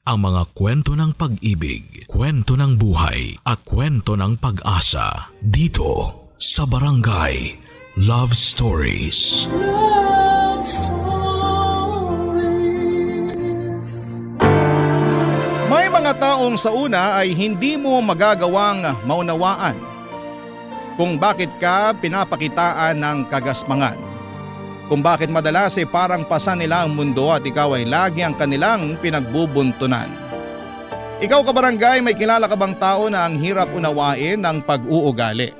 ang mga kwento ng pag-ibig, kwento ng buhay at kwento ng pag-asa dito sa Barangay Love Stories. Love Stories. May mga taong sa una ay hindi mo magagawang maunawaan kung bakit ka pinapakitaan ng kagaspangan. Kung bakit madalas ay parang pasan nila ang mundo at ikaw ay lagi ang kanilang pinagbubuntunan. Ikaw kabarangay, may kilala ka bang tao na ang hirap unawain ng pag-uugali?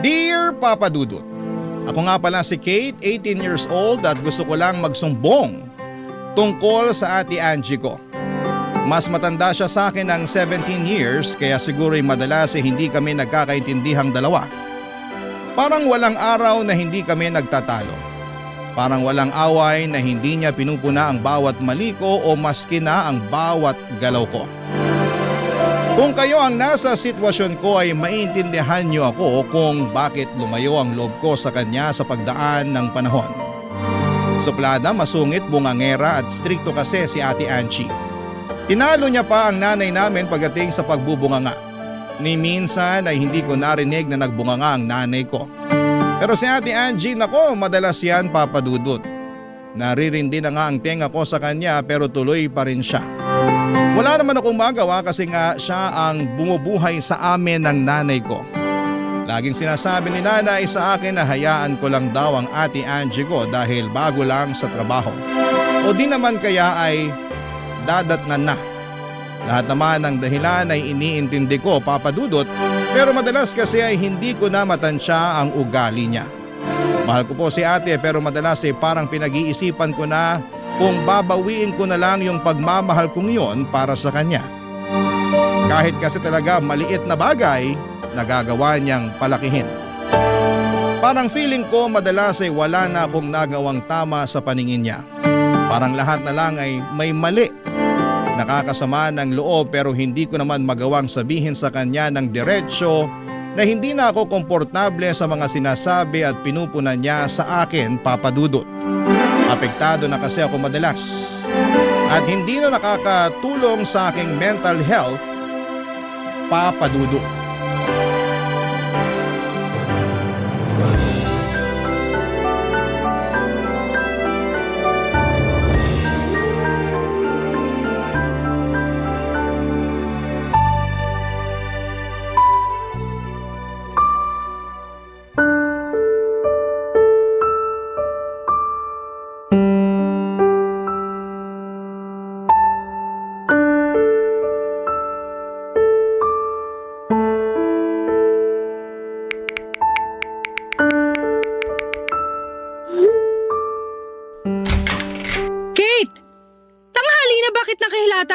Dear Papa Dudut, ako nga pala si Kate, 18 years old at gusto ko lang magsumbong tungkol sa ate Angie ko. Mas matanda siya sa akin ng 17 years kaya siguro'y madalas hindi kami nagkakaintindihang dalawa. Parang walang araw na hindi kami nagtatalo. Parang walang away na hindi niya pinupuna ang bawat mali ko o maski na ang bawat galaw ko. Kung kayo ang nasa sitwasyon ko ay maintindihan niyo ako kung bakit lumayo ang loob ko sa kanya sa pagdaan ng panahon. Suplada, masungit, bungangera at strikto kasi si Ate Angie. Tinalo niya pa ang nanay namin pagdating sa pagbubunganga. Ni minsan ay hindi ko narinig na nagbunganga ang nanay ko. Pero si Ate Angie, nako, madalas yan papadudot. Naririndi na nga ang tenga ko sa kanya pero tuloy pa rin siya. Wala naman akong magawa kasi nga siya ang bumubuhay sa amin ng nanay ko. Laging sinasabi ni nanay sa akin na hayaan ko lang daw ang Ate Angie ko dahil bago lang sa trabaho. O di naman kaya ay dadatnan na. Lahat naman ng dahilan ay iniintindi ko, Papa Dudut, pero madalas kasi ay hindi ko na matansya ang ugali niya. Mahal ko po si ate pero madalas ay parang pinag-iisipan ko na kung babawiin ko na lang yung pagmamahal kong yon para sa kanya. Kahit kasi talaga maliit na bagay, nagagawa niyang palakihin. Parang feeling ko madalas ay wala na akong nagawang tama sa paningin niya. Parang lahat na lang ay may mali. Nakakasama ng loob pero hindi ko naman magawang sabihin sa kanya ng diretsyo na hindi na ako komportable sa mga sinasabi at pinupunan niya sa akin, Papa Dudut. Apektado na kasi ako madalas at hindi na nakakatulong sa aking mental health, Papa Dudut.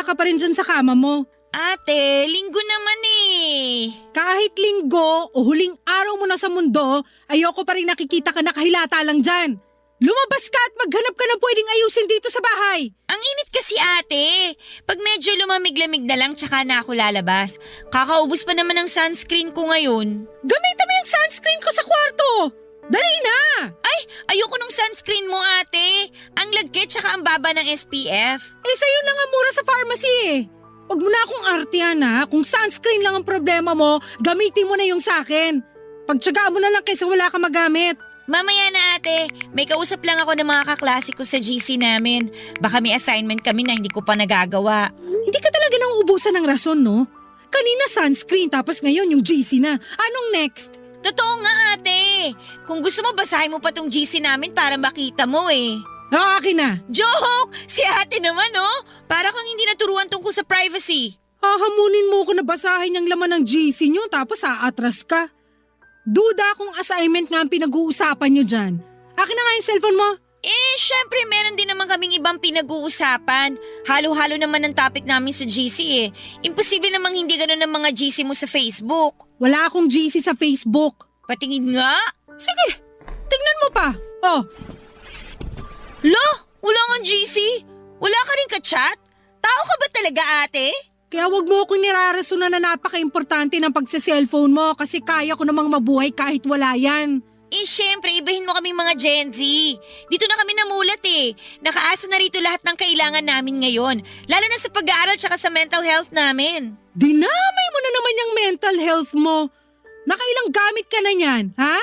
Ka pa rin dyan sa kama mo. Ate, linggo naman eh. Kahit linggo o huling araw mo na sa mundo, ayoko pa rin nakikita ka nakahilata lang dyan. Lumabas ka at maghanap ka ng pwedeng ayusin dito sa bahay. Ang init kasi ate. Pag medyo lumamig-lamig na lang tsaka na ako lalabas. Kakaubos pa naman ng sunscreen ko ngayon. Gamitan mo yung sunscreen ko sa kwarto. Dali na! Ay, ayoko nung sunscreen mo ate. Ang lagkit tsaka ang baba ng SPF. Eh sa'yo na nga mura sa pharmacy eh. Huwag mo na akong artihan ha. Kung sunscreen lang ang problema mo, gamitin mo na yung sakin. Pagtsagaan mo na lang kaysa wala ka magamit. Mamaya na ate, may kausap lang ako ng mga kaklase ko sa GC namin. Baka may assignment kami na hindi ko pa nagagawa. Hindi ka talaga nang ubusan ng rason no? Kanina sunscreen tapos ngayon yung GC na. Anong next? Totoo nga ate. Kung gusto mo basahin mo pa tong GC namin para makita mo eh. Akin na. Joke! Si ate naman oh. Para kang hindi naturuan tungkol sa privacy. Hahamunin mo ko na basahin yung laman ng GC nyo tapos aatras ka. Duda kung assignment nga ang pinag-uusapan nyo dyan. Akin na nga yung cellphone mo. Eh, syempre meron din naman kaming ibang pinag-uusapan. Halo-halo naman ang topic namin sa GC eh. Imposible namang hindi ganun ang mga GC mo sa Facebook. Wala akong GC sa Facebook. Patingin nga. Sige, tignan mo pa. Oh. Lo, wala nga GC. Wala ka rin ka-chat? Tao ka ba talaga ate? Kaya wag mo akong nirarasunan na napaka-importante ng pagsa-cellphone mo kasi kaya ko namang mabuhay kahit wala yan. Syempre, ibahin mo kaming mga Gen Z. Dito na kami namulat eh. Nakaasa na rito lahat ng kailangan namin ngayon. Lalo na sa pag-aaral tsaka sa mental health namin. Dinamay mo na naman yung mental health mo. Nakailang gamit ka na yan, ha?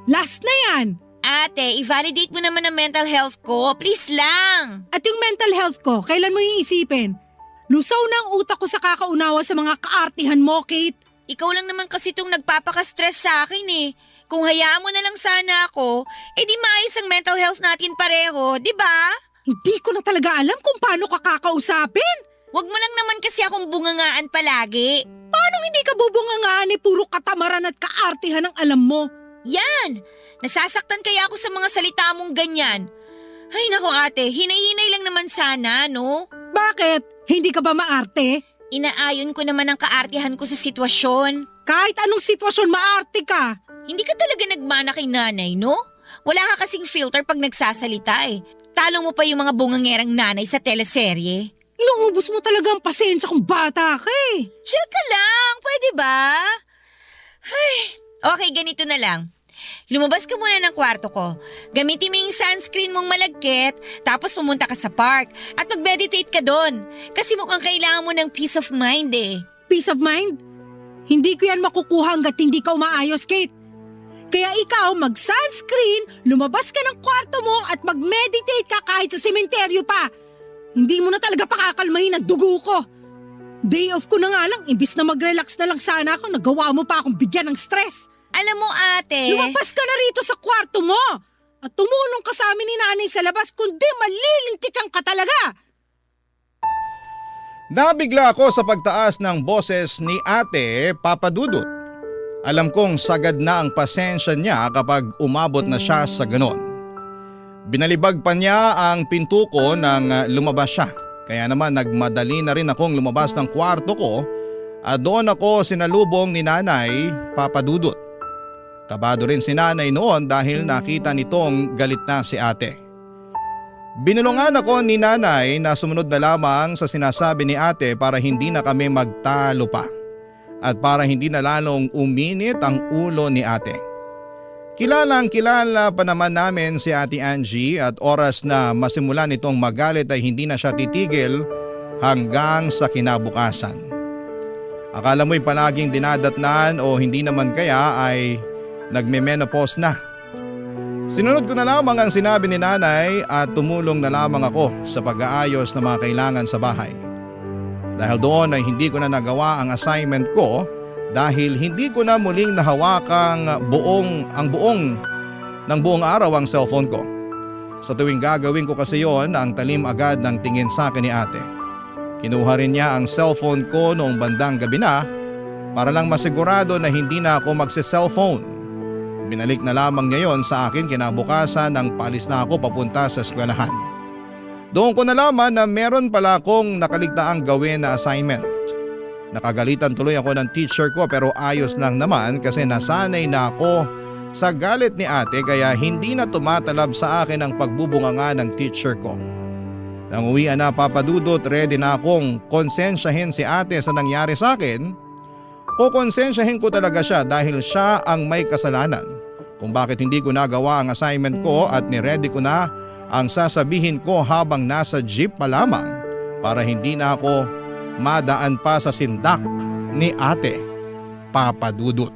Last na yan. Ate, i-validate mo naman ang mental health ko. Please lang. At yung mental health ko, kailan mo iisipin? Lusaw na ang utak ko sa kakaunawa sa mga kaartihan mo, Kate. Ikaw lang naman kasi itong nagpapaka-stress sa akin eh. Kung hayaan mo na lang sana ako, di maayos ang mental health natin pareho, di ba? Hindi ko na talaga alam kung paano ka kakausapin. Huwag mo lang naman kasi akong bungangaan palagi. Paano hindi ka bubungangaan puro katamaran at kaartihan ang alam mo? Yan! Nasasaktan kaya ako sa mga salita mong ganyan. Ay nako ate, hinay-hinay lang naman sana, no? Bakit? Hindi ka ba maarte? Inaayon ko naman ang kaartihan ko sa sitwasyon. Kahit anong sitwasyon, maarte ka. Hindi ka talaga nagmana kay nanay, no? Wala ka kasing filter pag nagsasalita eh. Talo mo pa yung mga bungangerang nanay sa teleserye. Inuubos mo talaga ang pasensya kung bata ka eh. Chill ka lang, pwede ba? Ay, okay, ganito na lang. Lumabas ka muna ng kwarto ko. Gamitin mo yung sunscreen mong malagkit, tapos pumunta ka sa park at mag-meditate ka doon. Kasi mukhang kailangan mo ng peace of mind eh. Peace of mind? Hindi ko yan makukuha hanggat hindi ka umaayos, Kate. Kaya ikaw mag-sunscreen, lumabas ka ng kwarto mo at mag-meditate ka kahit sa sementeryo pa. Hindi mo na talaga pakakalmahin ang dugo ko. Day off ko na nga lang, imbis na mag-relax na lang sana ako, nagawa mo pa akong bigyan ng stress. Alam mo ate… Lumabas ka na rito sa kwarto mo at tumulong ka sa amin ni nanay sa labas kundi malilintikan ka talaga. Nabigla ako sa pagtaas ng boses ni Ate Papa Dudut. Alam kong sagad na ang pasensya niya kapag umabot na siya sa ganon. Binalibag pa niya ang pinto ko nang lumabas siya. Kaya naman nagmadali na rin akong lumabas ng kwarto ko at doon ako sinalubong ni Nanay Papa Dudut. Kabado rin si Nanay noon dahil nakita nitong galit na si Ate. Binulungan ako ni Nanay na sumunod na lamang sa sinasabi ni Ate para hindi na kami magtalo pa at para hindi na lalong uminit ang ulo ni Ate. Kilalang kilala pa naman namin si Ate Angie at oras na masimulan itong magalit ay hindi na siya titigil hanggang sa kinabukasan. Akala mo'y palaging dinadatnan o hindi naman kaya ay nagme-menopause na. Sinunod ko na lamang ang sinabi ni Nanay at tumulong na lamang ako sa pag-aayos ng mga kailangan sa bahay. Dahil doon ay hindi ko na nagawa ang assignment ko dahil hindi ko na muling nahawakang buong araw ang cellphone ko. Sa tuwing gagawin ko kasi yon, ang talim agad ng tingin sa akin ni Ate. Kinuha rin niya ang cellphone ko noong bandang gabi na para lang masigurado na hindi na ako magse-cellphone. Binalik na lamang niya yon sa akin kinabukasan nang paalis na ako papunta sa eskwelahan. Doon ko nalaman na meron pala akong nakaligtaang gawin na assignment. Nakagalitan tuloy ako ng teacher ko pero ayos lang naman kasi nasanay na ako sa galit ni Ate kaya hindi na tumatalab sa akin ang pagbubunganga ng teacher ko. Nang uwian na Papa Dudut, ready na akong konsensyahin si Ate sa nangyari sa akin. Kukonsensyahin ko talaga siya dahil siya ang may kasalanan kung bakit hindi ko nagawa ang assignment ko at niready ko na ang sasabihin ko habang nasa jeep pa lamang para hindi na ako madaan pa sa sindak ni Ate Papa Dudut.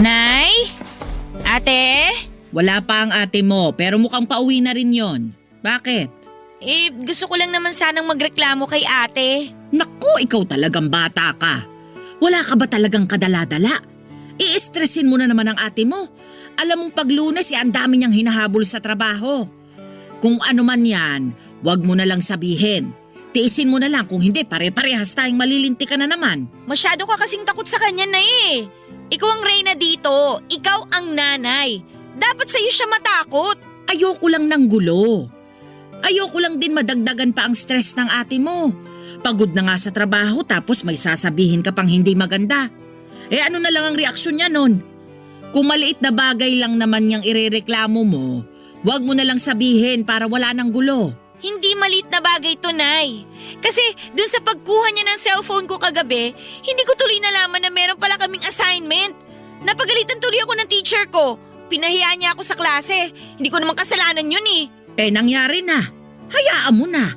Nay? Ate? Wala pa ang ate mo pero mukhang pauwi na rin yon. Bakit? Gusto ko lang naman sanang magreklamo kay ate. Naku, ikaw talagang bata ka. Wala ka ba talagang kadala-dala? I-stressin mo na naman ang ate mo. Alam mong pag Lunes, ang dami niyang hinahabol sa trabaho. Kung ano man yan, wag mo na lang sabihin. Tiisin mo na lang, kung hindi pare-parehas tayong malilinti ka na naman. Masyado ka kasing takot sa kanya na eh. Ikaw ang reyna dito. Ikaw ang nanay. Dapat sa'yo siya matakot. Ayoko lang ng gulo. Ayoko lang din madagdagan pa ang stress ng ate mo. Pagod na nga sa trabaho tapos may sasabihin ka pang hindi maganda. Ano na lang ang reaksyon niya nun? Kung maliit na bagay lang naman niyang irereklamo mo, huwag mo na lang sabihin para wala nang gulo. Hindi maliit na bagay to, Nay. Kasi dun sa pagkuha niya ng cellphone ko kagabi, hindi ko tuloy nalaman na meron pala kaming assignment. Napagalitan tuloy ako ng teacher ko. Pinahiya niya ako sa klase. Hindi ko naman kasalanan yun eh. Nangyari na. Hayaan mo na.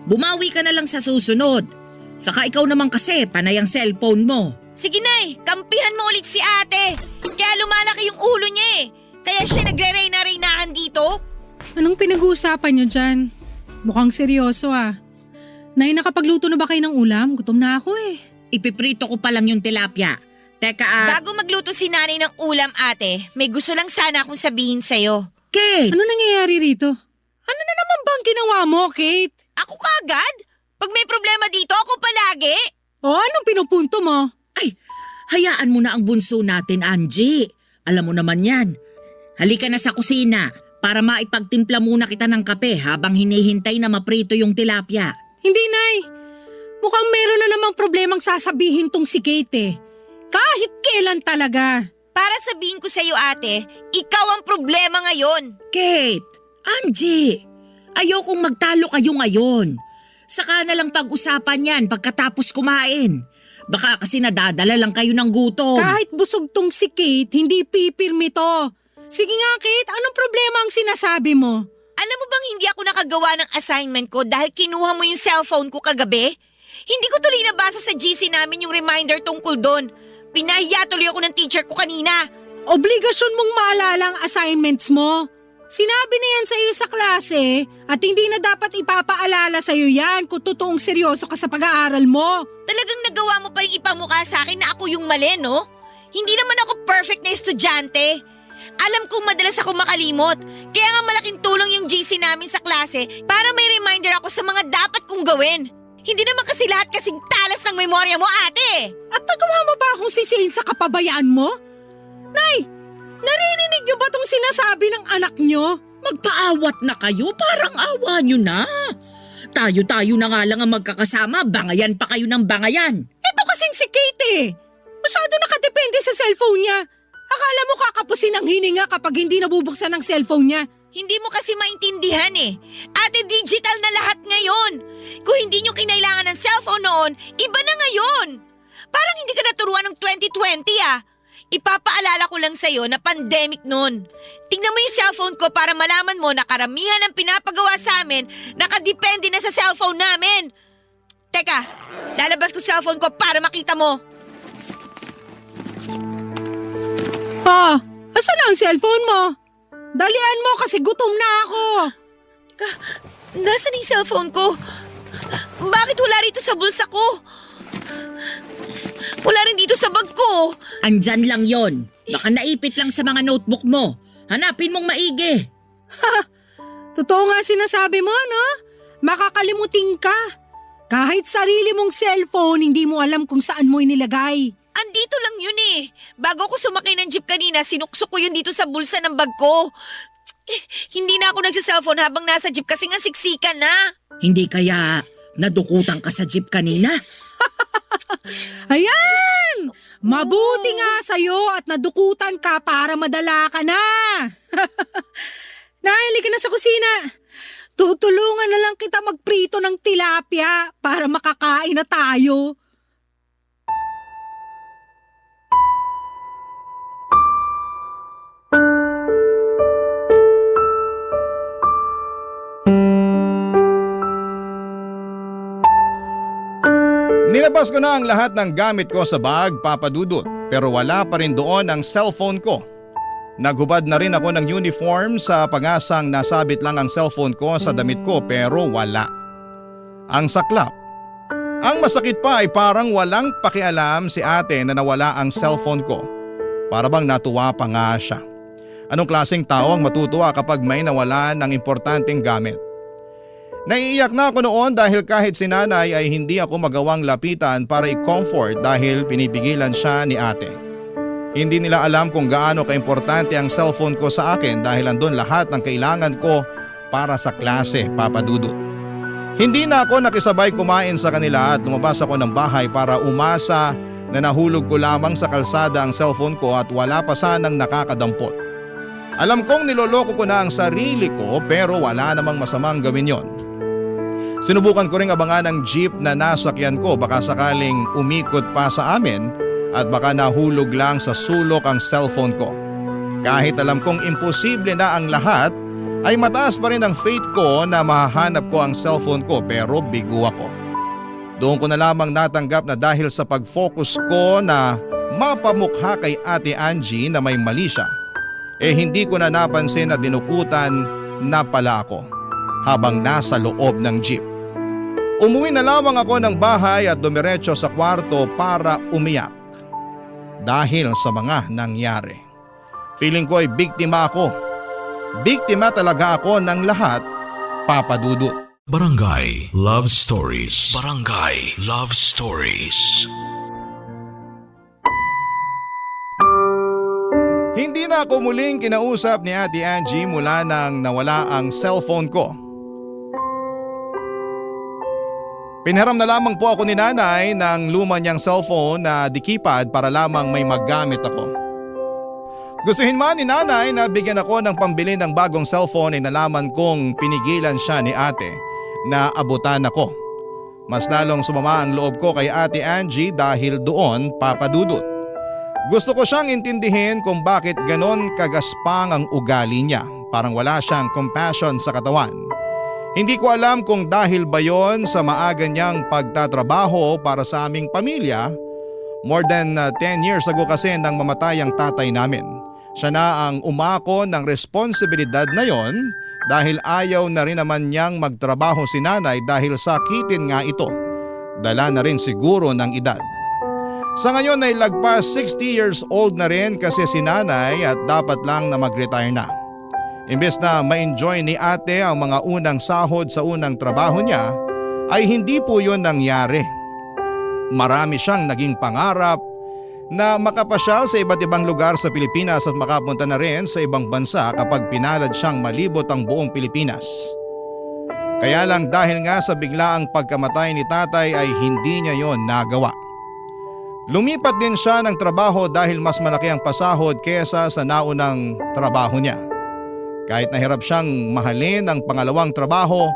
Bumawi ka na lang sa susunod. Saka ikaw naman kasi, panay ang cellphone mo. Sige, Nay, kampihan mo ulit si ate. Kaya lumalaki yung ulo niya eh. Kaya siya nagre-reyna-reynahan dito. Anong pinag-uusapan niyo dyan? Mukhang seryoso ah. Nay, nakapagluto na ba kayo ng ulam? Gutom na ako eh. Ipiprito ko pa lang yung tilapia. Teka, Bago magluto si nanay ng ulam, ate, may gusto lang sana akong sabihin sa'yo. Kate! Ano nangyayari rito? Ano na naman bang ginawa mo, Kate? Ako kagad? Pag may problema dito, ako palagi. O anong pinupunto mo? Ay, hayaan mo na ang bunso natin, Angie. Alam mo naman yan. Halika na sa kusina para maipagtimpla muna kita ng kape habang hinihintay na maprito yung tilapia. Hindi, Nay. Mukhang meron na namang problemang sasabihin tong si Kate eh. Kahit kailan talaga. Para sabihin ko sa'yo, ate, ikaw ang problema ngayon. Kate! Angie! Ayokong magtalo kayo ngayon. Saka na lang pag-usapan yan pagkatapos kumain. Baka kasi nadadala lang kayo ng gutom. Kahit busog tong si Kate, hindi pipirmi to. Sige nga, Kate, anong problema ang sinasabi mo? Alam mo bang hindi ako nakagawa ng assignment ko dahil kinuha mo yung cellphone ko kagabi? Hindi ko tuloy nabasa sa GC namin yung reminder tungkol doon. Pinahiya tuloy ako ng teacher ko kanina. Obligasyon mong maalala ang assignments mo. Sinabi na yan sa iyo sa klase at hindi na dapat ipapaalala sa iyo yan kung totoong seryoso ka sa pag-aaral mo. Talagang nagawa mo pa rin ipamukha sa akin na ako yung mali, no? Hindi naman ako perfect na estudyante. Alam kong madalas ako makalimot. Kaya nga malaking tulong yung GC namin sa klase para may reminder ako sa mga dapat kong gawin. Hindi naman kasi lahat kasing talas ng memorya mo, ate. At nagawa mo ba akong sisihin sa kapabayaan mo? Nay, naririnig niyo ba tong sinasabi ng anak niyo? Magpaawat na kayo, parang awa nyo na. Tayo-tayo na nga lang ang magkakasama, bangayan pa kayo ng bangayan. Ito kasing si Kate eh. Masyado nakadepende sa cellphone niya. Akala mo kakapusin ang hininga kapag hindi nabubuksan ang cellphone niya. Hindi mo kasi maintindihan eh. Ate, digital na lahat ngayon. Kung hindi nyo kinailangan ng cellphone noon, iba na ngayon. Parang hindi ka naturuan ng 2020 ah. Ipapaalala ko lang sa'yo na pandemic noon. Tingnan mo yung cellphone ko para malaman mo na karamihan ng pinapagawa sa amin nakadepende na sa cellphone namin. Teka, lalabas ko cellphone ko para makita mo. Pa, asan na ang cellphone mo? Dalian mo kasi gutom na ako. Teka, nasaan yung cellphone ko? Bakit wala rito sa bulsa ko? Wala rin dito sa bag ko. Andyan lang yon. Baka naipit lang sa mga notebook mo. Hanapin mong maigi. Totoo nga sinasabi mo, no? Makakalimutin ka. Kahit sarili mong cellphone, hindi mo alam kung saan mo inilagay. Andito lang yun eh. Bago ako sumakay ng jeep kanina, sinuksok ko yun dito sa bulsa ng bag ko. Hindi na ako nagsa-cellphone habang nasa jeep kasi nga siksikan na. Hindi kaya nadukutan ka sa jeep kanina? Ayan! Mabuti nga sa'yo at nadukutan ka para madala ka na. Nahili ka na sa kusina. Tutulungan na lang kita magprito ng tilapia para makakain na tayo. Nilabas ko na ang lahat ng gamit ko sa bag, Papa Dudut, pero wala pa rin doon ang cellphone ko. Naghubad na rin ako ng uniform sa pag-asang nasabit lang ang cellphone ko sa damit ko pero wala. Ang saklap. Ang masakit pa ay parang walang pakialam si ate na nawala ang cellphone ko. Para bang natuwa pa nga siya. Anong klaseng tao ang matutuwa kapag may nawala ng importanteng gamit? Naiiyak na ako noon dahil kahit si nanay ay hindi ako magawang lapitan para i-comfort dahil pinipigilan siya ni ate. Hindi nila alam kung gaano kaimportante ang cellphone ko sa akin dahil andun lahat ng kailangan ko para sa klase, Papa Dudut. Hindi na ako nakisabay kumain sa kanila at lumabas ako ng bahay para umasa na nahulog ko lamang sa kalsada ang cellphone ko at wala pa sanang nakakadampot. Alam kong niloloko ko na ang sarili ko pero wala namang masamang gawin yon. Sinubukan ko ring abangan ang jeep na nasakyan ko baka sakaling umikot pa sa amin at baka nahulog lang sa sulok ang cellphone ko. Kahit alam kong imposible na ang lahat, ay mataas pa rin ang faith ko na mahahanap ko ang cellphone ko pero bigo ako. Doon ko na lamang natanggap na dahil sa pag-focus ko na mapamukha kay Ate Angie na may mali siya, hindi ko na napansin na dinukutan na pala ako habang nasa loob ng jeep. Umuwi na lamang ako ng bahay at dumiretso sa kwarto para umiyak dahil sa mga nangyari. Feeling ko ay biktima ako. Biktima talaga ako ng lahat, Papa Dudut. Barangay Love Stories. Barangay Love Stories. Hindi na ako muling kinausap ni Ate Angie mula nang nawala ang cellphone ko. Pinhiram na lamang po ako ni nanay ng luma niyang cellphone na di-keypad para lamang may magamit ako. Gustuhin man ni nanay na bigyan ako ng pambili ng bagong cellphone ay nalaman kong pinigilan siya ni ate na abutan ako. Mas lalong sumama ang loob ko kay Ate Angie dahil doon, Papa Dudut. Gusto ko siyang intindihin kung bakit ganon kagaspang ang ugali niya. Parang wala siyang compassion sa katawan. Hindi ko alam kung dahil ba yon sa maaga niyang pagtatrabaho para sa aming pamilya. More than 10 years ago kasi nang mamatay ang tatay namin. Siya na ang umako ng responsibilidad na yon dahil ayaw na rin naman niyang magtrabaho si nanay dahil sakitin nga ito. Dala na rin siguro ng edad. Sa ngayon ay lagpas 60 years old na rin kasi si nanay at dapat lang na mag-retire na. Imbes na ma-enjoy ni ate ang mga unang sahod sa unang trabaho niya ay hindi po yun nangyari. Marami siyang naging pangarap na makapasyal sa iba't ibang lugar sa Pilipinas at makapunta na rin sa ibang bansa kapag pinalad siyang malibot ang buong Pilipinas. Kaya lang dahil nga sa biglaang pagkamatay ni tatay ay hindi niya yon nagawa. Lumipat din siya ng trabaho dahil mas malaki ang pasahod kesa sa naunang trabaho niya. Kahit nahirap siyang mahalin ang pangalawang trabaho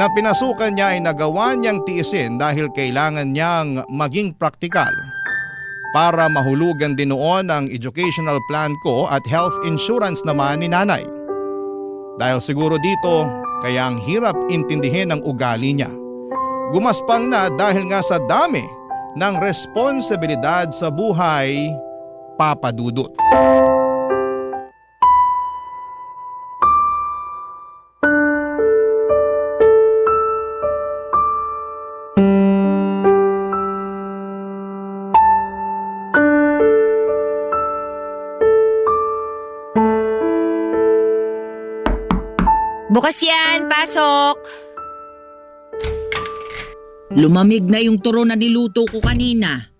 na pinasukan niya ay nagawa niyang tiisin dahil kailangan niyang maging praktikal para mahulugan din noon ang educational plan ko at health insurance naman ni nanay. Dahil siguro dito, kaya ang hirap intindihin ang ugali niya. Gumaspang na dahil nga sa dami ng responsibilidad sa buhay, Papa Dudut. Bukas yan, pasok! Lumamig na yung turon na niluto ko kanina.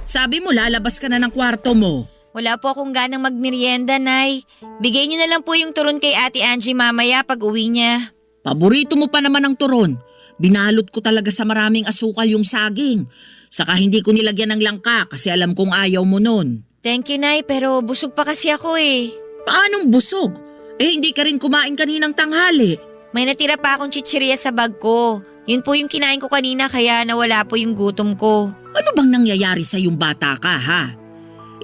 Sabi mo lalabas ka na ng kwarto mo. Wala po akong ganang magmerienda, Nay. Bigay niyo na lang po yung turon kay Ate Angie mamaya pag uwi niya. Paborito mo pa naman ang turon. Binalot ko talaga sa maraming asukal yung saging. Saka hindi ko nilagyan ng langka kasi alam kong ayaw mo nun. Thank you, Nay, pero busog pa kasi ako eh. Paanong busog? Hindi ka rin kumain kaninang tanghali. May natira pa akong chichirya sa bag ko. Yun po yung kinain ko kanina kaya nawala po yung gutom ko. Ano bang nangyayari sa yung bata ka, ha?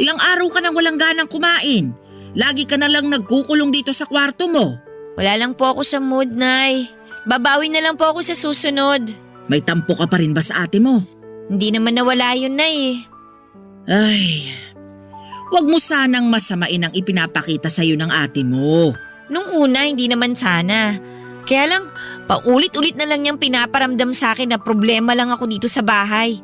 Ilang araw ka nang walang ganang kumain. Lagi ka na lang nagkukulong dito sa kwarto mo. Wala lang po ako sa mood, Nay. Babawi na lang po ako sa susunod. May tampo ka pa rin ba sa ate mo? Hindi naman nawala yun, Nay. Ay, wag mo sanang masamain ang ipinapakita sa'yo ng ate mo. Nung una, hindi naman sana. Kaya lang, paulit-ulit na lang niyang pinaparamdam sa akin na problema lang ako dito sa bahay.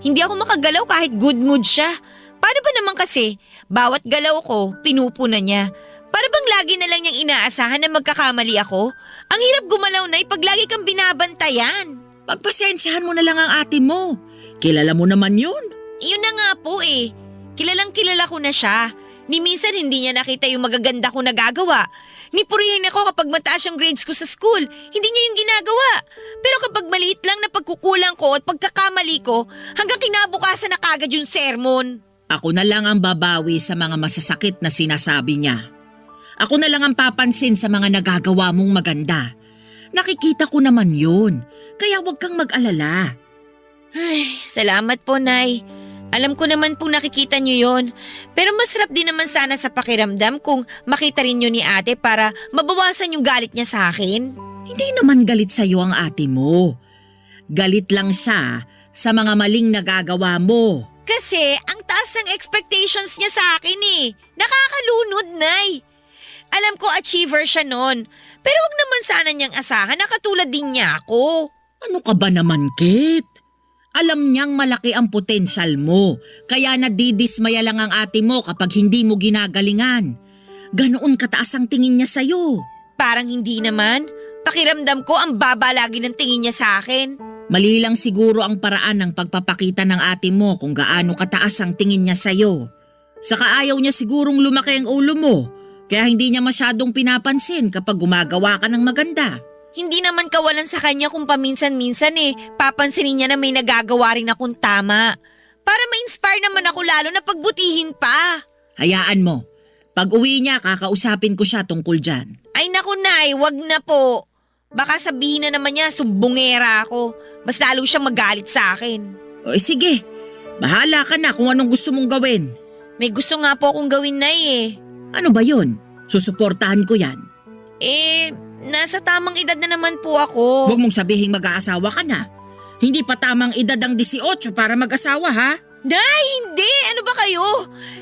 Hindi ako makagalaw kahit good mood siya. Paano ba naman kasi, bawat galaw ko, pinupunan niya. Para bang lagi na lang niyang inaasahan na magkakamali ako? Ang hirap gumalaw na pag lagi kang binabantayan. Pagpasensyahan mo na lang ang ate mo. Kilala mo naman yun. Yun na nga po eh. Kilalang kilala ko na siya. Ni minsan hindi niya nakita yung magaganda ko nagagawa. Ni purihin ako kapag mataas yung grades ko sa school. Hindi niya yung ginagawa. Pero kapag maliit lang na pagkukulang ko at pagkakamali ko, hanggang kinabukasan na kagad yung sermon. Ako na lang ang babawi sa mga masasakit na sinasabi niya. Ako na lang ang papansin sa mga nagagawa mong maganda. Nakikita ko naman yun, kaya huwag kang mag-alala. Ay, salamat po, Nay. Alam ko naman pong nakikita niyo yon. Pero masarap din naman sana sa pakiramdam kung makita rin niyo ni ate para mabawasan yung galit niya sa akin. Hindi naman galit sa'yo ang ate mo. Galit lang siya sa mga maling nagagawa mo. Kasi ang taas ng expectations niya sa akin eh. Nakakalunod, Nay. Alam ko achiever siya nun. Pero wag naman sana niyang asahan na katulad din niya ako. Ano ka ba naman, Kate? Alam niyang malaki ang potensyal mo, kaya nadidismaya lang ang ate mo kapag hindi mo ginagalingan. Ganoon kataas ang tingin niya sa'yo. Parang hindi naman. Pakiramdam ko ang baba lagi ng tingin niya sa akin. Mali lang siguro ang paraan ng pagpapakita ng ate mo kung gaano kataas ang tingin niya sa'yo. Saka ayaw niya sigurong lumaki ang ulo mo, kaya hindi niya masyadong pinapansin kapag gumagawa ka ng maganda. Hindi naman kawalan sa kanya kung paminsan-minsan papansinin niya na may nagagawa rin akong tama. Para ma-inspire naman ako lalo na pagbutihin pa. Hayaan mo. Pag uwi niya, kakausapin ko siya tungkol dyan. Ay naku, Nay, wag na po. Baka sabihin na naman niya sumbongera ako. Mas lalo siyang magalit sa akin. O sige, bahala ka na kung anong gusto mong gawin. May gusto nga po akong gawin, Nay Ano ba yun? Susuportahan ko yan. Nasa tamang edad na naman po ako. Huwag mong sabihing mag-aasawa ka na. Hindi pa tamang edad ang 18 para mag-asawa, ha? Nay, hindi! Ano ba kayo?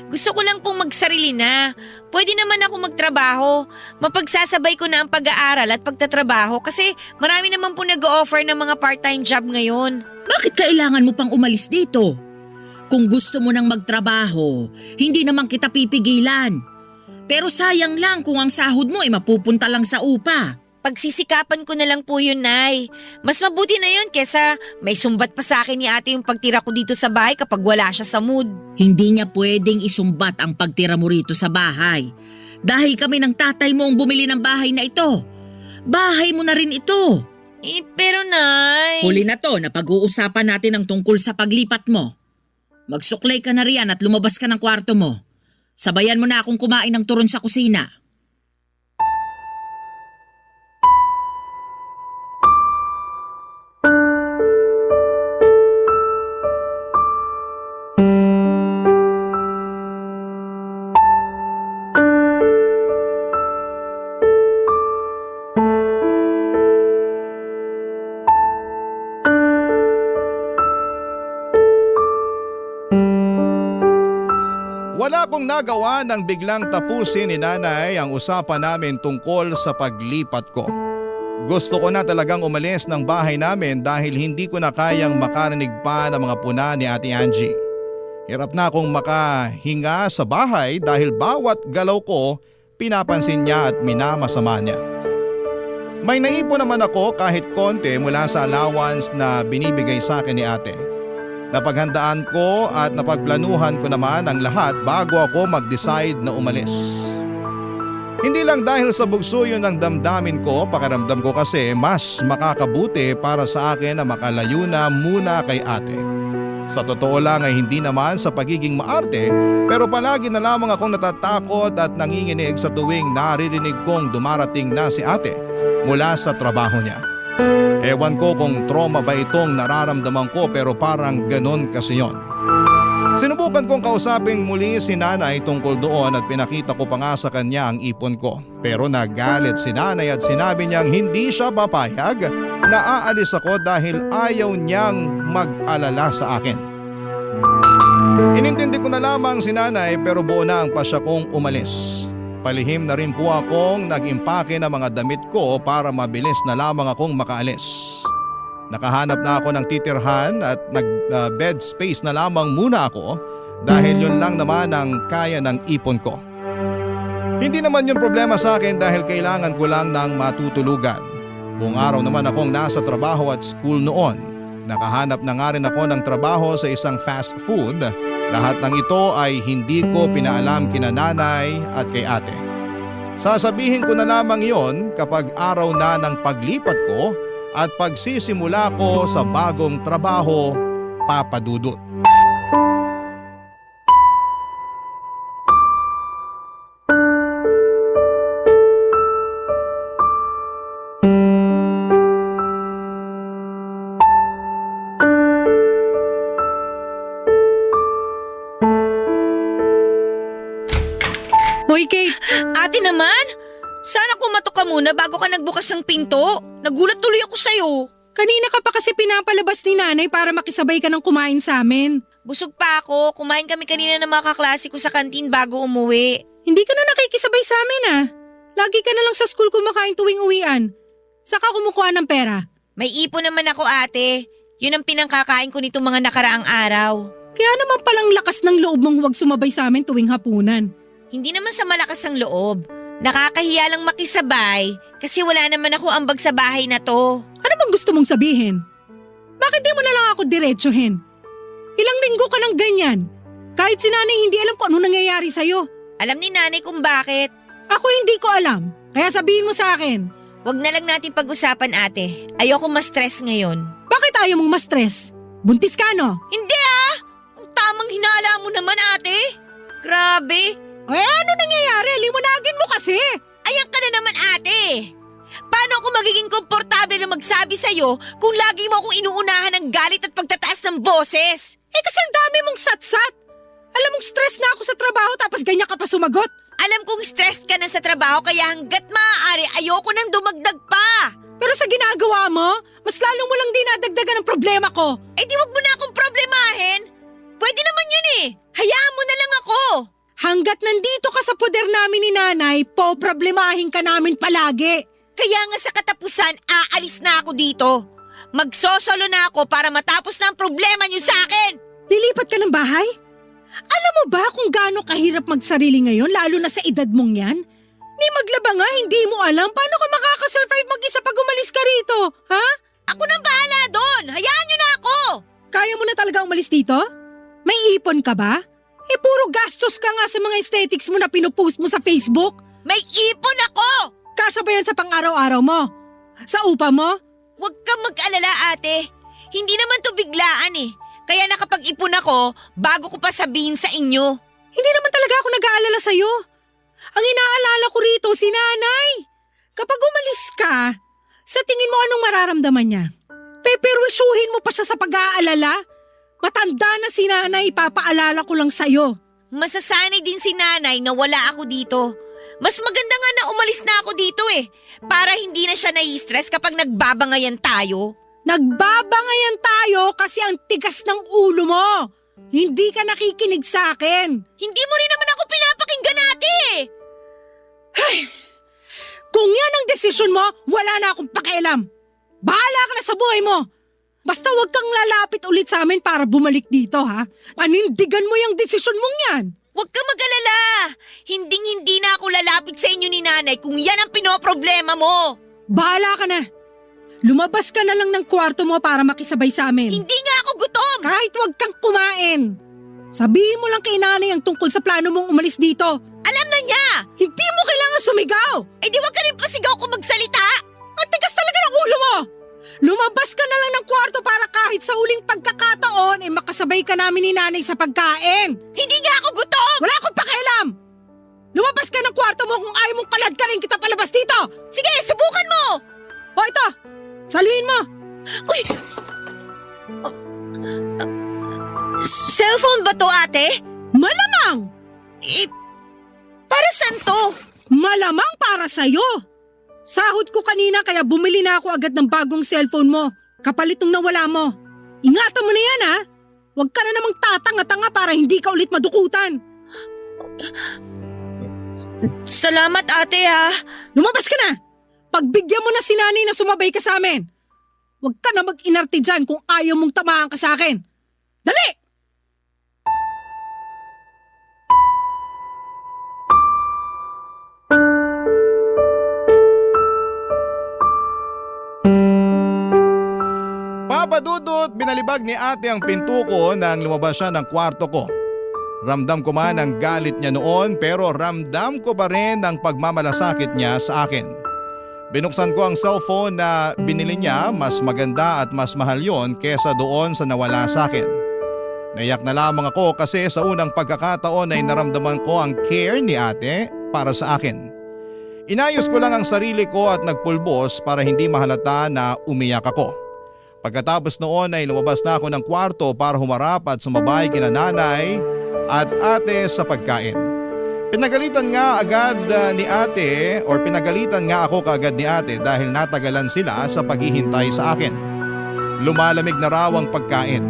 Gusto ko lang pong magsarili na. Pwede naman ako magtrabaho. Mapagsasabay ko na ang pag-aaral at pagtatrabaho kasi marami naman po nag-o-offer ng mga part-time job ngayon. Bakit kailangan mo pang umalis dito? Kung gusto mo nang magtrabaho, hindi naman kita pipigilan. Pero sayang lang kung ang sahod mo ay mapupunta lang sa upa. Pagsisikapan ko na lang po yun, Nay. Mas mabuti na yun kesa may sumbat pa sa akin ni ate yung pagtira ko dito sa bahay kapag wala siya sa mood. Hindi niya pwedeng isumbat ang pagtira mo rito sa bahay. Dahil kami ng tatay mo ang bumili ng bahay na ito. Bahay mo na rin ito. Pero Nay… Huli na to na pag-uusapan natin ang tungkol sa paglipat mo. Magsuklay ka na riyan at lumabas ka ng kwarto mo. Sabayan mo na akong kumain ng turon sa kusina. Wala akong nagawa nang biglang tapusin ni nanay ang usapan namin tungkol sa paglipat ko. Gusto ko na talagang umalis ng bahay namin dahil hindi ko na kayang makarinig pa ng mga puna ni Ate Angie. Hirap na akong makahinga sa bahay dahil bawat galaw ko pinapansin niya at minamasama niya. May naipon naman ako kahit konti mula sa allowance na binibigay sa akin ni ate. Napaghandaan ko at napagplanuhan ko naman ang lahat bago ako mag-decide na umalis. Hindi lang dahil sa bugsuyon ng damdamin ko, pakiramdam ko kasi mas makakabuti para sa akin na makalayo na muna kay ate. Sa totoo lang ay hindi naman sa pagiging maarte, pero palagi na lamang akong natatakot at nanginginig sa tuwing naririnig kong dumarating na si ate mula sa trabaho niya. Ewan ko kung trauma ba itong nararamdaman ko pero parang ganon kasi yon. Sinubukan kong kausapin muli si nanay tungkol doon at pinakita ko pa nga sa kanya ang ipon ko. Pero nagalit si nanay at sinabi niyang hindi siya papayag na aalis ako dahil ayaw niyang mag-alala sa akin. Inintindi ko na lamang si nanay pero buo na ang pasya kong umalis. Palihim na rin po akong nag-impake ng mga damit ko para mabilis na lamang akong makaalis. Nakahanap na ako ng titirhan at nag-bed space na lamang muna ako dahil yun lang naman ang kaya ng ipon ko. Hindi naman yun problema sa akin dahil kailangan ko lang ng matutulugan. Buong araw naman akong nasa trabaho at school noon. Nakahanap na nga rin ako ng trabaho sa isang fast food Lahat ng ito ay hindi ko pinaalam kina nanay at kay ate. Sasabihin ko na lamang yon kapag araw na ng paglipat ko at pagsisimula ko sa bagong trabaho, Papa Dudut. Hoy Kate, Ate naman, sana kumatok ka muna bago ka nagbukas ng pinto. Nagulat tuloy ako sa'yo. kanina ka pa kasi pinapalabas ni nanay para makisabay ka ng kumain sa amin. Busog pa ako, kumain kami kanina ng mga kaklase ko sa kantin bago umuwi. Hindi ka na nakikisabay sa amin ah. Lagi ka na lang sa school kumakain tuwing uwian. Saka kumukuha ng pera. May ipon naman ako ate. Yun ang pinangkakain ko nitong mga nakaraang araw. Kaya naman palang lakas ng loob mong huwag sumabay sa amin tuwing hapunan. Hindi naman sa malakas ang loob. Nakakahiya lang makisabay kasi wala naman ako ambag sa bahay na to. Ano bang gusto mong sabihin? Bakit di mo na lang ako diretsuhin? Ilang linggo ka lang ganyan. Kahit si nanay hindi alam kung ano nangyayari sa'yo. Alam ni nanay kung bakit. Ako hindi ko alam. Kaya sabihin mo sa akin. Wag na lang natin pag-usapan ate. Ayoko ma-stress ngayon. Bakit ayaw mong ma-stress? Buntis ka no? Hindi ah! Ang tamang hinala mo naman ate. Grabe. Ano nangyayari? Limunagin mo kasi. Ayan ka na naman ate. Paano ako magiging komportable na magsabi sa'yo kung lagi mo akong inuunahan ng galit at pagtataas ng boses? Kasi ang dami mong satsat. Alam mong stress na ako sa trabaho tapos ganyan ka pa sumagot. Alam kong stressed ka na sa trabaho kaya hanggat maaari ayoko nang dumagdag pa. Pero sa ginagawa mo, mas lalong mo lang dinadagdagan ang problema ko. Eh di wag mo na akong problemahin. Pwede naman yun eh. Hayaan mo na lang ako. Hanggat nandito ka sa poder namin ni nanay, poproblemahin ka namin palagi. Kaya nga sa katapusan, aalis na ako dito. Magsosolo na ako para matapos na ang problema niyo sa akin. Lilipat ka ng bahay? Alam mo ba kung gaano kahirap magsarili ngayon, lalo na sa edad mong yan? Ni maglaba nga, hindi mo alam paano ka makakasurvive mag-isa pag umalis ka rito, ha? Ako nang bahala doon. Hayaan niyo na ako. Kaya mo na talaga umalis dito? May ipon ka ba? Puro gastos ka nga sa mga aesthetics mo na pinupost mo sa Facebook. May ipon ako. Kasya ba yan sa pang-araw-araw mo? Sa upa mo? Huwag kang mag-alala ate. Hindi naman to biglaan eh. Kaya nakapag-ipon ako bago ko pa sabihin sa inyo. Hindi naman talaga ako nag-aalala sa'yo. Ang inaalala ko rito si nanay. Kapag umalis ka, sa tingin mo anong mararamdaman niya? Peperwisyuhin mo pa siya sa pag-aalala? Matanda na si nanay, papaalala ko lang sa'yo. Masasanay din si nanay na wala ako dito. Mas maganda nga na umalis na ako dito eh. Para hindi na siya nai-stress kapag nagbabangayan tayo. Nagbabangayan tayo kasi ang tigas ng ulo mo. Hindi ka nakikinig sa akin. Hindi mo rin naman ako pinapakinggan ate eh. Kung yan ang desisyon mo, wala na akong pakialam. Bahala ka na sa buhay mo. Basta huwag kang lalapit ulit sa amin para bumalik dito ha. Panindigan mo yung desisyon mong yan. Huwag ka mag-alala. Hinding-hindi na ako lalapit sa inyo ni nanay kung yan ang pinoproblema mo. Bahala ka na. Lumabas ka na lang ng kwarto mo para makisabay sa amin. Hindi nga ako gutom. Kahit huwag kang kumain. Sabihin mo lang kay nanay ang tungkol sa plano mong umalis dito. Alam na niya. Hindi mo kailangan sumigaw. Eh di wag ka rin pasigaw kung magsalita. Ang tigas talaga ng ulo mo. Lumabas ka na lang ng kwarto para kahit sa huling pagkakataon makasabay ka namin ni nanay sa pagkain. Hindi nga ako gutom. Wala akong pakialam. Lumabas ka ng kwarto mo kung ayaw mong kalad ka rin kita palabas dito. Sige, subukan mo. O ito, saluhin mo. Uy! Cellphone ba to ate? Malamang. Eh, para saan to? Malamang para sa'yo. Sahod ko kanina kaya bumili na ako agad ng bagong cellphone mo. Kapalit nung nawala mo. Ingatan mo na yan ha. Huwag ka na namang tatanga-tanga para hindi ka ulit madukutan. Salamat ate ha. Lumabas ka na. Pagbigyan mo na si nanay na sumabay ka sa amin. Huwag ka na mag-inarte dyan kung ayaw mong tamaan ka sa akin. Dali! Papa Dudut, binalibag ni ate ang pinto ko nang lumabas siya ng kwarto ko. Ramdam ko man ang galit niya noon pero ramdam ko pa rin ang pagmamalasakit niya sa akin. Binuksan ko ang cellphone na binili niya, mas maganda at mas mahal yon kesa doon sa nawala sa akin. Naiyak na lamang ako kasi sa unang pagkakataon ay naramdaman ko ang care ni ate para sa akin. Inayos ko lang ang sarili ko at nagpulbos para hindi mahalata na umiyak ako. Pagkatapos noon ay lumabas na ako ng kwarto para humarap at sumabay kina nanay at ate sa pagkain. Pinagalitan nga ako kaagad ni ate dahil natagalan sila sa paghihintay sa akin. Lumalamig na raw ang pagkain.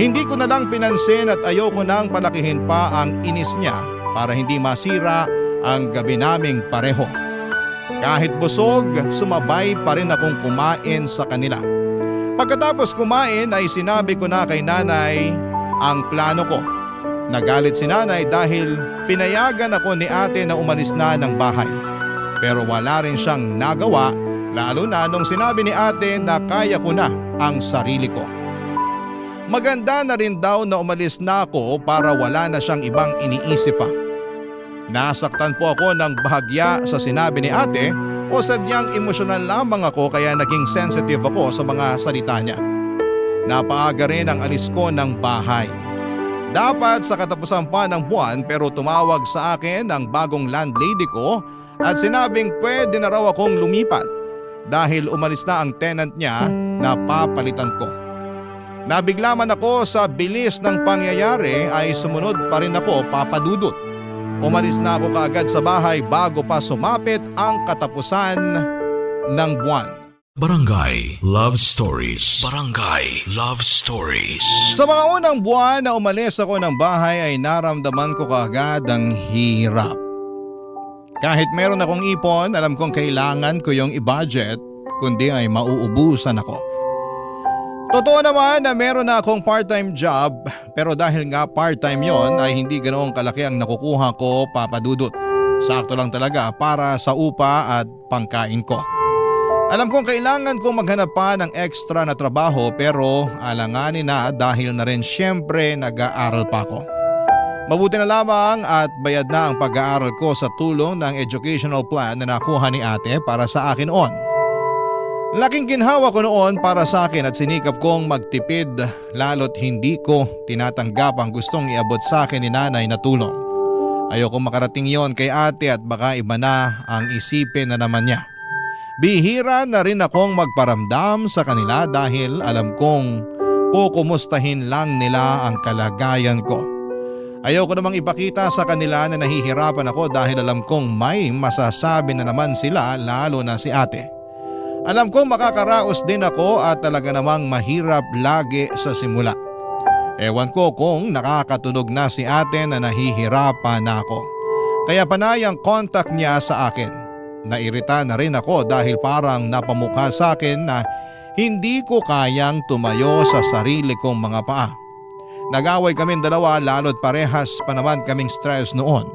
Hindi ko na lang pinansin at ayoko nang palakihin pa ang inis niya para hindi masira ang gabi naming pareho. Kahit busog, sumabay pa rin akong kumain sa kanila. Pagkatapos kumain ay sinabi ko na kay nanay ang plano ko. Nagalit si nanay dahil pinayagan ako ni ate na umalis na ng bahay. Pero wala rin siyang nagawa lalo na nung sinabi ni ate na kaya ko na ang sarili ko. Maganda na rin daw na umalis na ako para wala na siyang ibang iniisip pa. Nasaktan po ako ng bahagya sa sinabi ni ate o sadyang emosyonal lamang ako kaya naging sensitive ako sa mga salita niya. Napaaga rin ang alis ko ng bahay. Dapat sa katapusan pa ng buwan pero tumawag sa akin ang bagong landlady ko at sinabing pwede na raw akong lumipat dahil umalis na ang tenant niya na papalitan ko. Nabigla man ako sa bilis ng pangyayari ay sumunod pa rin ako, Papa Dudut. Umalis na ako kaagad sa bahay bago pa sumapit ang katapusan ng buwan. Barangay Love Stories. Barangay Love Stories. Sa mga unang buwan na umalis ako ng bahay ay naramdaman ko kaagad ang hirap. Kahit meron akong ipon, alam kong kailangan ko yung i-budget kundi ay mauubusan ako. Totoo naman na meron na akong part-time job pero dahil nga part-time yon ay hindi ganoong kalaki ang nakukuha ko, Papa Dudut. Sakto lang talaga para sa upa at pangkain ko. Alam kong kailangan kong maghanap pa ng extra na trabaho pero alanganin na dahil na rin syempre nag-aaral pa ako. Mabuti na lamang at bayad na ang pag-aaral ko sa tulong ng educational plan na nakuha ni ate para sa akin noon. Laking ginhawa ko noon para sa akin at sinikap kong magtipid lalo't hindi ko tinatanggap ang gustong iabot sa akin ni nanay na tulong. Ayoko makarating yon kay ate at baka iba na ang isipin na naman niya. Bihira na rin akong magparamdam sa kanila dahil alam kong kukumustahin lang nila ang kalagayan ko. Ayoko namang ipakita sa kanila na nahihirapan ako dahil alam kong may masasabi na naman sila lalo na si ate. Alam kong makakaraos din ako at talaga namang mahirap lagi sa simula. Ewan ko kung nakakatunog na si ate na nahihirapan na ako. Kaya panay ang contact niya sa akin. Nairita na rin ako dahil parang napamukha sa akin na hindi ko kayang tumayo sa sarili kong mga paa. Nag-away kaming dalawa lalo't parehas pa naman kaming stress noon.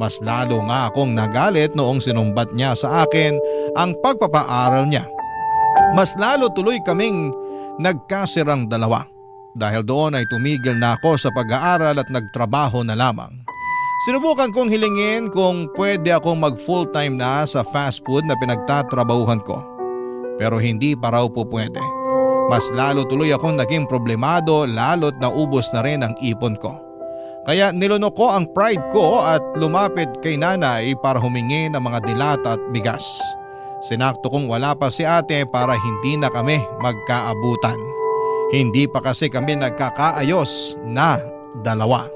Mas lalo nga akong nagalit noong sinumbat niya sa akin ang pagpapaaral niya. Mas lalo tuloy kaming nagkasirang dalawa. Dahil doon ay tumigil na ako sa pag-aaral at nagtrabaho na lamang. Sinubukan kong hilingin kung pwede akong mag full time na sa fast food na pinagtatrabahuhan ko. Pero hindi pa raw po pwede. Mas lalo tuloy akong naging problemado lalo't naubos na rin ang ipon ko. Kaya nilunok ko ang pride ko at lumapit kay nanay para humingi ng mga dilata at bigas. Sinakto kong wala pa si ate para hindi na kami magkaabutan. Hindi pa kasi kami nagkakaayos na dalawa.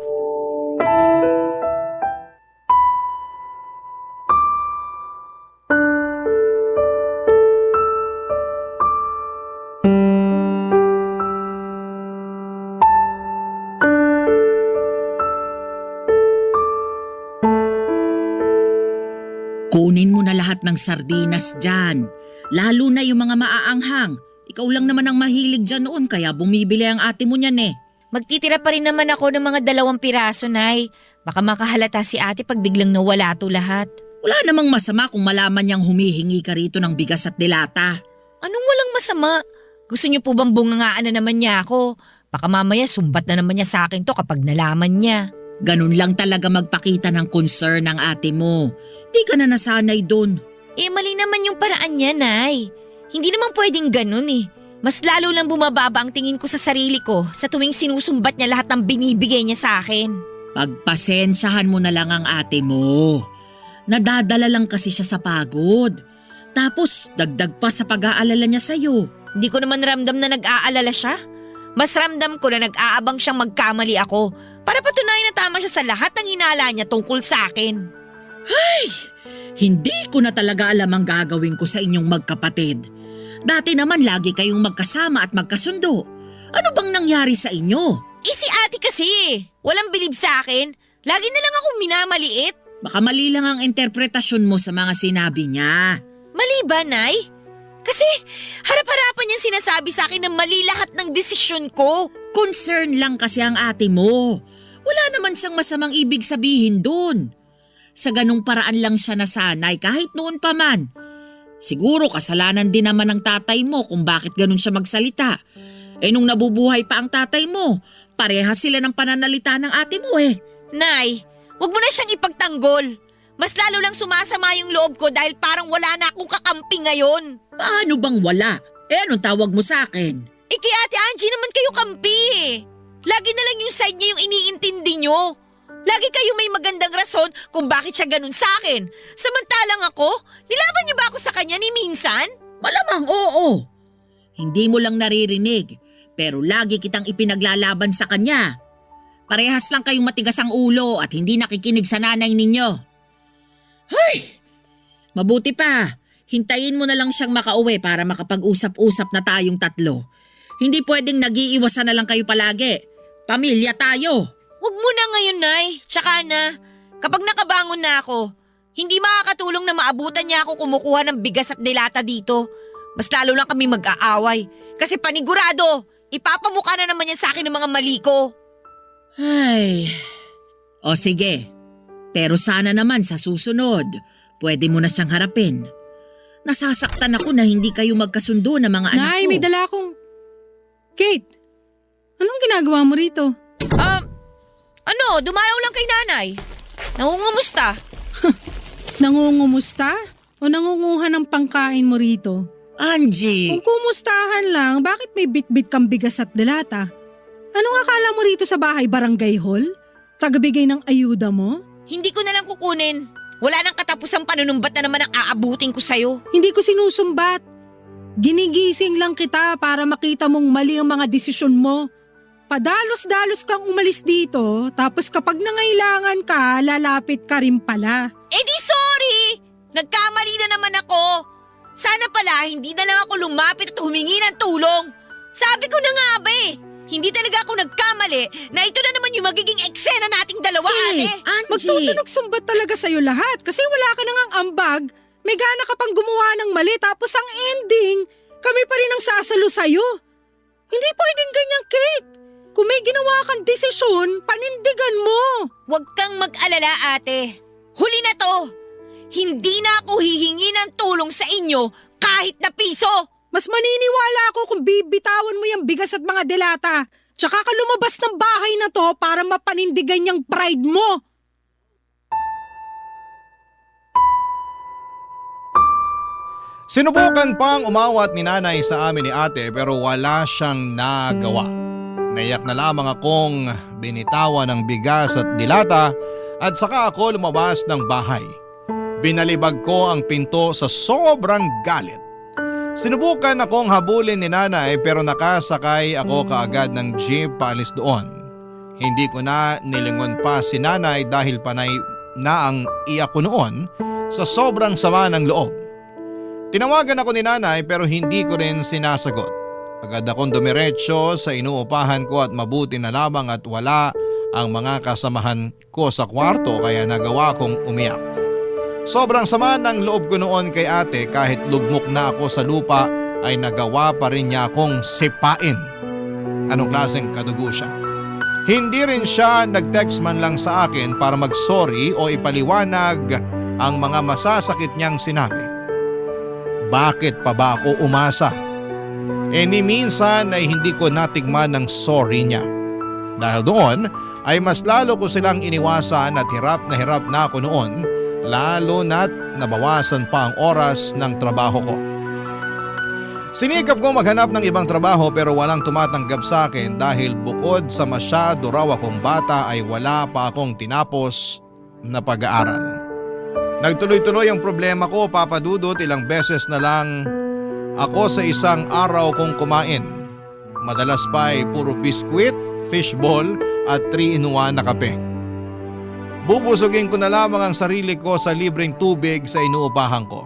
Kunin mo na lahat ng sardinas dyan. Lalo na yung mga maaanghang. Ikaw lang naman ang mahilig dyan noon kaya bumibili ang ate mo niyan eh. Magtitira pa rin naman ako ng mga 2 piraso, Nay. Baka makahalata si ate pag biglang nawala to lahat. Wala namang masama kung malaman niyang humihingi ka rito ng bigas at dilata. Anong walang masama? Gusto niyo po bang bungangaan na naman niya ako? Baka mamaya sumbat na naman niya sa akin to kapag nalaman niya. Ganun lang talaga magpakita ng concern ng ate mo. Di ka na nasanay dun. Mali naman yung paraan niya, Nay. Hindi naman pwedeng ganun eh. Mas lalo lang bumababa ang tingin ko sa sarili ko sa tuwing sinusumbat niya lahat ng binibigay niya sa akin. Pagpasensyahan mo na lang ang ate mo. Nadadala lang kasi siya sa pagod. Tapos dagdag pa sa pag-aalala niya sa'yo. Hindi ko naman ramdam na nag-aalala siya. Mas ramdam ko na nag-aabang siyang magkamali ako para patunayan na tama siya sa lahat ng hinala niya tungkol sa akin. Hindi ko na talaga alam ang gagawin ko sa inyong magkapatid. Dati naman lagi kayong magkasama at magkasundo. Ano bang nangyari sa inyo? Si ate kasi, walang bilib sa akin. Lagi na lang akong minamaliit. Baka mali lang ang interpretasyon mo sa mga sinabi niya. Mali ba, Nay? Kasi harap-harapan niyang sinasabi sa akin na mali lahat ng desisyon ko. Concern lang kasi ang ate mo. Wala naman siyang masamang ibig sabihin dun. Sa ganung paraan lang siya nasanay kahit noon pa man. Siguro kasalanan din naman ng tatay mo kung bakit ganun siya magsalita. Nung nabubuhay pa ang tatay mo, parehas sila ng pananalita ng ate mo eh. Nay, wag mo na siyang ipagtanggol. Mas lalo lang sumasama yung loob ko dahil parang wala na akong kakampi ngayon. Paano bang wala? Anong tawag mo sa akin? Kay Ate Angie naman kayo kampi eh. Lagi na lang yung side niya yung iniintindi nyo. Lagi kayo may magandang rason kung bakit siya ganun sa akin. Samantalang ako, nilaban niyo ba ako sa kanya ni minsan? Malamang oo. Hindi mo lang naririnig, pero lagi kitang ipinaglalaban sa kanya. Parehas lang kayong matigas ang ulo at hindi nakikinig sa nanay ninyo. Mabuti pa, hintayin mo na lang siyang makauwi para makapag-usap-usap na tayong tatlo. Hindi pwedeng nag-iiwasan na lang kayo palagi. Pamilya tayo. Huwag mo na ngayon, Nay. Tsaka na, kapag nakabangon na ako, hindi makakatulong na maabutan niya ako kumukuha ng bigas at dilata dito. Mas lalo lang kami mag-aaway. Kasi panigurado, ipapamukha na naman yan sa akin ng mga mali ko. O sige, pero sana naman sa susunod, pwede mo na siyang harapin. Nasasaktan ako na hindi kayo magkasundo ng mga anak ko. Nay, may dala akong... Kate, anong ginagawa mo rito? Dumalaw lang kay Nanay. Nangungumusta? Nangungumusta? O nangunguha ng pangkain mo rito? Angie! Kung kumustahan lang, bakit may bit-bit kang bigas at delata? Anong akala mo rito sa bahay barangay hall? Tagabigay ng ayuda mo? Hindi ko na lang kukunin. Wala nang katapusang panunumbat na naman ang aabutin ko sa'yo. Hindi ko sinusumbat. Ginigising lang kita para makita mong mali ang mga desisyon mo. Padalos-dalos kang umalis dito, tapos kapag nangailangan ka, lalapit ka rin pala. Di sorry! Nagkamali na naman ako. Sana pala hindi na lang ako lumapit at humingi ng tulong. Sabi ko na nga ba hindi talaga ako nagkamali na ito na naman yung magiging eksena nating dalawa, ate. Angie! Magtutunog sumbat talaga sa'yo lahat kasi wala ka nang ambag. May gana ka pang gumawa ng mali tapos ang ending, kami pa rin ang sasalo sa'yo. Hindi pwedeng ganyan, Kate. Kung may ginawa kang desisyon, panindigan mo. Huwag kang mag-alala, ate. Huli na to. Hindi na ako hihingi ng tulong sa inyo kahit na piso. Mas maniniwala ako kung bibitawan mo yung bigas at mga delata. Tsaka ka lumabas ng bahay na to para mapanindigan yung pride mo. Sinubukan pang umawat ni nanay sa amin ni ate pero wala siyang nagawa. Naiyak na lamang akong binitawan ng bigas at dilata at saka ako lumabas ng bahay. Binalibag ko ang pinto sa sobrang galit. Sinubukan akong habulin ni nanay pero nakasakay ako kaagad ng jeep paalis doon. Hindi ko na nilingon pa si nanay dahil panay na ang iyak ko noon sa sobrang sama ng loob. Tinawagan ako ni nanay pero hindi ko rin sinasagot. Agad akong dumiretso sa inuupahan ko at mabuti na lamang at wala ang mga kasamahan ko sa kwarto kaya nagawa kong umiyak. Sobrang sama ng loob ko noon kay ate kahit lugmok na ako sa lupa ay nagawa pa rin niya akong sipain. Anong klaseng kadugo siya? Hindi rin siya nag-text man lang sa akin para mag-sorry o ipaliwanag ang mga masasakit niyang sinabi. Bakit pa ba ako umasa? Ni minsan ay hindi ko natigman ng sorry niya. Dahil doon ay mas lalo ko silang iniwasan at hirap na ako noon, lalo na't nabawasan pa ang oras ng trabaho ko. Sinikap kong maghanap ng ibang trabaho pero walang tumatanggap sa akin dahil bukod sa masyado raw akong bata ay wala pa akong tinapos na pag-aaral. Nagtuloy-tuloy ang problema ko, Papa Dudut, ilang beses na lang ako sa isang araw kong kumain. Madalas pa ay puro biskwit, fishball at 3-in-1 na kape. Bubusugin ko na lamang ang sarili ko sa libreng tubig sa inuupahan ko.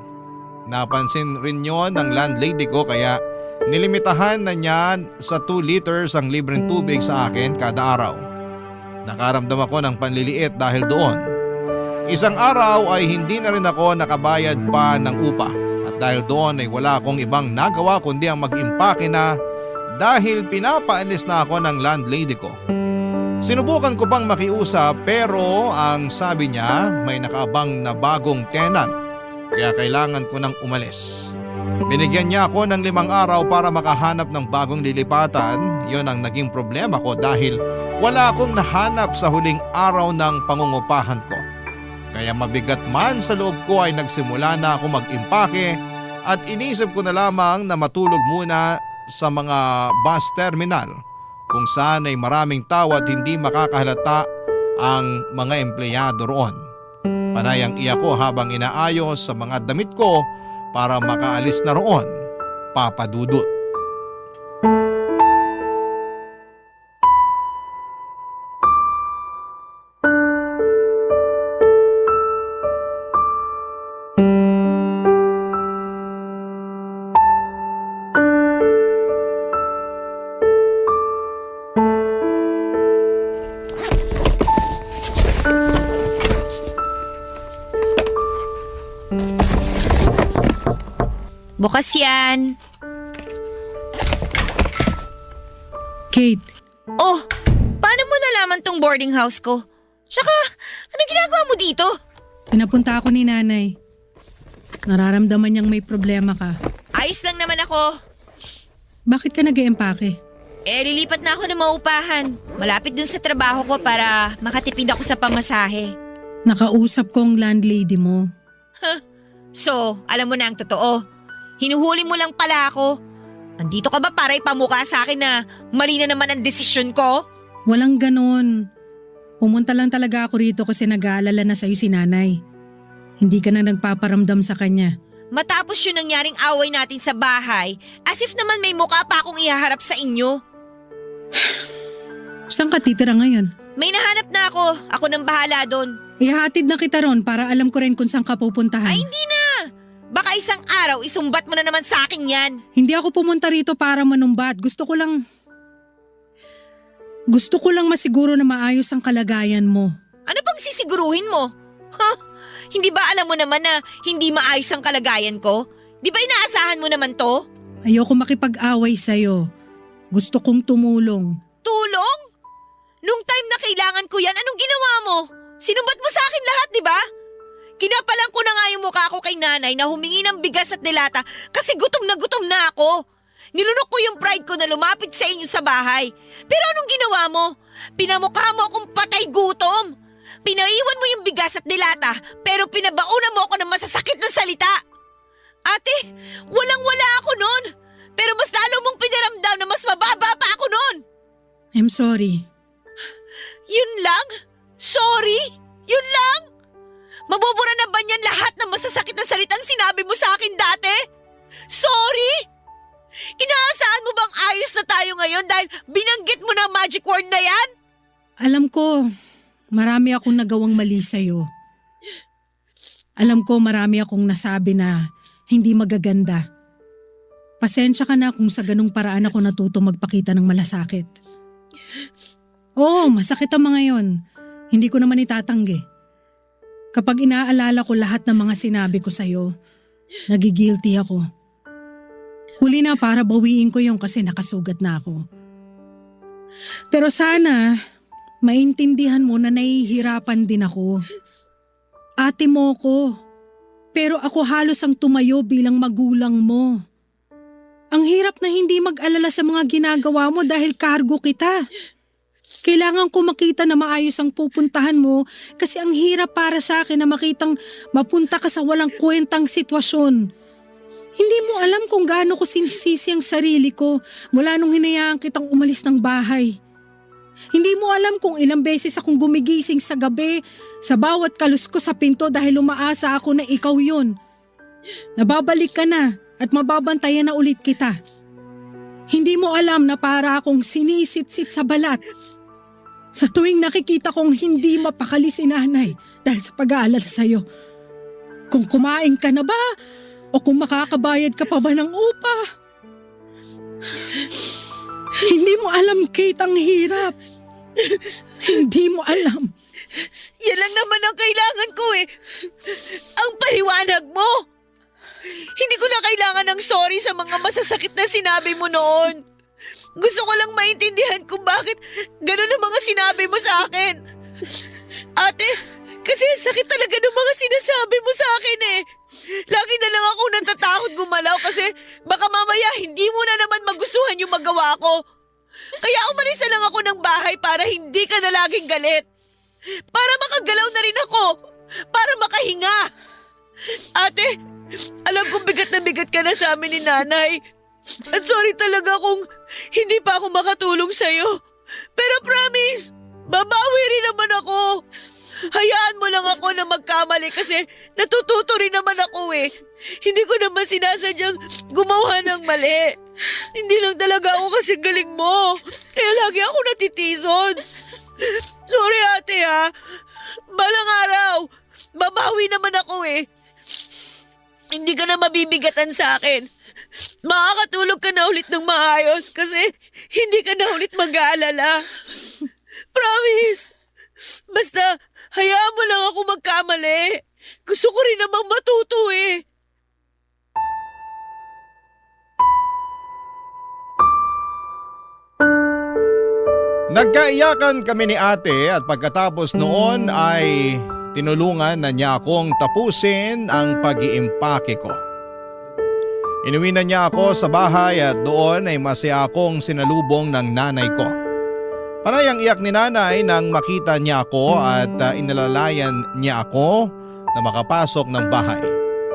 Napansin rin yon ng landlady ko kaya nilimitahan na niya sa 2 liters ang libreng tubig sa akin kada araw. Nakaramdam ako ng panliliit dahil doon. Isang araw ay hindi na rin ako nakabayad pa ng upa at dahil doon ay wala akong ibang nagawa kundi ang mag-impake na dahil pinapaalis na ako ng landlady ko. Sinubukan ko pang makiusap pero ang sabi niya may nakaabang na bagong tenant kaya kailangan ko nang umalis. Binigyan niya ako ng 5 araw para makahanap ng bagong lilipatan. Yon ang naging problema ko dahil wala akong nahanap sa huling araw ng pangungupahan ko. Kaya mabigat man sa loob ko ay nagsimula na ako mag-impake at inisip ko na lamang na matulog muna sa mga bus terminal kung saan ay maraming tao at hindi makakahalata ang mga empleyado roon. Panay ang iyak ko habang inaayos sa mga damit ko para makaalis na roon, Papa Dudut. Bukas yan. Kate, Oh, paano mo nalaman tong boarding house ko? Tsaka, ano ginagawa mo dito? pinapunta ako ni nanay. Nararamdaman niyang may problema ka. Ayos lang naman ako. Bakit ka nag-iempake? Lilipat na ako ng maupahan. Malapit dun sa trabaho ko para makatipid ako sa pamasahe. Nakausap ko ang landlady mo. So, alam mo na ang totoo. Hinuhuli mo lang pala ako. Andito ka ba para ipamukha sa akin na mali na naman ang desisyon ko? Walang ganon. Pumunta lang talaga ako rito kasi nag-aalala na sa'yo si nanay. Hindi ka na nagpaparamdam sa kanya. Matapos yung nangyaring away natin sa bahay, as if naman may mukha pa akong ihaharap sa inyo. Saan ka titira ngayon? May nahanap na ako. Ako nang bahala doon. Ihahatid na kita ron para alam ko rin kung saan ka pupuntahan. Ay, hindi na. Baka isang araw isumbat mo na naman sa akin yan. Hindi ako pumunta rito para manumbat. Gusto ko lang masiguro na maayos ang kalagayan mo. Ano bang sisiguruhin mo? Hindi ba alam mo naman na hindi maayos ang kalagayan ko? Di ba inaasahan mo naman to? Ayoko makipag-away sa'yo. Gusto kong tumulong. Tulong? Nung time na kailangan ko yan, anong ginawa mo? Sinumbat mo sa akin lahat, di ba? Kinapalan ko na nga yung mukha ko kay nanay na humingi ng bigas at dilata kasi gutom na ako. Nilunok ko yung pride ko na lumapit sa inyo sa bahay. Pero anong ginawa mo? Pinamukha mo akong patay gutom. Pinaiwan mo yung bigas at dilata pero pinabaunan mo ako ng masasakit na salita. Ate, walang-wala ako nun. Pero mas lalo mong pinaramdam na mas mababa pa ako nun. I'm sorry. Yun lang? Sorry? Yun lang? Mabubura na ba niyan lahat ng masasakit na salitang sinabi mo sa akin dati? Sorry? Inaasahan mo bang ayos na tayo ngayon dahil binanggit mo na ang magic word na yan? Alam ko, marami akong nagawang mali sa'yo. Alam ko marami akong nasabi na hindi magaganda. Pasensya ka na kung sa ganung paraan ako natuto magpakita ng malasakit. Oo, masakit ang mga yon. Hindi ko naman itatanggi. Kapag inaalala ko lahat ng mga sinabi ko sa'yo, nagigilty ako. Huli na para bawiin ko yung kasi nakasugat na ako. Pero sana, maintindihan mo na nahihirapan din ako. Ate mo ko, pero ako halos ang tumayo bilang magulang mo. Ang hirap na hindi mag-alala sa mga ginagawa mo dahil kargo kita. Kailangan ko makita na maayos ang pupuntahan mo kasi ang hirap para sa akin na makitang mapunta ka sa walang kwentang sitwasyon. Hindi mo alam kung gaano ko sinisisi ang sarili ko mula nung hinayaan kitang umalis ng bahay. Hindi mo alam kung ilang beses akong gumigising sa gabi sa bawat kalus ko sa pinto dahil umaasa ako na ikaw yun. Nababalik ka na at mababantayan na ulit kita. Hindi mo alam na para akong sinisit-sit sa balat. Sa tuwing nakikita kong hindi mapakali si nanay dahil sa pag-aalala sa'yo. Kung kumain ka na ba o kung makakabayad ka pa ba ng upa. Hindi mo alam, Kate, ang hirap. Hindi mo alam. Yan lang naman ang kailangan ko eh. Ang paliwanag mo. Hindi ko na kailangan ng sorry sa mga masasakit na sinabi mo noon. Gusto ko lang maintindihan kung bakit ganun ang mga sinabi mo sa akin. Ate, kasi sakit talaga ng mga sinasabi mo sa akin eh. Lagi na lang ako natatakot gumalaw kasi baka mamaya hindi mo na naman magustuhan yung magawa ko. Kaya umalis na lang ako ng bahay para hindi ka na laging galit. Para makagalaw na rin ako. Para makahinga. Ate, alam kong bigat na bigat ka na sa amin ni nanay. At sorry talaga kung hindi pa ako makatulong sa'yo. Pero promise, babawi rin naman ako. Hayaan mo lang ako na magkamali kasi natututo rin naman ako eh. Hindi ko naman sinasadyang gumawa ng mali. Hindi lang talaga ako kasi galing mo. Kaya lagi ako natitison. Sorry ate ha. Balang araw, babawi naman ako eh. Hindi ka na mabibigatan sa akin. Makakatulog ka na ulit ng maayos kasi hindi ka na ulit mag-aalala. Promise. Basta, hayaan mo lang ako magkamali. Gusto ko rin namang matuto eh. Nagkaiyakan kami ni ate at pagkatapos noon ay tinulungan na niya akong tapusin ang pag-iimpake ko. Inuwi na niya ako sa bahay at doon ay masaya akong sinalubong ng nanay ko. Panay ang iyak ni nanay nang makita niya ako at inalalayan niya ako na makapasok ng bahay.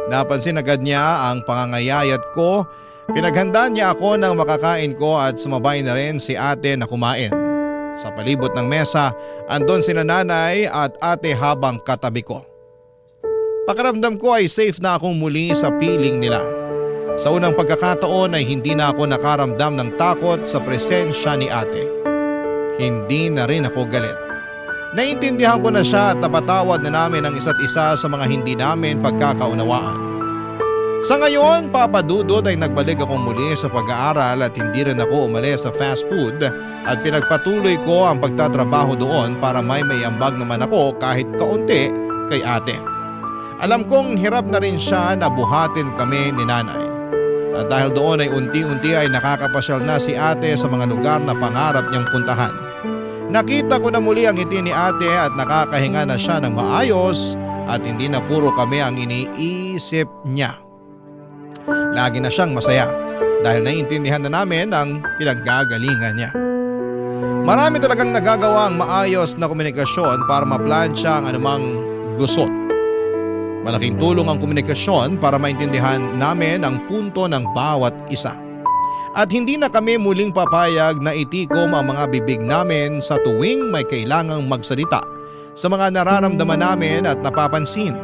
Napansin agad niya ang pangangayayat ko. Pinaghandaan niya ako ng makakain ko at sumabay na rin si ate na kumain. Sa palibot ng mesa, andon sina nanay at ate habang katabi ko. Pakiramdam ko ay safe na akong muli sa piling nila. Sa unang pagkakataon ay hindi na ako nakaramdam ng takot sa presensya ni ate. Hindi na rin ako galit. Naintindihan ko na siya at napatawad na namin ang isa't isa sa mga hindi namin pagkakaunawaan. Sa ngayon, Papa Dudut, ay nagbalik akong muli sa pag-aaral at hindi rin ako umalis sa fast food at pinagpatuloy ko ang pagtatrabaho doon para may ambag naman ako kahit kaunti kay ate. Alam kong hirap na rin siya na buhatin kami ni nanay. At dahil doon ay unti-unti ay nakakapasyal na si ate sa mga lugar na pangarap niyang puntahan. Nakita ko na muli ang ngiti ni ate at nakakahinga na siya ng maayos at hindi na puro kami ang iniisip niya. Lagi na siyang masaya dahil naiintindihan na namin ang pinaggagalingan niya. Marami talagang nagagawa ang maayos na komunikasyon para maplansya ang anumang gusot. Malaking tulong ang komunikasyon para maintindihan namin ang punto ng bawat isa. At hindi na kami muling papayag na itikom ang mga bibig namin sa tuwing may kailangang magsalita sa mga nararamdaman namin at napapansin.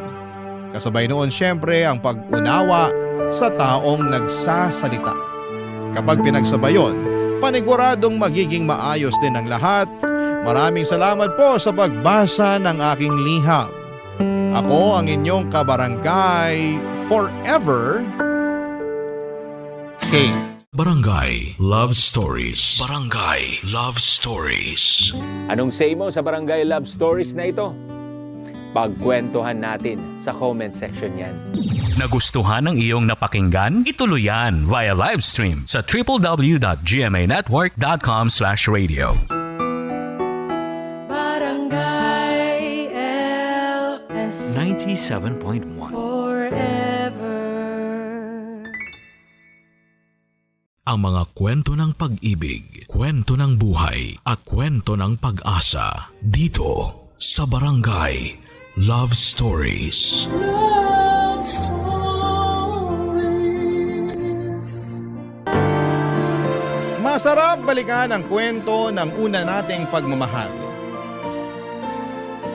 Kasabay noon siyempre ang pag-unawa sa taong nagsasalita. Kapag pinagsabay yun, paniguradong magiging maayos din ang lahat. Maraming salamat po sa pagbasa ng aking liham. Ako ang inyong kabarangay forever, Kate. Barangay Love Stories. Barangay Love Stories. Anong say mo sa Barangay Love Stories na ito? Pagkwentuhan natin sa comment section yan. Nagustuhan ng iyong napakinggan? Ituloy yan via live stream sa www.gmanetwork.com/radio. Barangay LS 97.1. forever. ang mga kwento ng pag-ibig, kwento ng buhay at kwento ng pag-asa dito sa Barangay Love Stories. Love Stories. Masarap balikan ang kwento ng una nating pagmamahal.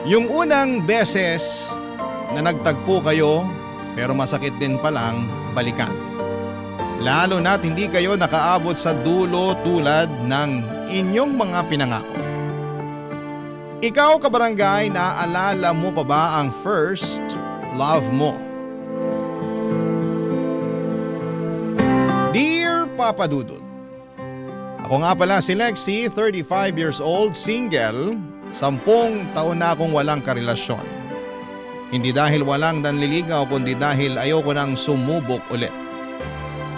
Yung unang beses na nagtagpo kayo pero masakit din palang balikan. Lalo na't hindi kayo nakaabot sa dulo tulad ng inyong mga pinangako. Ikaw, kabarangay, naaalala mo pa ba ang first love mo? Dear Papa Dudut, ako nga pala si Lexie, 35 years old, single, 10 taon na akong walang karelasyon. Hindi dahil walang nanliligaw kundi dahil ayoko nang sumubok ulit.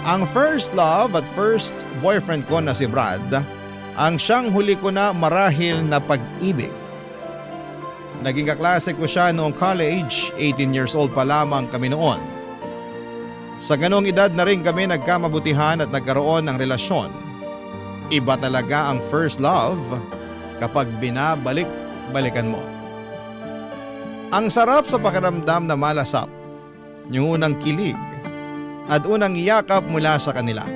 Ang first love at first boyfriend ko na si Brad, ang siyang huli ko na marahil na pag-ibig. Naging kaklase ko siya noong college, 18 years old pa lamang kami noon. Sa ganong edad na rin kami nagkamabutihan at nagkaroon ng relasyon. Iba talaga ang first love kapag binabalik-balikan mo. Ang sarap sa pakiramdam na malasap, yung unang kilig at unang yakap mula sa kanila.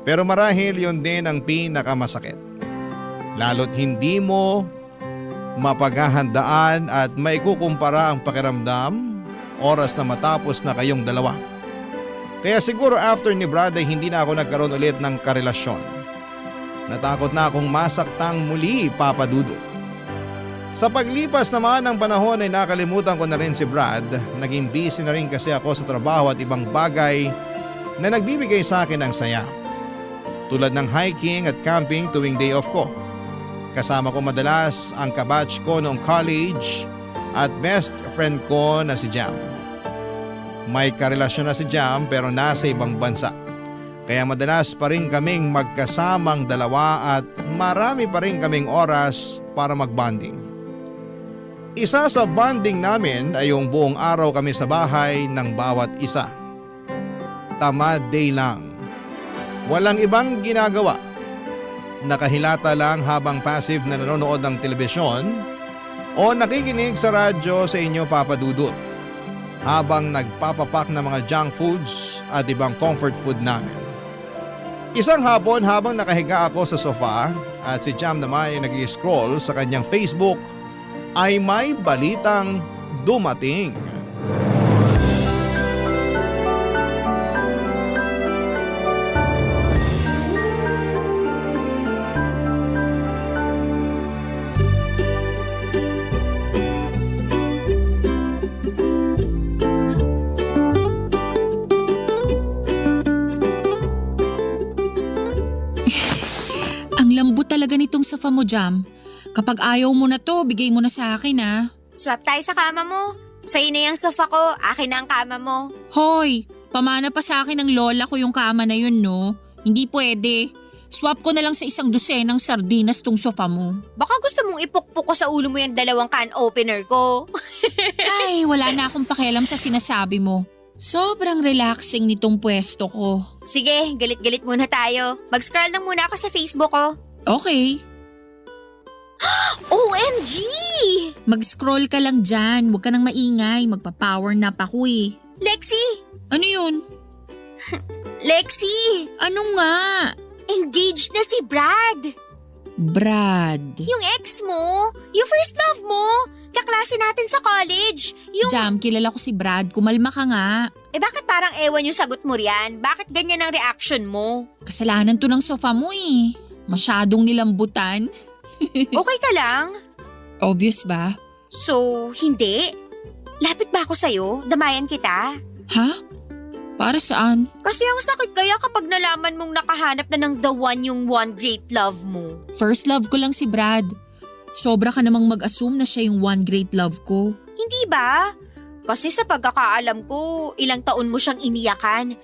Pero marahil yun din ang pinakamasakit. Lalo't hindi mo mapaghahandaan at maikukumpara ang pakiramdam oras na matapos na kayong dalawa. Kaya siguro after ni Brad ay hindi na ako nagkaroon ulit ng karelasyon. Natakot na akong masaktang muli, Papa Dudut. Sa paglipas naman ng panahon ay nakalimutan ko na rin si Brad. Naging busy na rin kasi ako sa trabaho at ibang bagay na nagbibigay sa akin ng saya. Tulad ng hiking at camping tuwing day off ko. Kasama ko madalas ang kabatch ko noong college at best friend ko na si Jam. May karelasyon na si Jam pero nasa ibang bansa. Kaya madalas pa rin kaming magkasamang dalawa at marami pa rin kaming oras para magbonding. Isa sa bonding namin ay yung buong araw kami sa bahay ng bawat isa. Tamad day lang. Walang ibang ginagawa. Nakahilata lang habang passive na nanonood ng telebisyon o nakikinig sa radyo sa inyo, Papa Dudut, habang nagpapapak ng mga junk foods at ibang comfort food namin. Isang hapon habang nakahiga ako sa sofa at si Jam naman ay nag-scroll sa kanyang Facebook ay may balitang dumating. Ang lambot talaga nitong sofa mo, Jam. Kapag ayaw mo na to, bigay mo na sa akin ah. Swap tayo sa kama mo. Sa'yo na yung sofa ko, akin na ang kama mo. Hoy, pamana pa sa akin ng lola ko yung kama na yun, no? Hindi pwede. Swap ko na lang sa 1 dosenang sardinas tong sofa mo. Baka gusto mong ipukpok ko sa ulo mo yung 2 can opener ko. Ay, wala na akong pakialam sa sinasabi mo. Sobrang relaxing nitong pwesto ko. Sige, galit-galit muna tayo. Mag-scroll lang muna ako sa Facebook ko. Okay. OMG! Mag-scroll ka lang dyan. Huwag ka nang maingay. Magpa-power nap ako eh. Lexie! Ano yun? Lexie! Ano nga? Engaged na si Brad! Brad. Yung ex mo, yung first love mo, kaklase natin sa college. Jam, kilala ko si Brad. Kumalma ka nga. Bakit parang ewan yung sagot mo riyan? Bakit ganyan ang reaction mo? Kasalanan to ng sofa mo eh. Masyadong nilambutan. Okay ka lang? Obvious ba? So, hindi? Lapit ba ako sa'yo? Damayan kita? Ha? Para saan? Kasi ang sakit kaya kapag nalaman mong nakahanap na ng the one yung one great love mo. First love ko lang si Brad. Sobra ka namang mag-assume na siya yung one great love ko. Hindi ba? Kasi sa pagkakaalam ko, ilang taon mo siyang iniyakan.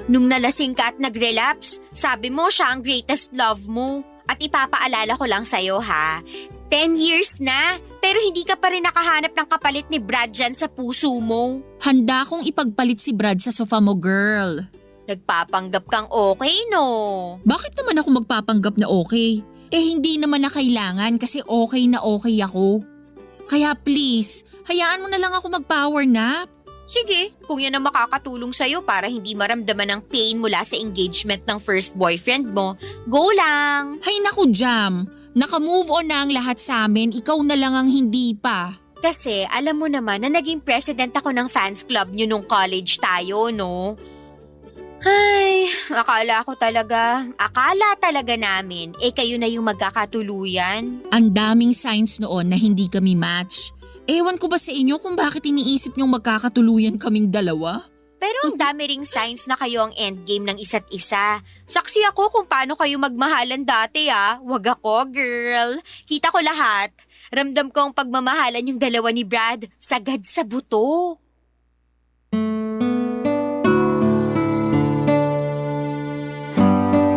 Nung nalasing ka at nag-relapse, sabi mo siya ang greatest love mo. At ipapaalala ko lang sa'yo ha, 10 years na, pero hindi ka pa rin nakahanap ng kapalit ni Brad dyan sa puso mo. Handa akong ipagpalit si Brad sa sofa mo, girl. Nagpapanggap kang okay, no? Bakit naman ako magpapanggap na okay? Hindi naman na kailangan kasi okay na okay ako. Kaya please, hayaan mo na lang ako mag-power nap. Sige, kung yan ang makakatulong sa'yo para hindi maramdaman ng pain mula sa engagement ng first boyfriend mo, go lang! Hay naku, Jam. Naka-move on na ang lahat sa amin, ikaw na lang ang hindi pa. Kasi alam mo naman na naging president ako ng fans club nyo nung college tayo, no? Ay, akala talaga namin, kayo na yung magkakatuluyan. Ang daming signs noon na hindi kami match. Ewan ko ba sa inyo kung bakit iniisip niyong magkakatuluyan kaming dalawa? Pero ang dami ring signs na kayo ang endgame ng isa't isa. Saksi ako kung paano kayo magmahalan dati Wag ako, girl. Kita ko lahat. Ramdam ko ang pagmamahalan yung dalawa ni Brad. Sagad sa buto.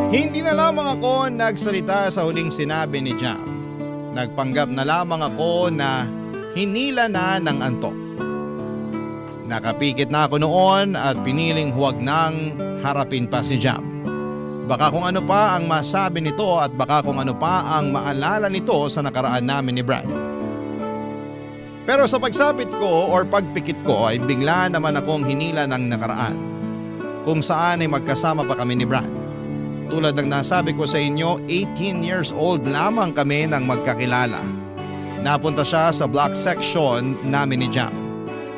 Hindi na lamang ako nagsalita sa huling sinabi ni Jam. Nagpanggap na lamang ako na hinila na ng antok. Nakapikit na ako noon at piniling huwag nang harapin pa si Jam. Baka kung ano pa ang masabi nito at baka kung ano pa ang maalala nito sa nakaraan namin ni Brad. Pero sa pagsapit ko or pagpikit ko ay bigla naman akong hinila ng nakaraan. Kung saan ay magkasama pa kami ni Brad. Tulad ng nasabi ko sa inyo, 18 years old lamang kami nang magkakilala. Napunta siya sa block section namin ni Jam.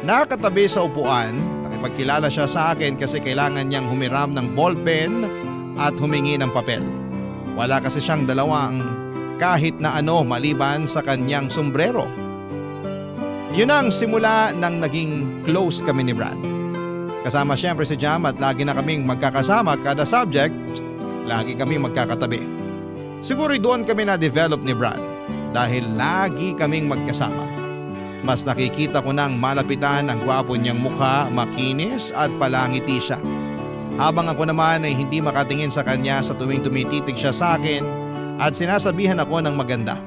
Nakatabi sa upuan, nakipagkilala siya sa akin kasi kailangan niyang humiram ng ballpen at humingi ng papel. Wala kasi siyang dalawang kahit na ano maliban sa kanyang sombrero. Yun ang simula ng naging close kami ni Brad. Kasama siyempre si Jam at lagi na kaming magkakasama kada subject. Lagi kami magkakatabi. Siguro doon kami na-develop ni Brad dahil lagi kaming magkasama. Mas nakikita ko nang malapitan ang gwapo niyang mukha, makinis at palangiti siya. Habang ako naman ay hindi makatingin sa kanya sa tuwing tumititig siya sa akin at sinasabihan ako ng maganda.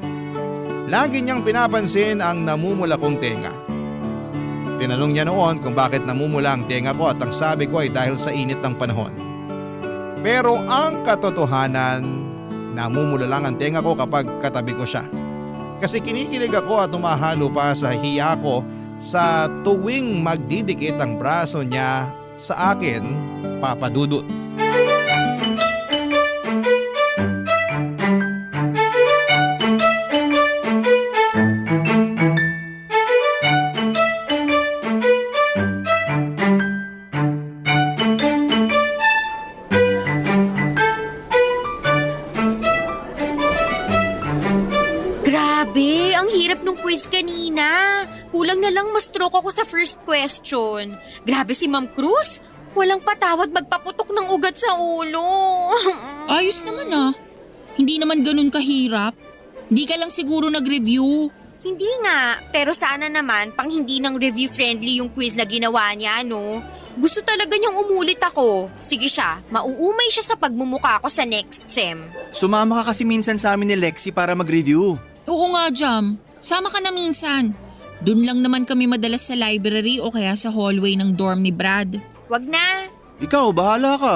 Lagi niyang pinapansin ang namumula kong tenga. Tinanong niya noon kung bakit namumula ang tenga ko at ang sabi ko ay dahil sa init ng panahon. Pero ang katotohanan, namumula lang ang tenga ko kapag katabi ko siya. Kasi kinikilig ako at umahalo pa sa hiya ko sa tuwing magdidikit ang braso niya sa akin, Papa Dudut. Grabe, ang hirap nung quiz kanina. Kulang na lang ma-stroke ako sa first question. Grabe si Ma'am Cruz. Walang patawad magpaputok ng ugat sa ulo. Ayos naman Hindi naman ganun kahirap. Hindi ka lang siguro nag-review. Hindi nga, pero sana naman pang hindi nang review-friendly yung quiz na ginawa niya, no? Gusto talaga niyang umulit ako. Sige siya, mauumay siya sa pagmumukha ko sa next sem. Sumama ka kasi minsan sa amin ni Lexi para mag-review. Oo nga, Jam. Sama ka na minsan. Doon lang naman kami madalas sa library o kaya sa hallway ng dorm ni Brad. Wag na. Ikaw, bahala ka.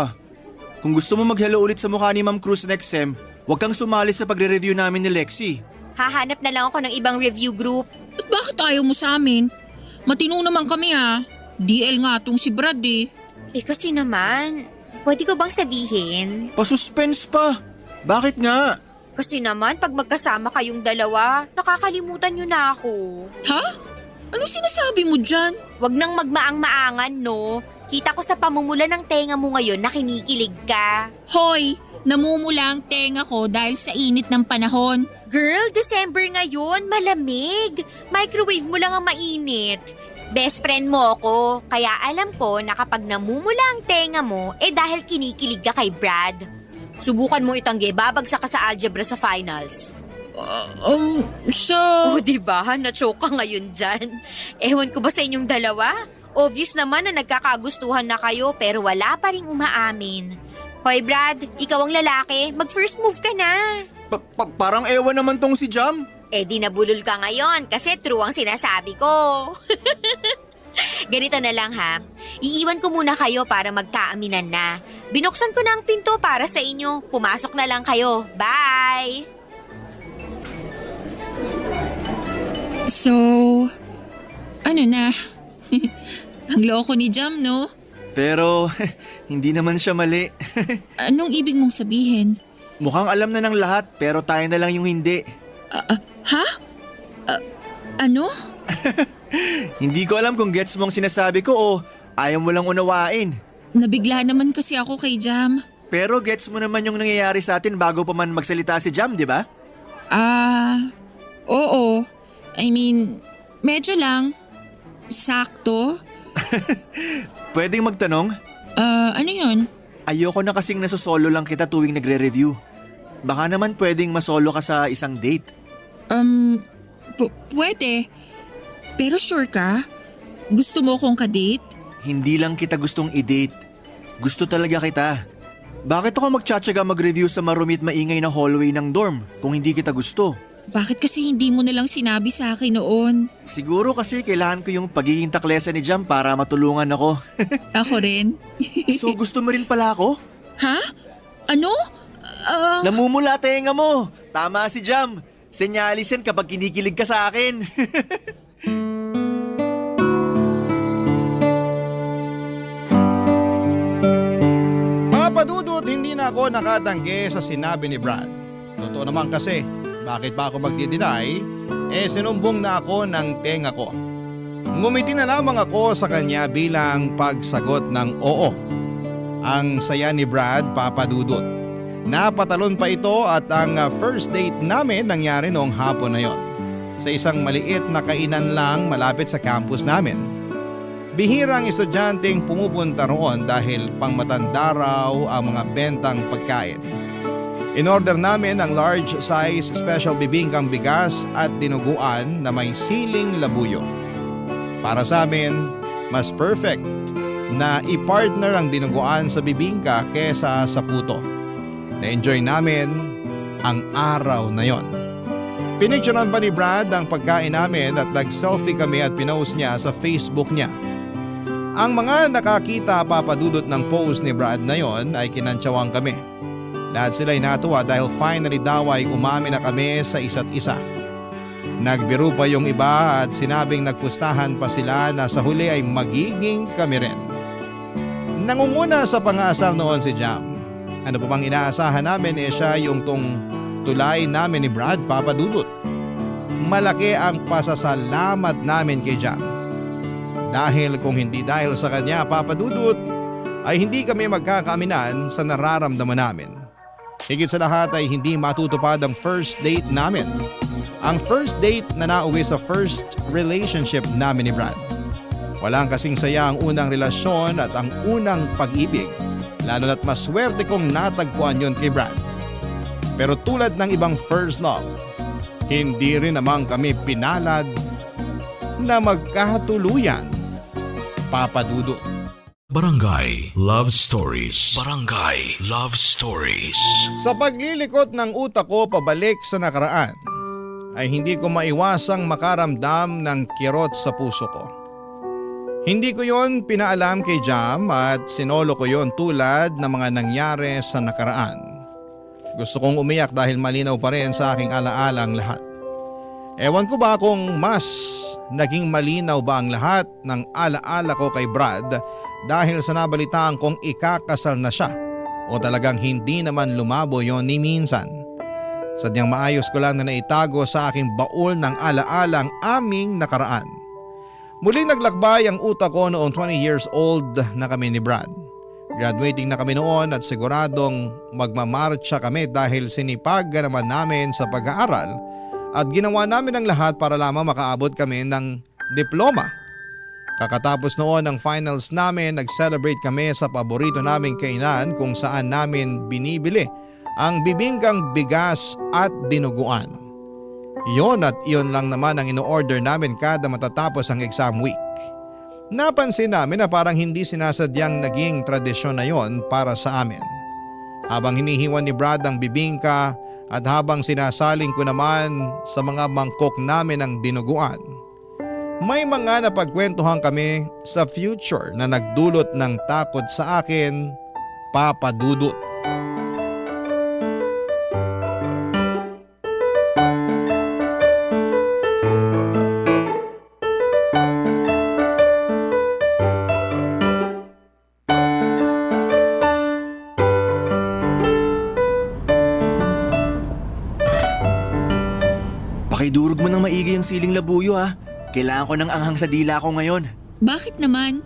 Kung gusto mo mag-hello ulit sa mukha ni Ma'am Cruz next sem, huwag kang sumali sa pagre-review namin ni Lexi. Hahanap na lang ako ng ibang review group. At bakit ayaw mo sa amin? Matino naman kami DL nga tong si Brad Kasi naman, pwede ko bang sabihin? Pa-suspense pa. Bakit nga? Kasi naman, pag magkasama kayong dalawa, nakakalimutan niyo na ako. Ha? Anong sinasabi mo dyan? Wag nang magmaang-maangan, no? Kita ko sa pamumula ng tenga mo ngayon na kinikilig ka. Hoy, namumula ang tenga ko dahil sa init ng panahon. Girl, December ngayon, malamig. Microwave mo lang ang mainit. Best friend mo ako, kaya alam ko na kapag namumula ang tenga mo, dahil kinikilig ka kay Brad. Subukan mo itanggi, babagsak ka sa algebra sa finals. Diba? Na-choke ka ngayon dyan. Ewan ko ba sa inyong dalawa? Obvious naman na nagkakagustuhan na kayo pero wala pa ring umaamin. Hoy Brad, ikaw ang lalaki, mag-first move ka na. Parang ewan naman tong si Jam. Di nabulol ka ngayon kasi true ang sinasabi ko. Ganito na lang ha, iiwan ko muna kayo para magkaaminan na. Binuksan ko na ang pinto para sa inyo. Pumasok na lang kayo. Bye! So, ano na? Ang loko ni Jam, no? Pero hindi naman siya mali. Anong ibig mong sabihin? Mukhang alam na ng lahat pero tayo na lang yung hindi. Ha? Ano? Hindi ko alam kung gets mo ang sinasabi ko o ayaw mo lang unawain. Nabigla naman kasi ako kay Jam. Pero gets mo naman yung nangyayari sa atin bago pa man magsalita si Jam, di ba? Oo. I mean, medyo lang. Sakto. Pwedeng magtanong? Ano yun? Ayoko na kasing nasosolo lang kita tuwing nagre-review. Baka naman pwedeng masolo ka sa isang date. Pwede. Pero sure ka? Gusto mo kong ka-date? Hindi lang kita gustong i-date. Gusto talaga kita. Bakit ako magtsatsaga mag-review sa marumi at maingay na hallway ng dorm kung hindi kita gusto? Bakit kasi hindi mo na lang sinabi sa akin noon? Siguro kasi kailangan ko yung pagiging taklesa ni Jam para matulungan ako. Ako rin. So gusto mo rin pala ako? Ha? Ano? Namumula tenga mo. Tama si Jam. Senyalis yan kapag kinikilig ka sa akin. Mga padudot, hindi na ako nakatanggi sa sinabi ni Brad. Totoo naman kasi, bakit ba ako magdi-deny? Sinumbong na ako ng tenga ko. Ngumiti na lamang ako sa kanya bilang pagsagot ng oo. Ang saya ni Brad, papadudot. Napatalon pa ito at ang first date namin nangyari noong hapon na yon. Sa isang maliit na kainan lang malapit sa campus namin. Bihirang estudyanteng pumupunta roon dahil pangmatanda raw ang mga bentang pagkain. In-order namin ang large size special bibingkang bigas at dinuguan na may siling labuyo. Para sa amin, mas perfect na i-partner ang dinuguan sa bibingka kesa sa puto. Na-enjoy namin ang araw na yon. Pinicturean pa ni Brad ang pagkain namin at nag-selfie kami at pinost niya sa Facebook niya. Ang mga nakakita papadudot ng post ni Brad na yon ay kinantsawang kami. Lahat sila'y natuwa dahil finally daw ay umamin na kami sa isa't isa. Nagbiro pa yung iba at sinabing nagpustahan pa sila na sa huli ay magiging kami rin. Nangunguna sa pang-aasar noon si Jam. Ano pa bang inaasahan namin siya yung tulay namin ni Brad, papadudot. Malaki ang pasasalamat namin kay Jam. Dahil kung hindi dahil sa kanya, papadudot, ay hindi kami magkakaaminan sa nararamdaman namin. Higit sa lahat ay hindi matutupad ang first date namin. Ang first date na nauwi sa first relationship namin ni Brad. Walang kasing saya ang unang relasyon at ang unang pag-ibig. Lalo na't maswerte kong natagpuan yon kay Brad. Pero tulad ng ibang first love, hindi rin naman kami pinalad na magkatuluyan. Papadudot. Barangay Love Stories. Barangay Love Stories. Sa paglilikot ng utak ko pabalik sa nakaraan, ay hindi ko maiwasang makaramdam ng kirot sa puso ko. Hindi ko yon pinaalam kay Jam at sinolo ko yon tulad ng mga nangyari sa nakaraan. Gusto kong umiyak dahil malinaw pa rin sa aking alaala ang lahat. Ewan ko ba kung mas naging malinaw ba ang lahat ng alaala ko kay Brad dahil sa nabalitaan kong ikakasal na siya o talagang hindi naman lumabo yon ni minsan. Sadyang maayos ko lang na naitago sa aking baul ng alaala ang aming nakaraan. Muling naglakbay ang utak ko noong 20 years old na kami ni Brad. Graduating na kami noon at siguradong magmamarcha kami dahil sinipagan naman namin sa pag-aaral at ginawa namin ang lahat para lamang makaabot kami ng diploma. Kakatapos noon ng finals namin, nag-celebrate kami sa paborito naming kainan kung saan namin binibili ang bibingkang bigas at dinuguan. Iyon at iyon lang naman ang ino-order namin kada matatapos ang exam week. Napansin namin na parang hindi sinasadyang naging tradisyon na yon para sa amin. Habang hinihiwan ni Brad ang bibingka at habang sinasaling ko naman sa mga mangkok namin ang dinuguan, may mga napagkwentuhan kami sa future na nagdulot ng takot sa akin, Papa Dudut. Pakidurog mo ng maigi ang siling labuyo ha. Kailangan ko ng anghang sa dila ko ngayon. Bakit naman?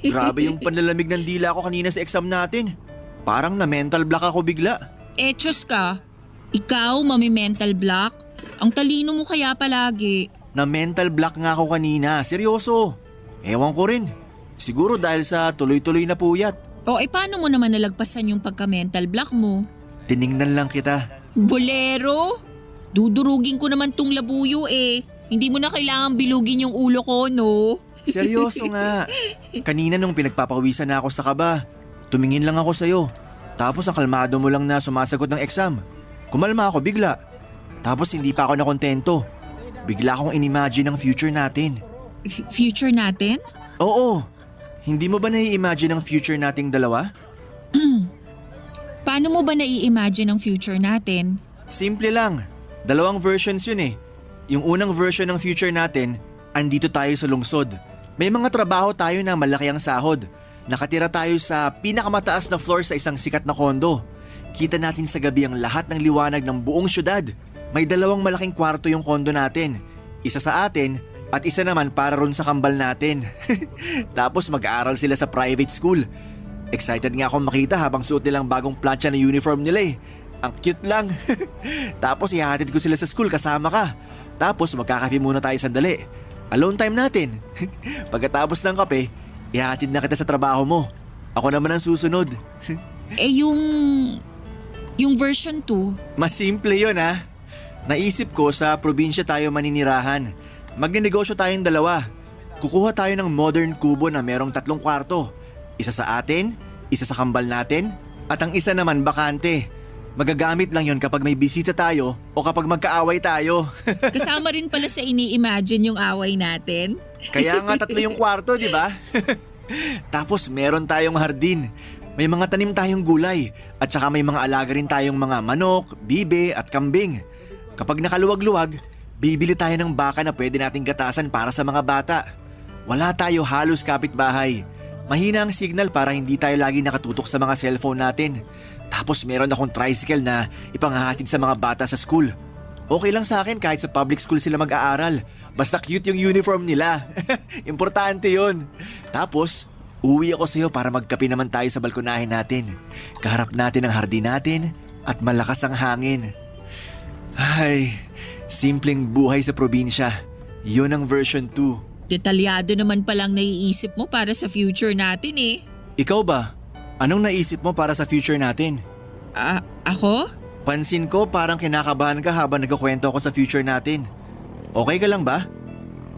Grabe yung panlalamig ng dila ko kanina sa exam natin. Parang na mental block ako bigla. Etos ka. Ikaw, mami-mental block? Ang talino mo kaya palagi. Na mental block nga ako kanina, seryoso. Ewan ko rin. Siguro dahil sa tuloy-tuloy na puyat. O paano mo naman nalagpasan yung pagka-mental block mo? Tiningnan lang kita. Bolero? Dudurugin ko naman tong labuyo eh. Hindi mo na kailangan bilugin yung ulo ko, no? Seryoso nga. Kanina nung pinagpapawisan na ako sa kaba, tumingin lang ako sa'yo. Tapos ang kalmado mo lang na sumasagot ng exam. Kumalma ako bigla. Tapos hindi pa ako nakontento. Bigla akong inimagine ang future natin. Future natin? Oo. Hindi mo ba nai-imagine ang future nating dalawa? Paano mo ba nai-imagine ang future natin? Simple lang. Dalawang versions yun eh. Yung unang version ng future natin, andito tayo sa lungsod. May mga trabaho tayo na malaki ang sahod. Nakatira tayo sa pinakamataas na floor sa isang sikat na kondo. Kita natin sa gabi ang lahat ng liwanag ng buong syudad. May dalawang malaking kwarto yung kondo natin. Isa sa atin at isa naman para ron sa kambal natin. Tapos mag-aaral sila sa private school. Excited nga akong makita habang suot nilang bagong plancha na uniform nila eh. Ang cute lang. Tapos ihahatid ko sila sa school kasama ka. Tapos magkakape muna tayo sandali. Alone time natin. Pagkatapos ng kape, ihahatid na kita sa trabaho mo. Ako naman ang susunod. Yung version 2? Mas simple yun ha. Naisip ko sa probinsya tayo maninirahan. Magnenegosyo tayong dalawa. Kukuha tayo ng modern kubo na merong 3 kwarto. Isa sa atin, isa sa kambal natin, at ang isa naman bakante. Magagamit lang yon kapag may bisita tayo o kapag magkaaway tayo. Kasama rin pala sa ini-imagine yung away natin. Kaya nga 3 yung kwarto, di ba? Tapos meron tayong hardin. May mga tanim tayong gulay at saka may mga alaga rin tayong mga manok, bibe at kambing. Kapag nakaluwag-luwag, bibili tayo ng baka na pwede nating gatasan para sa mga bata. Wala tayo halos kapitbahay. Mahina ang signal para hindi tayo lagi nakatutok sa mga cellphone natin. Tapos meron akong tricycle na ipanghahatid sa mga bata sa school. Okay lang sa akin kahit sa public school sila mag-aaral. Basta cute yung uniform nila. Importante yun. Tapos, uwi ako sa'yo para magkape naman tayo sa balkonahin natin. Kaharap natin ang hardin natin at malakas ang hangin. Ay, simpleng buhay sa probinsya. Yun ang version 2. Detalyado naman palang naiisip mo para sa future natin eh. Ikaw ba? Anong naisip mo para sa future natin? Ako? Pansin ko parang kinakabahan ka habang nagkukwento ako sa future natin. Okay ka lang ba?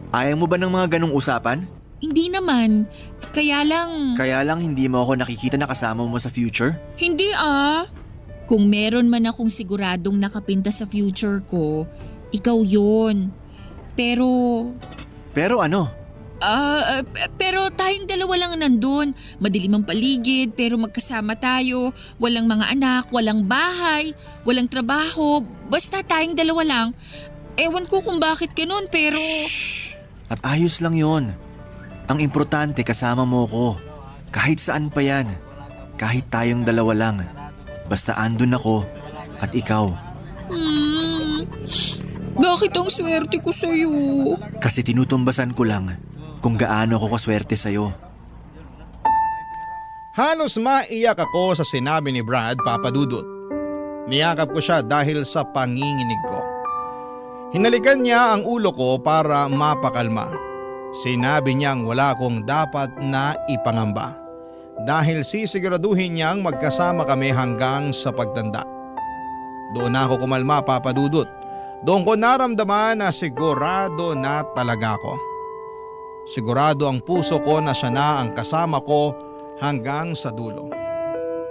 Ayaw mo ba ng mga ganong usapan? Hindi naman. Kaya lang hindi mo ako nakikita na kasama mo sa future? Hindi Kung meron man akong siguradong nakapinta sa future ko, ikaw yun. Pero ano? Pero tayong dalawa lang nandun. Madilim ang paligid pero magkasama tayo. Walang mga anak, walang bahay, walang trabaho. Basta tayong dalawa lang. Ewan ko kung bakit ganun pero… Shhh! At ayos lang yon. Ang importante kasama mo ko. Kahit saan pa yan. Kahit tayong dalawa lang. Basta andun ako at ikaw. Bakit ang swerte ko sa'yo? Kasi tinutumbasan ko lang kung gaano ako kaswerte sa'yo. Halos maiyak ako sa sinabi ni Brad, Papa Dudut. Niyakap ko siya dahil sa panginginig ko. Hinalikan niya ang ulo ko para mapakalma. Sinabi niyang wala akong dapat na ipangamba. Dahil sisiguraduhin niyang magkasama kami hanggang sa pagtanda. Doon ako kumalma, Papa Dudut. Doon ko naramdaman na sigurado na talaga ako. Sigurado ang puso ko na siya na ang kasama ko hanggang sa dulo.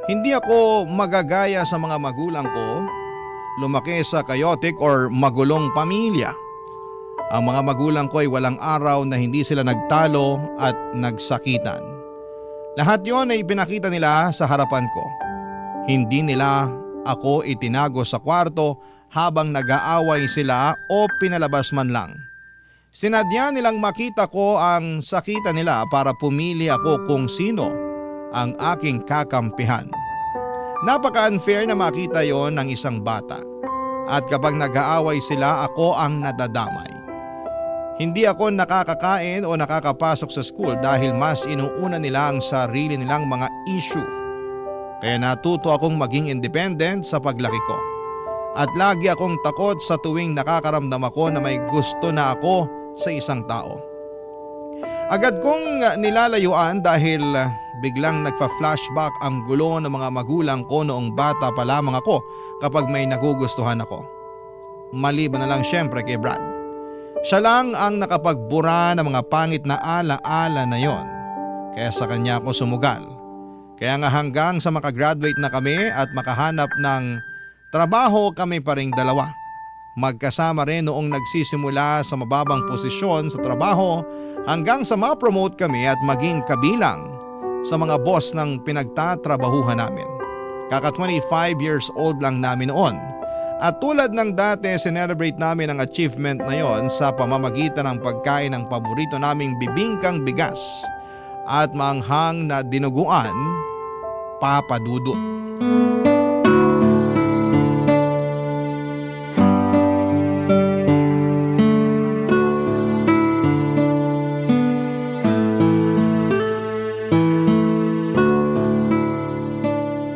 Hindi ako magagaya sa mga magulang ko, lumaki sa chaotic or magulong pamilya. Ang mga magulang ko ay walang araw na hindi sila nagtalo at nagsakitan. Lahat yon ay pinakita nila sa harapan ko. Hindi nila ako itinago sa kwarto habang nag-aaway sila o pinalabas man lang. Sinadya nilang makita ko ang sakita nila para pumili ako kung sino ang aking kakampihan. Napaka-unfair na makita yon ng isang bata. At kapag nag-aaway sila, ako ang nadadamay. Hindi ako nakakakain o nakakapasok sa school dahil mas inuuna nila ang sarili nilang mga issue. Kaya natuto akong maging independent sa paglaki ko. At lagi akong takot sa tuwing nakakaramdam ako na may gusto na ako sa isang tao. Agad kong nilalayuan dahil biglang nagpa-flashback ang gulo ng mga magulang ko noong bata pa lamang ako kapag may nagugustuhan ako. Maliban na lang syempre kay Brad. Siya lang ang nakapagbura ng mga pangit na ala-ala na yon. Kaya sa kanya ako sumugal. Kaya nga hanggang sa makagraduate na kami at makahanap ng trabaho kami pa ring dalawa. Magkasama rin noong nagsisimula sa mababang posisyon sa trabaho hanggang sa ma-promote kami at maging kabilang sa mga boss ng pinagtatrabahuhan namin. Kaka 25 years old lang namin noon. At tulad ng dati, sinelebrate namin ang achievement na yon sa pamamagitan ng pagkain ng paborito naming bibingkang bigas at manghang na dinuguan, Papa Dudut.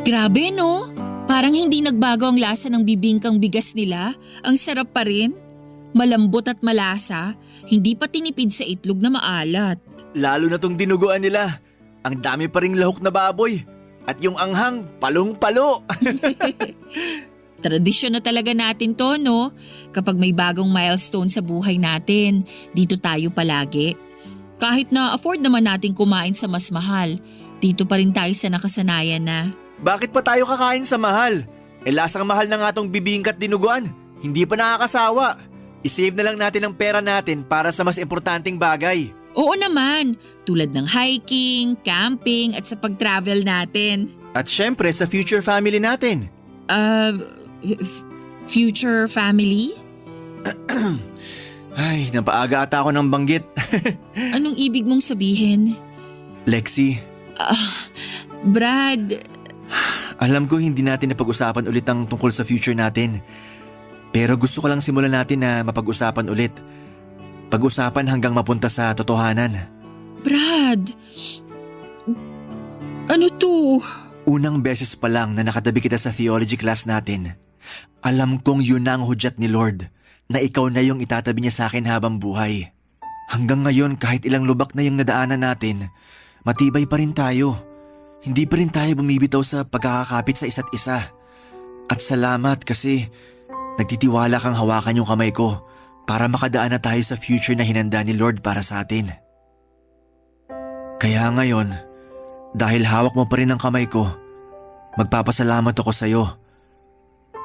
Grabe no? Parang hindi nagbago ang lasa ng bibingkang bigas nila. Ang sarap pa rin. Malambot at malasa, hindi pa tinipid sa itlog na maalat. Lalo na tong dinuguan nila. Ang dami pa ring lahok na baboy. At yung anghang, palong-palo. Tradisyon na talaga natin to, no? Kapag may bagong milestone sa buhay natin, dito tayo palagi. Kahit na afford naman natin kumain sa mas mahal, dito pa rin tayo sa nakasanayan na. Bakit pa tayo kakain sa mahal? Lasang mahal na nga tong bibingkat dinuguan. Hindi pa nakakasawa. I-save na lang natin ang pera natin para sa mas importanteng bagay. Oo naman, tulad ng hiking, camping at sa pag-travel natin. At syempre sa future family natin. Future family? Ay, napaaga ata ako ng banggit. Anong ibig mong sabihin? Lexi. Brad. Alam ko hindi natin napag-usapan ulit ang tungkol sa future natin. Pero gusto ko lang simulan natin na mapag-usapan ulit. Pag-usapan hanggang mapunta sa totohanan. Brad. Ano to? Unang beses pa lang na nakatabi kita sa theology class natin. Alam kong yun na ang hudyat ni Lord na ikaw na yung itatabi niya sa akin habang buhay. Hanggang ngayon kahit ilang lubak na yung nadaanan natin, matibay pa rin tayo. Hindi pa rin tayo bumibitaw sa pagkakakapit sa isa't isa. At salamat kasi nagtitiwala kang hawakan yung kamay ko para makadaan na tayo sa future na hinanda ni Lord para sa atin. Kaya ngayon, dahil hawak mo pa rin ang kamay ko, magpapasalamat ako sa iyo.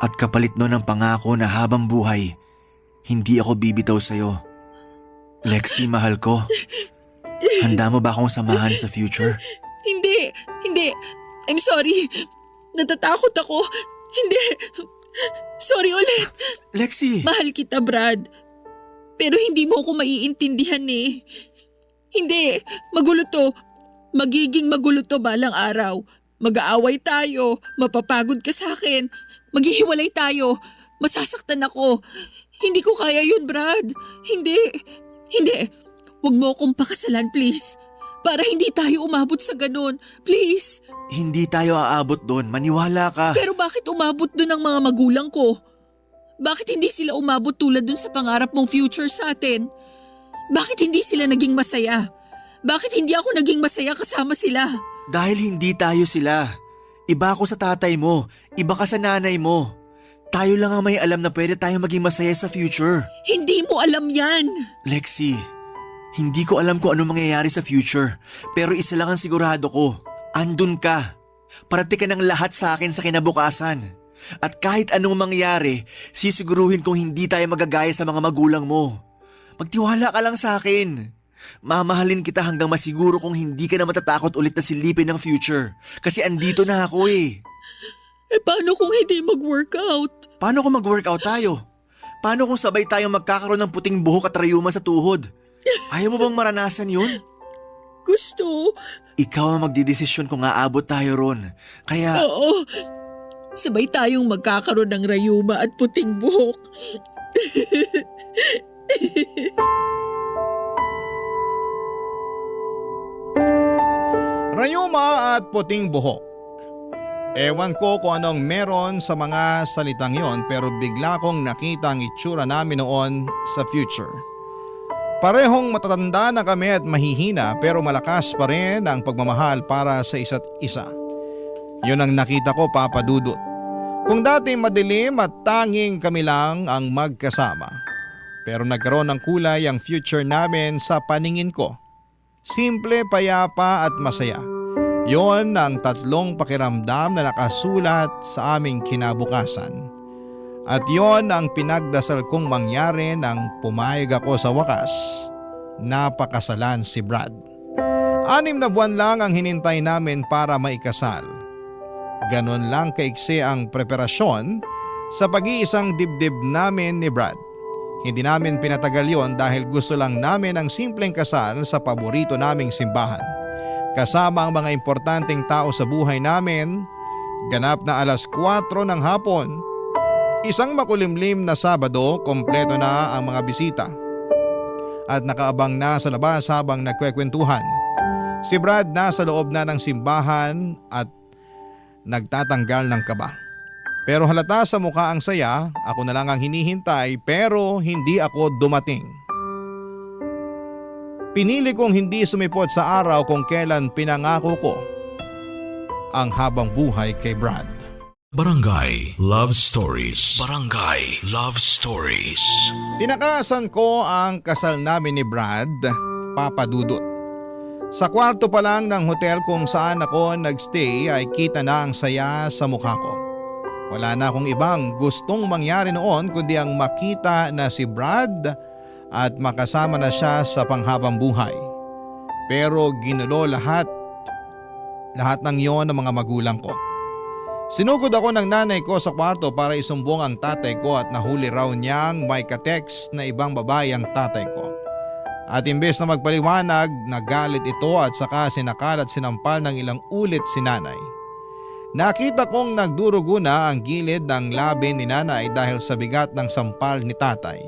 At kapalit nun ang pangako na habang buhay, hindi ako bibitaw sa iyo. Lexi, mahal ko. Handa mo ba akong samahan sa future? Hindi. I'm sorry. Natatakot ako. Hindi. Sorry ulit. Lexi! Mahal kita, Brad. Pero hindi mo ako maiintindihan eh. Hindi. Magulo to. Magiging magulo to balang araw. Mag-aaway tayo. Mapapagod ka sa akin. Maghihiwalay tayo. Masasaktan ako. Hindi ko kaya yun, Brad. Hindi. Huwag mo akong pakasalan, please. Para hindi tayo umabot sa ganun. Please. Hindi tayo aabot doon. Maniwala ka. Pero bakit umabot doon ang mga magulang ko? Bakit hindi sila umabot tulad doon sa pangarap mong future sa atin? Bakit hindi sila naging masaya? Bakit hindi ako naging masaya kasama sila? Dahil hindi tayo sila. Iba ako sa tatay mo. Iba ka sa nanay mo. Tayo lang ang may alam na pwede tayo maging masaya sa future. Hindi mo alam yan. Lexi, hindi ko alam kung ano mangyayari sa future. Pero isa lang ang sigurado ko. Andun ka. Parati ka ng lahat sa akin sa kinabukasan. At kahit anong mangyari, sisiguruhin kong hindi tayo magagaya sa mga magulang mo. Magtiwala ka lang sa akin. Mamahalin kita hanggang masiguro kong hindi ka na matatakot ulit na silipin ng future. Kasi andito na ako eh. Paano kung hindi mag-workout? Paano kung mag-workout tayo? Paano kung sabay tayong magkakaroon ng puting buhok at rayuma sa tuhod? Ayaw mo bang maranasan yun? Gusto. Ikaw ang magdidesisyon kung aabot tayo ron. Kaya... Oo. Sabay tayong magkakaroon ng rayuma at puting buhok. Rayuma at puting buhok. Ewan ko kung anong meron sa mga salitang yon pero bigla kong nakita ang itsura namin noon sa future. Parehong matatanda na kami at mahihina pero malakas pa rin ang pagmamahal para sa isa't isa. Yun ang nakita ko, Papa Dudut. Kung dati madilim at tanging kami lang ang magkasama. Pero nagkaroon ng kulay ang future namin sa paningin ko. Simple, payapa at masaya. Yon ang tatlong pakiramdam na nakasulat sa aming kinabukasan. At yon ang pinagdasal kong mangyari nang pumayag ako sa wakas. Napakasalan si Brad. 6 na buwan lang ang hinintay namin para maikasal. Ganon lang kaiksi ang preparasyon sa pag-iisang dibdib namin ni Brad. Hindi namin pinatagal yon dahil gusto lang namin ang simpleng kasal sa paborito naming simbahan. Kasama ang mga importanteng tao sa buhay namin, ganap na 4:00 ng hapon. Isang makulimlim na Sabado, kompleto na ang mga bisita. At nakaabang na sa labas habang nagkwekwentuhan. Si Brad nasa loob na ng simbahan at nagtatanggal ng kaba. Pero halata sa mukha ang saya, ako na lang ang hinihintay pero hindi ako dumating. Pinili kong hindi sumipot sa araw kung kailan pinangako ko ang habang buhay kay Brad. Barangay Love Stories. Barangay Love Stories. Tinakasan ko ang kasal namin ni Brad, Papa Dudut. Sa kwarto pa lang ng hotel kung saan ako nagstay ay kita na ang saya sa mukha ko. Wala na akong ibang gustong mangyari noon kundi ang makita na si Brad at makasama na siya sa panghabang buhay. Pero ginulo lahat ng iyon ng mga magulang ko. Sinugod ako ng nanay ko sa kwarto para isumbong ang tatay ko at nahuli raw niyang may ka-text na ibang babae ang tatay ko. At imbes na magpaliwanag, nagalit ito at saka sinakal at sinampal ng ilang ulit si nanay. Nakita kong nagdurugo na ang gilid ng labi ni nanay dahil sa bigat ng sampal ni tatay.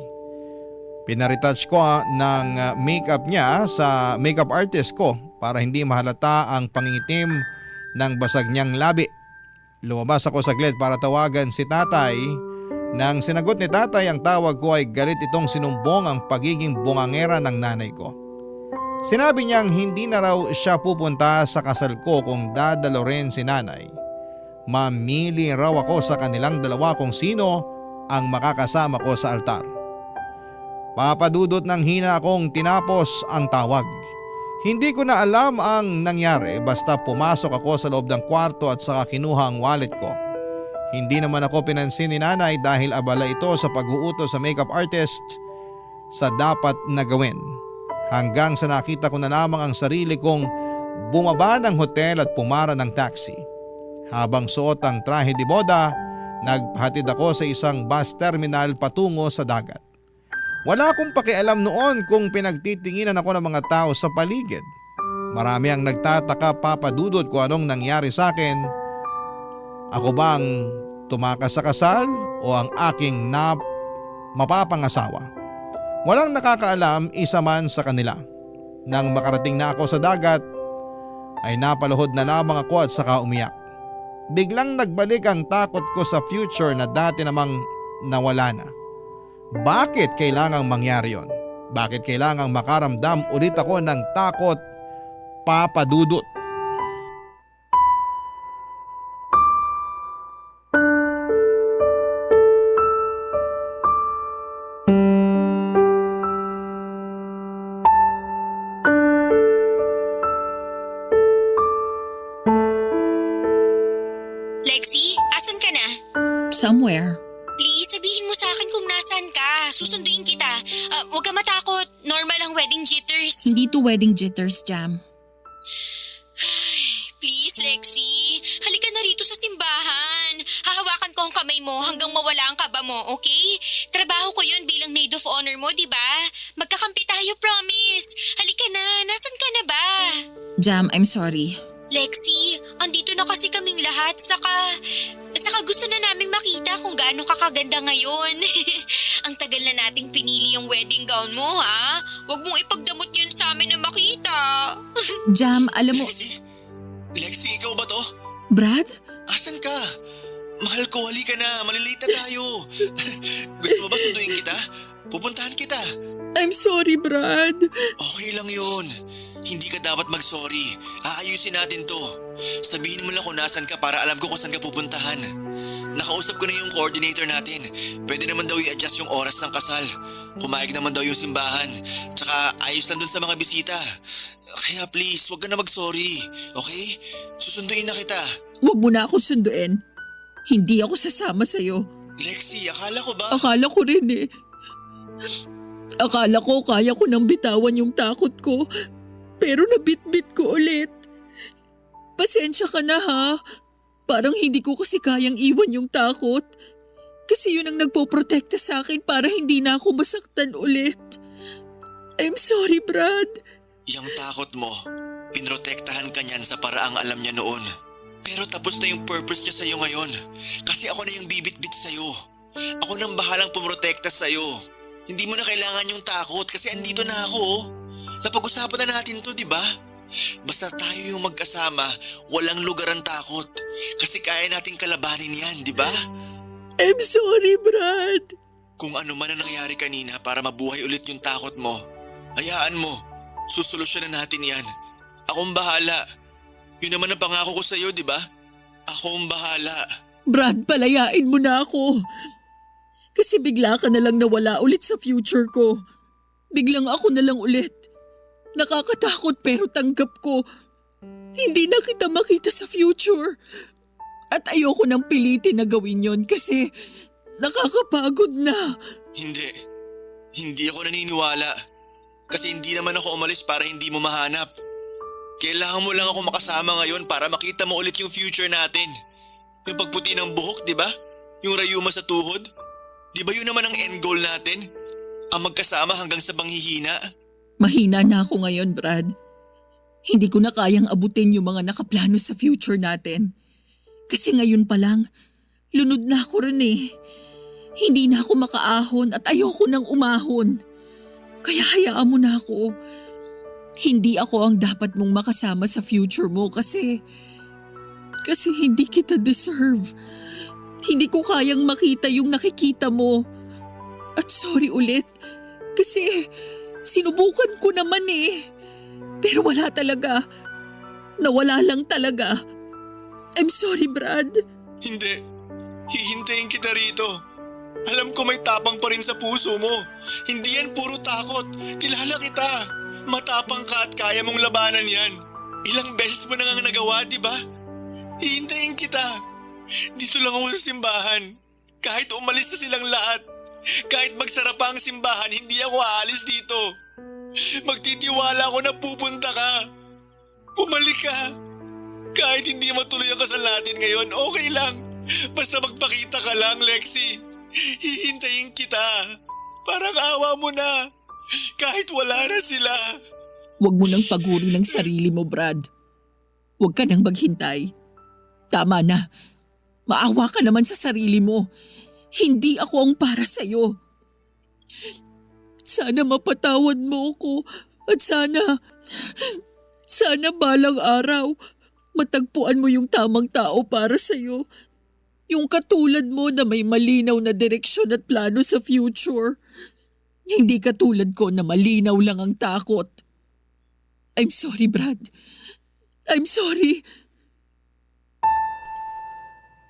Pinaretouch ko ng makeup niya sa makeup artist ko para hindi mahalata ang pangingitim ng basag niyang labi. Lumabas ako saglit para tawagan si tatay. Nang sinagot ni tatay ang tawag ko ay galit itong sinumbong ang pagiging bungangera ng nanay ko. Sinabi niyang hindi na raw siya pupunta sa kasal ko kung dadalo rin si nanay. Mamili raw ako sa kanilang dalawa kung sino ang makakasama ko sa altar. Papadudot ng hina akong tinapos ang tawag. Hindi ko na alam ang nangyari basta pumasok ako sa loob ng kwarto at saka kinuha ang wallet ko. Hindi naman ako pinansin ni nanay dahil abala ito sa pag-uutos sa makeup artist sa dapat na gawin. Hanggang sa nakita ko na lamang ang sarili kong bumaba ng hotel at pumara ng taxi. Habang suot ang trahe de boda, nagpahatid ako sa isang bus terminal patungo sa dagat. Wala akong pakialam noon kung pinagtitinginan ako ng mga tao sa paligid. Marami ang nagtataka, Papa Dudut, kung anong nangyari sa akin. Ako bang tumakas sa kasal o ang aking mapapangasawa? Walang nakakaalam, isa man sa kanila. Nang makarating na ako sa dagat, ay napaluhod na lamang ako at saka umiyak. Biglang nagbalik ang takot ko sa future na dati namang nawala na. Bakit kailangang mangyari yon? Bakit kailangang makaramdam ulit ako ng takot, Papa Dudut? Lexi, asan ka na? Somewhere. Please, sabihin mo sa akin kung nasan ka. Susunduin kita. Huwag ka matakot. Normal ang wedding jitters. Hindi to wedding jitters, Jam. Please, Lexi. Halika na rito sa simbahan. mo hanggang mawala ang kaba mo, okay? Trabaho ko yun bilang maid of honor mo, di ba? Magkakampi tayo, promise. Halika na, nasan ka na ba? Jam, I'm sorry. Lexi, andito na kasi kaming lahat, saka gusto na naming makita kung gaano ka kaganda ngayon. Ang tagal na nating pinili yung wedding gown mo, ha? Huwag mong ipagdamot yun sa amin na makita. Jam, alam mo... Lexi, ikaw ba to? Brad? Asan ka? Mahal ko, halika na. Malilate na tayo. Gusto mo ba sunduin kita? Pupuntahan kita. I'm sorry, Brad. Okay lang yun. Hindi ka dapat mag-sorry. Aayusin natin to. Sabihin mo lang kung nasan ka para alam ko kung saan ka pupuntahan. Nakausap ko na yung coordinator natin. Pwede naman daw i-adjust yung oras ng kasal. Pumayag naman daw yung simbahan. Tsaka ayos lang dun sa mga bisita. Kaya please, wag ka na mag-sorry. Okay? Susunduin na kita. Huwag mo na ako sunduin. Hindi ako sasama sa'yo. Lexi, akala ko ba? Akala ko rin eh. Akala ko kaya ko nang bitawan yung takot ko. Pero nabitbit ko ulit. Pasensya ka na ha. Parang hindi ko kasi kayang iwan yung takot. Kasi yun ang nagpoprotekta sa akin para hindi na ako masaktan ulit. I'm sorry, Brad. Yang takot mo, pinrotektahan ka niyan sa paraang alam niya noon. Pero tapos na yung purpose niya sa'yo ngayon. Kasi ako na yung bibit-bit sa'yo. Ako nang bahalang pumrotekta sa'yo. Hindi mo na kailangan yung takot kasi andito na ako. Napag-usapan na natin to, di ba? Basta tayo yung magkasama, walang lugar ang takot. Kasi kaya nating kalabanin yan, di ba? I'm sorry, Brad. Kung ano man ang nangyari kanina para mabuhay ulit yung takot mo, hayaan mo. Susolusyonan natin yan. Akong bahala. Yun naman ang pangako ko sa'yo, di ba? Akong bahala. Brad, palayain mo na ako. Kasi bigla ka na lang nawala ulit sa future ko. Biglang ako na lang ulit. Nakakatakot pero tanggap ko. Hindi na kita makita sa future. At ayoko nang pilitin na gawin yon kasi nakakapagod na. Hindi ako naniniwala. Kasi hindi naman ako umalis para hindi mo mahanap. Kailangan mo lang ako makasama ngayon para makita mo ulit yung future natin. Yung pagputi ng buhok, di ba? Yung rayuma sa tuhod. Di ba yun naman ang end goal natin? Ang magkasama hanggang sa panghihina. Mahina na ako ngayon, Brad. Hindi ko na kayang abutin yung mga nakaplano sa future natin. Kasi ngayon pa lang, lunod na ako rin eh. Hindi na ako makaahon at ayoko nang umahon. Kaya hayaan mo na ako. Hindi ako ang dapat mong makasama sa future mo kasi hindi kita deserve. Hindi ko kayang makita yung nakikita mo. At sorry ulit kasi sinubukan ko naman eh. Pero wala talaga. Nawala lang talaga. I'm sorry, Brad. Hindi. Hihintayin kita rito. Alam ko may tapang pa rin sa puso mo. Hindi yan puro takot. Kilala kita. Matapang ka at kaya mong labanan yan. Ilang beses mo na nga nagawa, di ba? Hihintayin kita. Dito lang ako sa simbahan. Kahit umalis na silang lahat. Kahit magsara pa ang simbahan, hindi ako aalis dito. Magtitiwala ako na pupunta ka. Pumalik ka. Kahit hindi matuloy ang kasal natin ngayon, okay lang. Basta magpakita ka lang, Lexi. Hihintayin kita. Parang awa mo na. Kahit wala na sila. Huwag mo nang paguri ng sarili mo, Brad. Huwag ka nang maghintay. Tama na. Maawa ka naman sa sarili mo. Hindi ako ang para sa'yo. Sana mapatawad mo ako at sana balang araw matagpuan mo yung tamang tao para sa'yo. Yung katulad mo na may malinaw na direksyon at plano sa future. Hindi katulad ko na malinaw lang ang takot. I'm sorry, Brad. I'm sorry.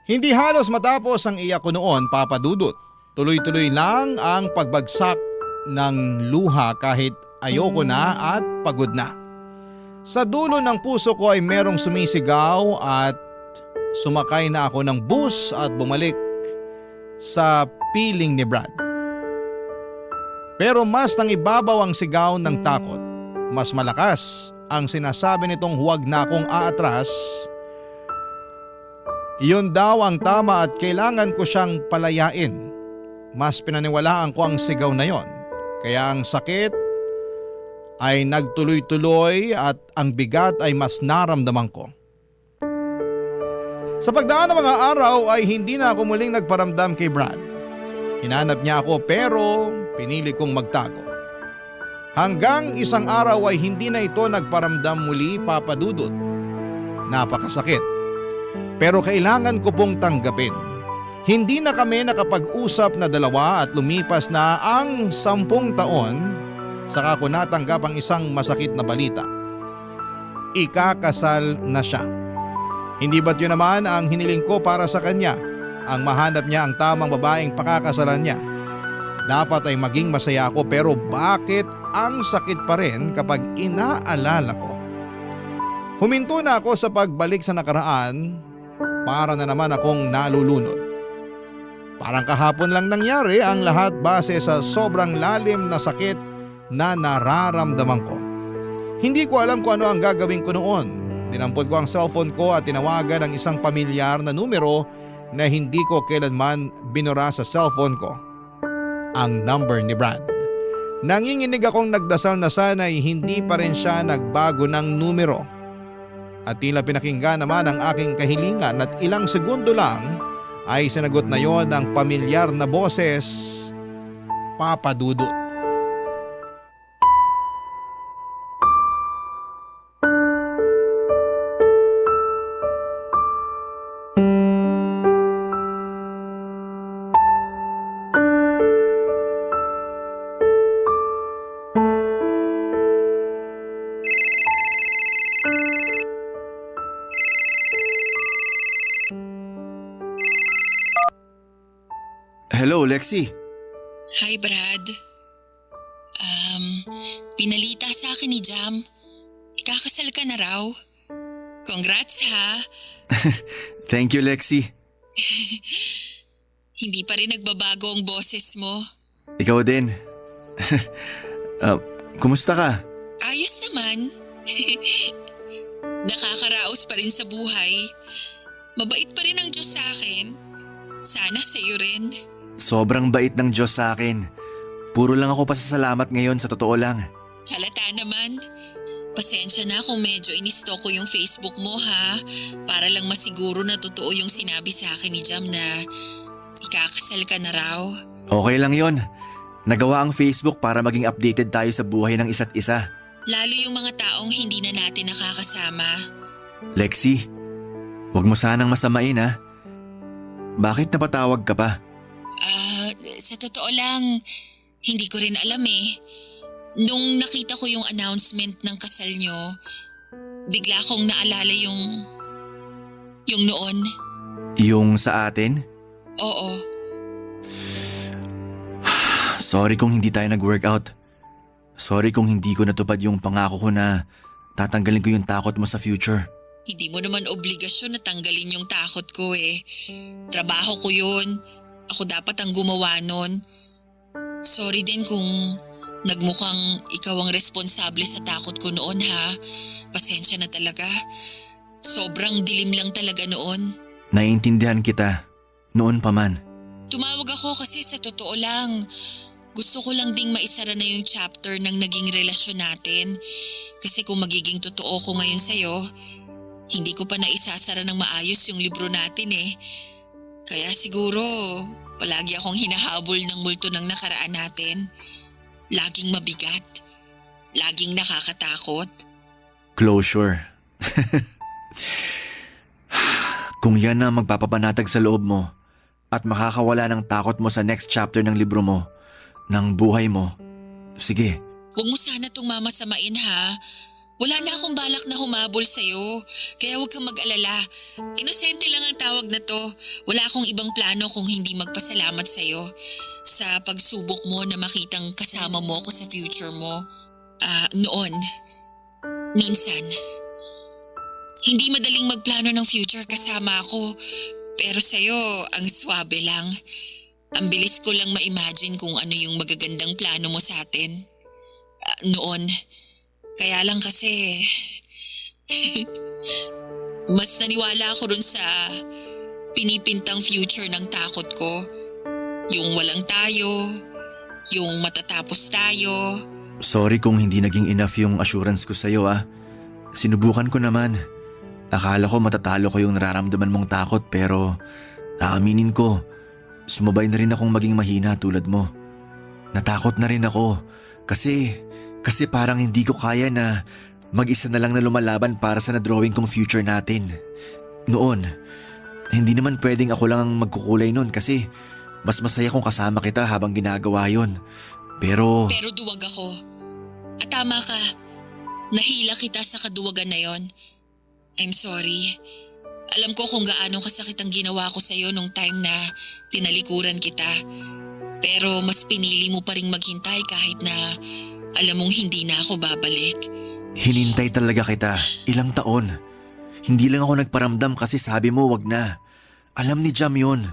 Hindi halos matapos ang iyak ko noon, Papa Dudut. Tuloy-tuloy lang ang pagbagsak ng luha kahit ayoko na at pagod na. Sa dulo ng puso ko ay merong sumisigaw at sumakay na ako ng bus at bumalik sa piling ni Brad. Pero mas nang ibabaw ang sigaw ng takot. Mas malakas ang sinasabi nitong huwag na akong aatras. Iyon daw ang tama at kailangan ko siyang palayain. Mas pinaniwalaan ko ang sigaw na yon. Kaya ang sakit ay nagtuloy-tuloy at ang bigat ay mas naramdaman ko. Sa pagdaan ng mga araw ay hindi na ako muling nagparamdam kay Brad. Hinanap niya ako pero pinili kong magtago. Hanggang isang araw ay hindi na ito nagparamdam muli, Papa Dudut. Napakasakit. Pero kailangan ko pong tanggapin. Hindi na kami nakapag-usap na dalawa at lumipas na ang 10 taon saka ko natanggap ang isang masakit na balita. Ikakasal na siya. Hindi ba't yun naman ang hiniling ko para sa kanya? Ang mahanap niya ang tamang babaeng pakakasalan niya. Dapat ay maging masaya ako pero bakit ang sakit pa rin kapag inaalala ko? Huminto na ako sa pagbalik sa nakaraan para na naman akong nalulunod. Parang kahapon lang nangyari ang lahat base sa sobrang lalim na sakit na nararamdaman ko. Hindi ko alam kung ano ang gagawin ko noon. Dinampot ko ang cellphone ko at tinawagan ang isang pamilyar na numero na hindi ko kailanman binura sa cellphone ko. Ang number ni Brad. Nanginginig akong nagdasal na sana'y hindi pa rin siya nagbago ng numero. At tila pinakinggan naman ang aking kahilingan at ilang segundo lang ay sinagot na yon ang pamilyar na boses, Papa Dudut. Hello, Lexi. Hi, Brad. Pinalita sa akin ni Jam. Ikakasal ka na raw. Congrats, ha? Thank you, Lexi. Hindi pa rin nagbabago ang boses mo. Ikaw din. Kumusta ka? Ayos naman. Nakakaraos pa rin sa buhay. Mabait pa rin ang Diyos sa akin. Sana sa'yo rin. Sobrang bait ng Diyos sa akin. Puro lang ako pasasalamat ngayon, sa totoo lang. Halata naman. Pasensya na kung medyo inisto ko yung Facebook mo, ha? Para lang masiguro na totoo yung sinabi sa akin ni Jam na ikakasal ka na raw. Okay lang yon. Nagawa ang Facebook para maging updated tayo sa buhay ng isa't isa. Lalo yung mga taong hindi na natin nakakasama. Lexi, huwag mo sanang masamain, ha? Bakit napatawag ka pa? Sa totoo lang, hindi ko rin alam eh. Nung nakita ko yung announcement ng kasal nyo, bigla kong naalala yung noon. Yung sa atin? Oo. Sorry kung hindi tayo nag-workout. Sorry kung hindi ko natupad yung pangako ko na tatanggalin ko yung takot mo sa future. Hindi mo naman obligasyon na tanggalin yung takot ko eh. Trabaho ko yun. Ako dapat ang gumawa nun. Sorry din kung nagmukhang ikaw ang responsable sa takot ko noon, ha. Pasensya na talaga. Sobrang dilim lang talaga noon. Naiintindihan kita. Noon pa man. Tumawag ako kasi sa totoo lang. Gusto ko lang ding maisara na yung chapter ng naging relasyon natin. Kasi kung magiging totoo ko ngayon sa'yo, hindi ko pa naisasara ng maayos yung libro natin eh. Kaya siguro, palagi akong hinahabol ng multo ng nakaraan natin. Laging mabigat. Laging nakakatakot. Closure. Kung yan na magpapapanatag sa loob mo at makakawala ng takot mo sa next chapter ng libro mo, ng buhay mo, sige. Huwag mo sana itong mamasamain, ha? Wala na akong balak na humabol sa'yo, kaya huwag kang mag-alala. Inosente lang ang tawag na to. Wala akong ibang plano kung hindi magpasalamat sa'yo sa pagsubok mo na makitang kasama mo ako sa future mo. Noon, minsan. Hindi madaling magplano ng future kasama ako, pero sa'yo ang swabe lang. Ang bilis ko lang ma-imagine kung ano yung magagandang plano mo sa atin. Noon. Kaya lang kasi, mas naniwala ako dun sa pinipintang future ng takot ko. Yung walang tayo, yung matatapos tayo. Sorry kung hindi naging enough yung assurance ko sa'yo Sinubukan ko naman. Akala ko matatalo ko yung nararamdaman mong takot pero aaminin ko, sumabay na rin akong maging mahina tulad mo. Natakot na rin ako kasi parang hindi ko kaya na mag-isa na lang na lumalaban para sa na-drawing kong future natin. Noon, hindi naman pwedeng ako lang ang magkukulay noon kasi mas masaya kung kasama kita habang ginagawa yon. Pero duwag ako. At tama ka, nahila kita sa kaduwagan na yon. I'm sorry. Alam ko kung gaano kasakit ang ginawa ko sa'yo nung time na tinalikuran kita. Pero mas pinili mo pa ring maghintay kahit na alam mong hindi na ako babalik. hinintay talaga kita, ilang taon. Hindi lang ako nagparamdam kasi sabi mo wag na. Alam ni Jam yun.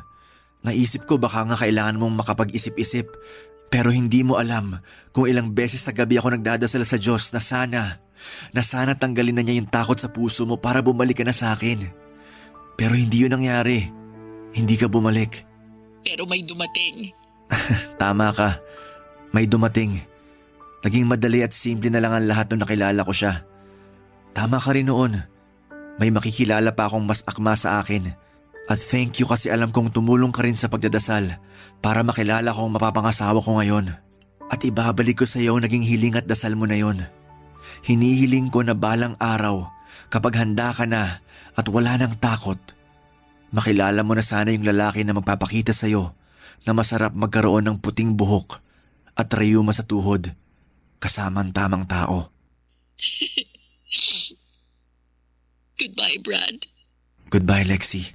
Naisip ko baka nga kailangan mong makapag-isip-isip. Pero hindi mo alam kung ilang beses sa gabi ako nagdadasal sa Diyos na sana tanggalin na niya yung takot sa puso mo para bumalik ka na sa akin. Pero hindi yun nangyari. Hindi ka bumalik. Pero may dumating. Tama ka. May dumating. Naging madali at simple na lang ang lahat nung nakilala ko siya. Tama ka rin noon. May makikilala pa akong mas akma sa akin. At thank you kasi alam kong tumulong ka rin sa pagdadasal para makilala ko ang mapapangasawa ko ngayon. At ibabalik ko sa iyo naging hiling at dasal mo na yon. Hinihiling ko na balang araw kapag handa ka na at wala nang takot, makilala mo na sana yung lalaki na magpapakita sa iyo na masarap magkaroon ng puting buhok at rayuma sa tuhod kasama ang tamang tao. Goodbye, Brad. Goodbye, Lexi.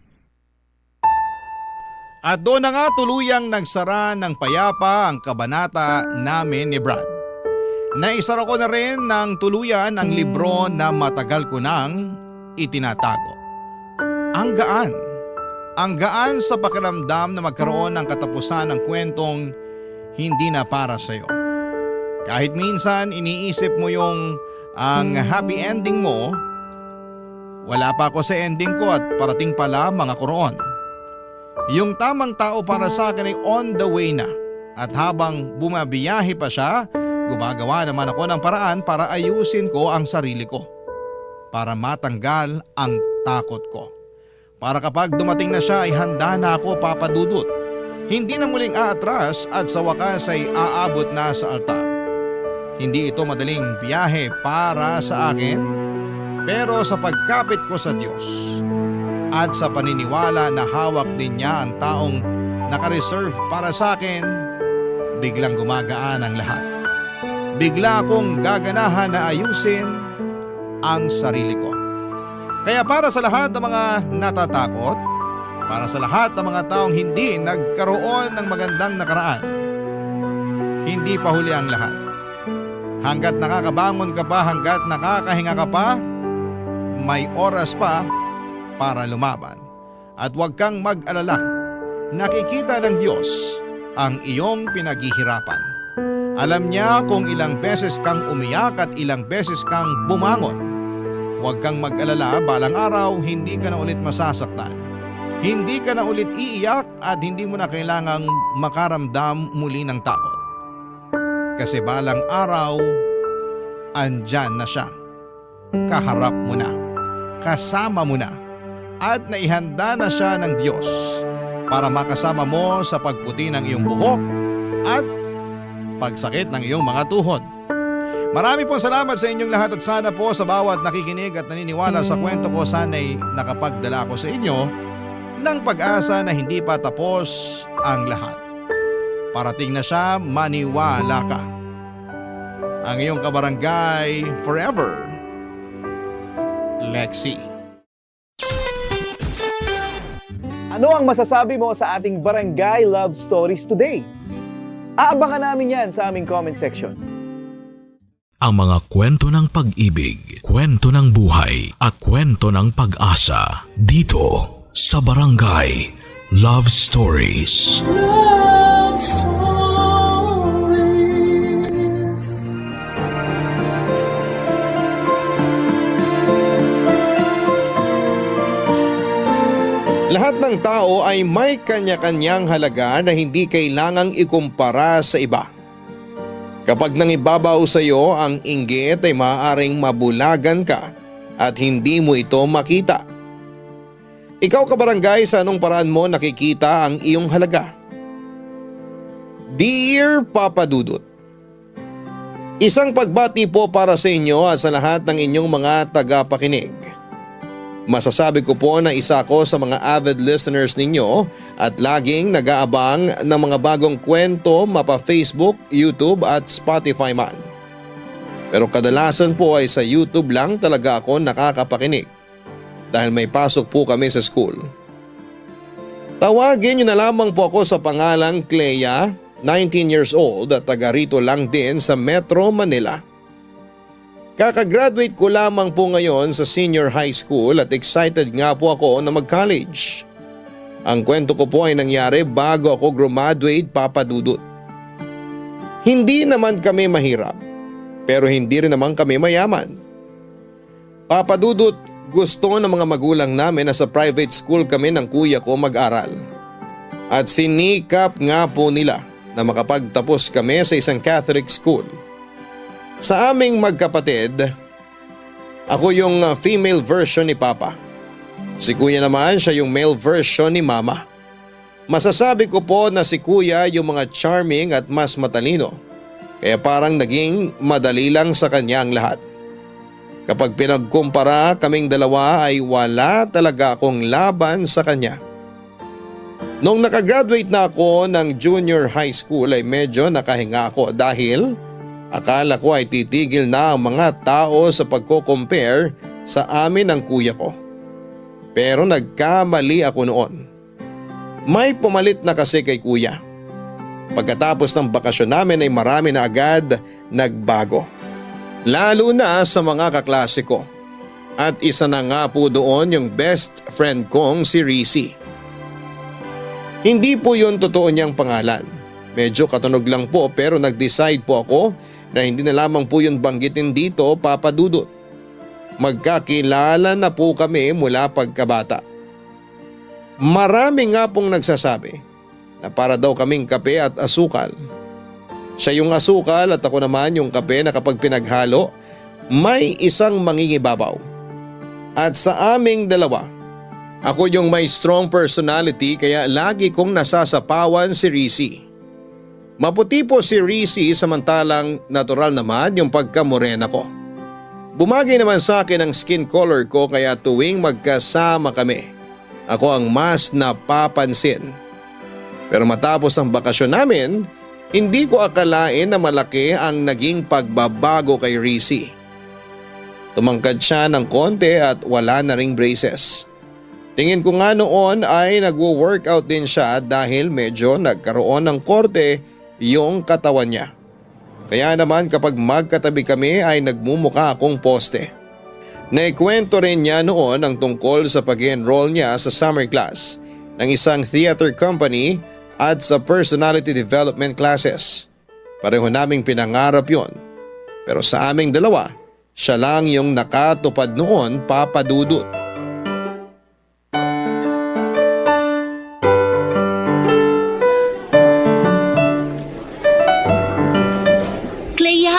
At doon na nga tuluyang nagsara ng payapa ang kabanata namin ni Brad. Naisara ko na rin ng tuluyan ang libro na matagal ko nang itinatago. Ang gaan sa pakiramdam na magkaroon ng katapusan ng kwentong hindi na para sa'yo. Kahit minsan iniisip mo yung ang happy ending mo, wala pa ako sa ending ko at parating pa lamang ako roon. Yung tamang tao para sa akin ay on the way na at habang bumabiyahe pa siya, gumagawa naman ako ng paraan para ayusin ko ang sarili ko. Para matanggal ang takot ko. Para kapag dumating na siya ay handa na ako, Papa Dudut. Hindi na muling aatras at sa wakas ay aabot na sa altar. Hindi ito madaling biyahe para sa akin, pero sa pagkapit ko sa Diyos at sa paniniwala na hawak din niya ang taong nakareserve para sa akin, biglang gumagaan ang lahat. Bigla akong gaganahan na ayusin ang sarili ko. Kaya para sa lahat ng mga natatakot, para sa lahat ng mga taong hindi nagkaroon ng magandang nakaraan, hindi pa huli ang lahat. Hanggat nakakabangon ka pa, hanggat nakakahinga ka pa, may oras pa para lumaban. At huwag kang mag-alala, nakikita ng Diyos ang iyong pinaghihirapan. Alam niya kung ilang beses kang umiyak at ilang beses kang bumangon. Huwag kang mag-alala, balang araw hindi ka na ulit masasaktan. Hindi ka na ulit iiyak at hindi mo na kailangang makaramdam muli ng takot. Kasi balang araw, andyan na siya. Kaharap mo na, kasama mo na, at naihanda na siya ng Diyos para makasama mo sa pagputi ng iyong buhok at pagsakit ng iyong mga tuhod. Marami pong salamat sa inyong lahat at sana po sa bawat nakikinig at naniniwala sa kwento ko, sana'y nakapagdala ko sa inyo ng pag-asa na hindi pa tapos ang lahat. Parating na siya, maniwala ka. Ang iyong kabarangay forever, Lexi. Ano ang masasabi mo sa ating Barangay Love Stories today? Aabangan namin yan sa aming comment section. Ang mga kwento ng pag-ibig, kwento ng buhay at kwento ng pag-asa dito sa Barangay Love Stories. Love Stories. Lahat ng tao ay may kanya-kanyang halaga na hindi kailangang ikumpara sa iba. Kapag nangibabaw sa iyo ang inggit ay maaaring mabulagan ka at hindi mo ito makita. Ikaw kabarangay, sa anong paraan mo nakikita ang iyong halaga? Dear Papa Dudut, isang pagbati po para sa inyo at sa lahat ng inyong mga tagapakinig. Masasabi ko po na isa ako sa mga avid listeners ninyo at laging nag-aabang ng mga bagong kwento mapa Facebook, YouTube at Spotify man. Pero kadalasan po ay sa YouTube lang talaga ako nakakapakinig dahil may pasok po kami sa school. Tawagin niyo na lamang po ako sa pangalang Clea, 19 years old at taga rito lang din sa Metro Manila. Kakagraduate ko lamang po ngayon sa senior high school at excited nga po ako na mag-college. Ang kwento ko po ay nangyari bago ako graduate, Papa Dudut. Hindi naman kami mahirap, pero hindi rin naman kami mayaman. Papa Dudut, gusto ng mga magulang namin na sa private school kami ng kuya ko mag-aral. At sinikap nga po nila na makapagtapos kami sa isang Catholic school. Sa aming magkapatid, ako yung female version ni Papa. Si Kuya naman siya yung male version ni Mama. Masasabi ko po na si Kuya yung mga charming at mas matalino. Kaya parang naging madali lang sa kanya ang lahat. Kapag pinagkumpara kaming dalawa ay wala talaga akong laban sa kanya. Nung nakagraduate na ako ng junior high school ay medyo nakahinga ako dahil akala ko ay titigil na ang mga tao sa pagko-compare sa amin ng kuya ko. Pero nagkamali ako noon. May pumalit na kasi kay kuya. Pagkatapos ng bakasyon namin ay marami na agad nagbago. Lalo na sa mga kaklase ko. At isa na nga po doon yung best friend kong si Rizzy. Hindi po yun totoo niyang pangalan. Medyo katunog lang po pero nag-decide po ako na hindi na lamang po yun banggitin dito, Papa Dudut. Magkakilala na po kami mula pagkabata. Marami nga pong nagsasabi na para daw kaming kape at asukal. Siya yung asukal at ako naman yung kape na kapag pinaghalo, may isang mangingibabaw. At sa aming dalawa, ako yung may strong personality kaya lagi kong nasasapawan si Rizzy. Maputi po si Rizzy samantalang natural naman yung pagkamorena ko. Bumagay naman sa akin ang skin color ko kaya tuwing magkasama kami, ako ang mas napapansin. Pero matapos ang bakasyon namin, hindi ko akalain na malaki ang naging pagbabago kay Rizzy. Tumangkad siya ng konti at wala na ring braces. Tingin ko nga noon ay nagwo-workout din siya dahil medyo nagkaroon ng korte yung katawan niya. Kaya naman kapag magkatabi kami ay nagmumukha akong poste. Naikwento rin niya noon ang tungkol sa pag-enroll niya sa summer class ng isang theater company at sa personality development classes. Pareho naming pinangarap yon. Pero sa aming dalawa, siya lang yung nakatupad noon, Papa Dudut.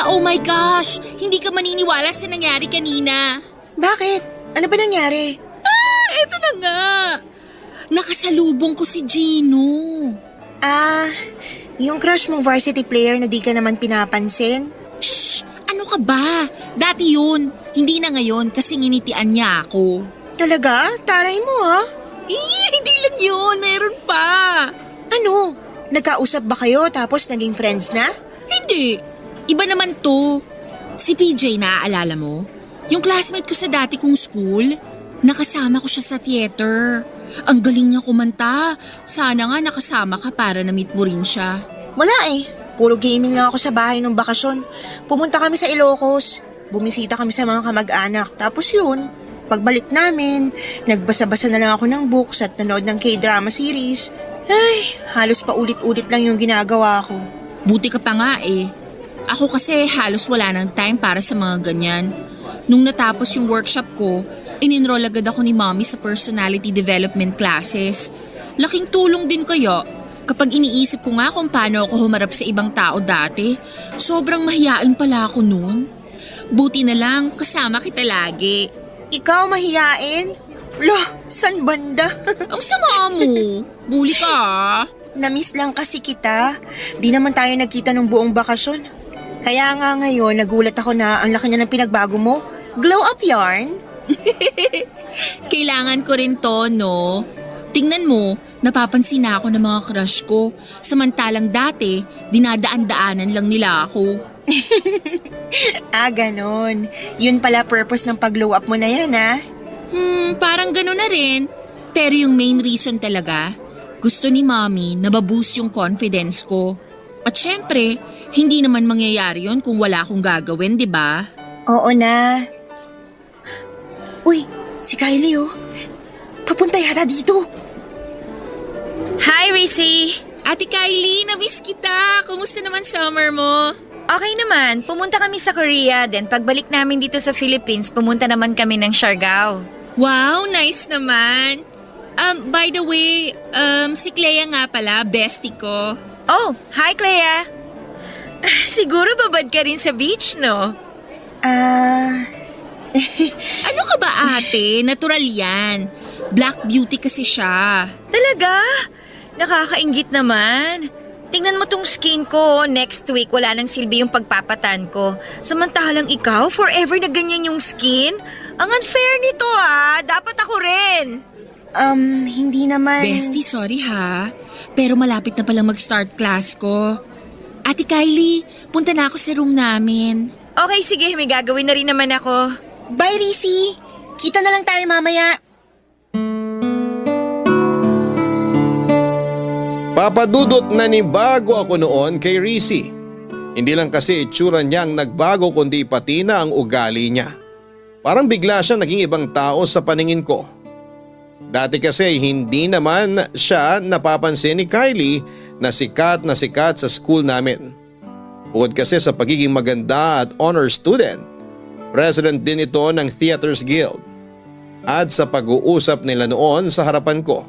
Oh my gosh! Hindi ka maniniwala sa nangyari kanina. Bakit? Ano ba nangyari? Eto na nga! Nakasalubong ko si Gino. Yung crush mong varsity player na di ka naman pinapansin? Shh! Ano ka ba? Dati yun. Hindi na ngayon kasi nginitian niya ako. Talaga? Taray mo ha? Hindi lang yun. Meron pa. Ano? Nagkausap ba kayo tapos naging friends na? Hindi. Iba naman to. Si PJ, naaalala mo? Yung classmate ko sa dati kong school. Nakasama ko siya sa theater. Ang galing niya kumanta. Sana nga nakasama ka para na-meet mo rin siya. Wala eh. Puro gaming lang ako sa bahay nung bakasyon. Pumunta kami sa Ilocos. Bumisita kami sa mga kamag-anak. Tapos yun, pagbalik namin, nagbasa-basa na lang ako ng books at nanood ng K-drama series. Ay, halos pa ulit-ulit lang yung ginagawa ko. Buti ka pa nga eh. Ako kasi halos wala ng time para sa mga ganyan. Nung natapos yung workshop ko, Ininroll agad ako ni Mommy sa personality development classes. Laking tulong din kaya. Kapag iniisip ko nga kung paano ako humarap sa ibang tao dati, sobrang mahiyain pala ako noon. Buti na lang kasama kita lagi. Ikaw mahiyain? Lah, san banda? Ang sama mo. Bully ka. Namiss lang kasi kita. Di naman tayo nagkita ng buong bakasyon. Kaya nga ngayon, nagulat ako na ang laki na ng pinagbago mo. Glow up yarn? Kailangan ko rin to, no? Tingnan mo, napapansin na ako ng mga crush ko. Samantalang dati, dinadaan-daanan lang nila ako. Ganon. Yun pala purpose ng pag-glow up mo na yan, ha? Parang gano'n na rin. Pero yung main reason talaga, gusto ni Mommy na maboost yung confidence ko. At syempre, hindi naman mangyayari yon kung wala akong gagawin, di ba? Oo na. Uy, si Kylie oh. Papunta yata dito. Hi, Risi! Ate Kylie, na-miss kita. Kumusta naman summer mo? Okay naman, pumunta kami sa Korea, then pagbalik namin dito sa Philippines, pumunta naman kami ng Siargao. Wow, nice naman. By the way, si Clea nga pala, bestie ko. Oh, hi Clea! Siguro babad ka rin sa beach, no? Ano ka ba ate? Natural yan. Black beauty kasi siya. Talaga? Nakakainggit naman. Tingnan mo tong skin ko. Next week, wala nang silbi yung pagpapatan ko. Samantalang ikaw, forever na ganyan yung skin. Ang unfair nito Dapat ako rin. Hindi naman... Bestie, sorry ha. Pero malapit na palang mag-start class ko. Ate Kylie, punta na ako sa room namin. Okay, sige. May gagawin na rin naman ako. Bye, Risi! Kita na lang tayo mamaya. Papadudot na ni bago ako noon kay Risi. Hindi lang kasi itsura niyang nagbago kundi pati na ang ugali niya. Parang bigla siya naging ibang tao sa paningin ko. Dati kasi hindi naman siya napapansin ni Kylie na sikat sa school namin. Bukod kasi sa pagiging maganda at honor student, president din ito ng Theaters Guild. At sa pag-uusap nila noon sa harapan ko,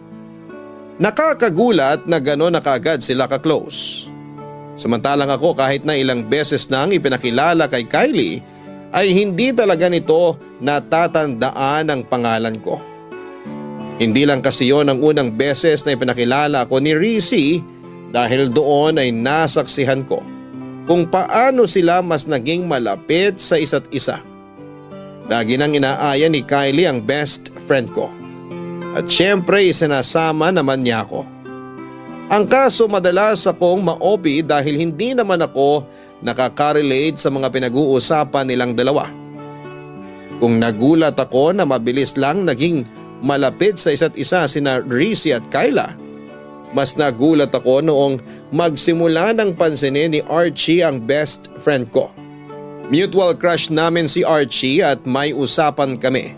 nakakagulat na gano'n na kaagad sila ka-close. Samantalang ako kahit na ilang beses nang ipinakilala kay Kylie ay hindi talaga nito natatandaan ang pangalan ko. Hindi lang kasi yon ang unang beses na ipinakilala ako ni Risi dahil doon ay nasaksihan ko kung paano sila mas naging malapit sa isa't isa. Lagi nang inaaya ni Kylie ang best friend ko. At syempre isinasama naman niya ako. Ang kaso madalas akong ma-OP dahil hindi naman ako nakaka-relate sa mga pinag-uusapan nilang dalawa. Kung nagulat ako na mabilis lang naging malapit sa isa't isa sina Risi at Kyla, mas nagulat ako noong magsimula ng pansinin ni Archie ang best friend ko. Mutual crush namin si Archie at may usapan kami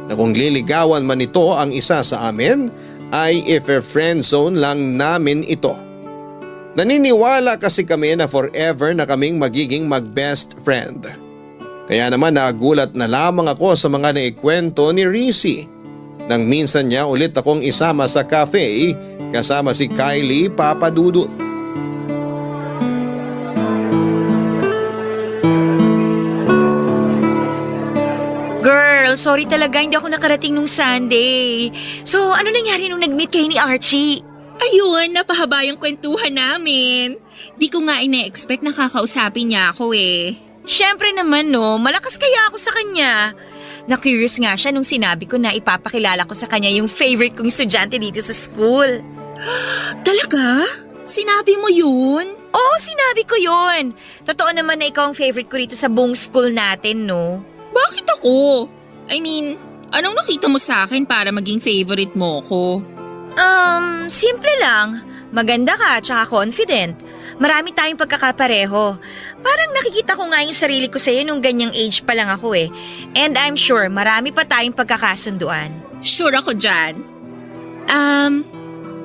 na kung liligawan man ito ang isa sa amin ay if-friend zone lang namin ito. Naniniwala kasi kami na forever na kaming magiging mag-best friend. Kaya naman nagulat na lamang ako sa mga naikwento ni Risi nang minsan niya ulit akong isama sa cafe kasama si Kylie Papadudut. Girl, sorry talaga, hindi ako nakarating nung Sunday. So, ano nangyari nung nag-meet kayo ni Archie? Ayun, napahaba yung kwentuhan namin. Di ko nga ine-expect na kakausapin niya ako eh. Siyempre naman no, malakas kaya ako sa kanya. Na-curious nga siya nung sinabi ko na ipapakilala ko sa kanya yung favorite kong estudyante dito sa school. Talaga? Sinabi mo yun? Oo, sinabi ko yun. Totoo naman na ikaw ang favorite ko rito sa buong school natin, no? Bakit ako? I mean, anong nakita mo sa akin para maging favorite mo ko? Simple lang. Maganda ka tsaka confident. Marami tayong pagkakapareho. Parang nakikita ko nga yung sarili ko sa'yo nung ganyang age pa lang ako eh. And I'm sure marami pa tayong pagkakasunduan. Sure ako dyan.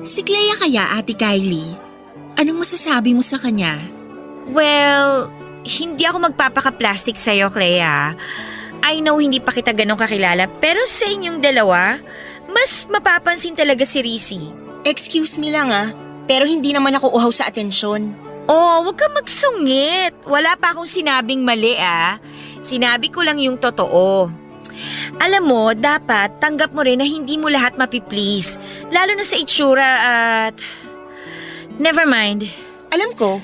Si Clea kaya, Ate Kylie? Anong masasabi mo sa kanya? Well, hindi ako magpapaka-plastic sa'yo, Clea. I know hindi pa kita ganun kakilala, pero sa inyong dalawa, mas mapapansin talaga si Rizzy. Excuse me lang pero hindi naman ako uhaw sa atensyon. Oh, wag kang magsungit. Wala pa akong sinabing mali Sinabi ko lang yung totoo. Alam mo, dapat tanggap mo rin na hindi mo lahat mapiplease. Lalo na sa itsura at... Never mind. Alam ko,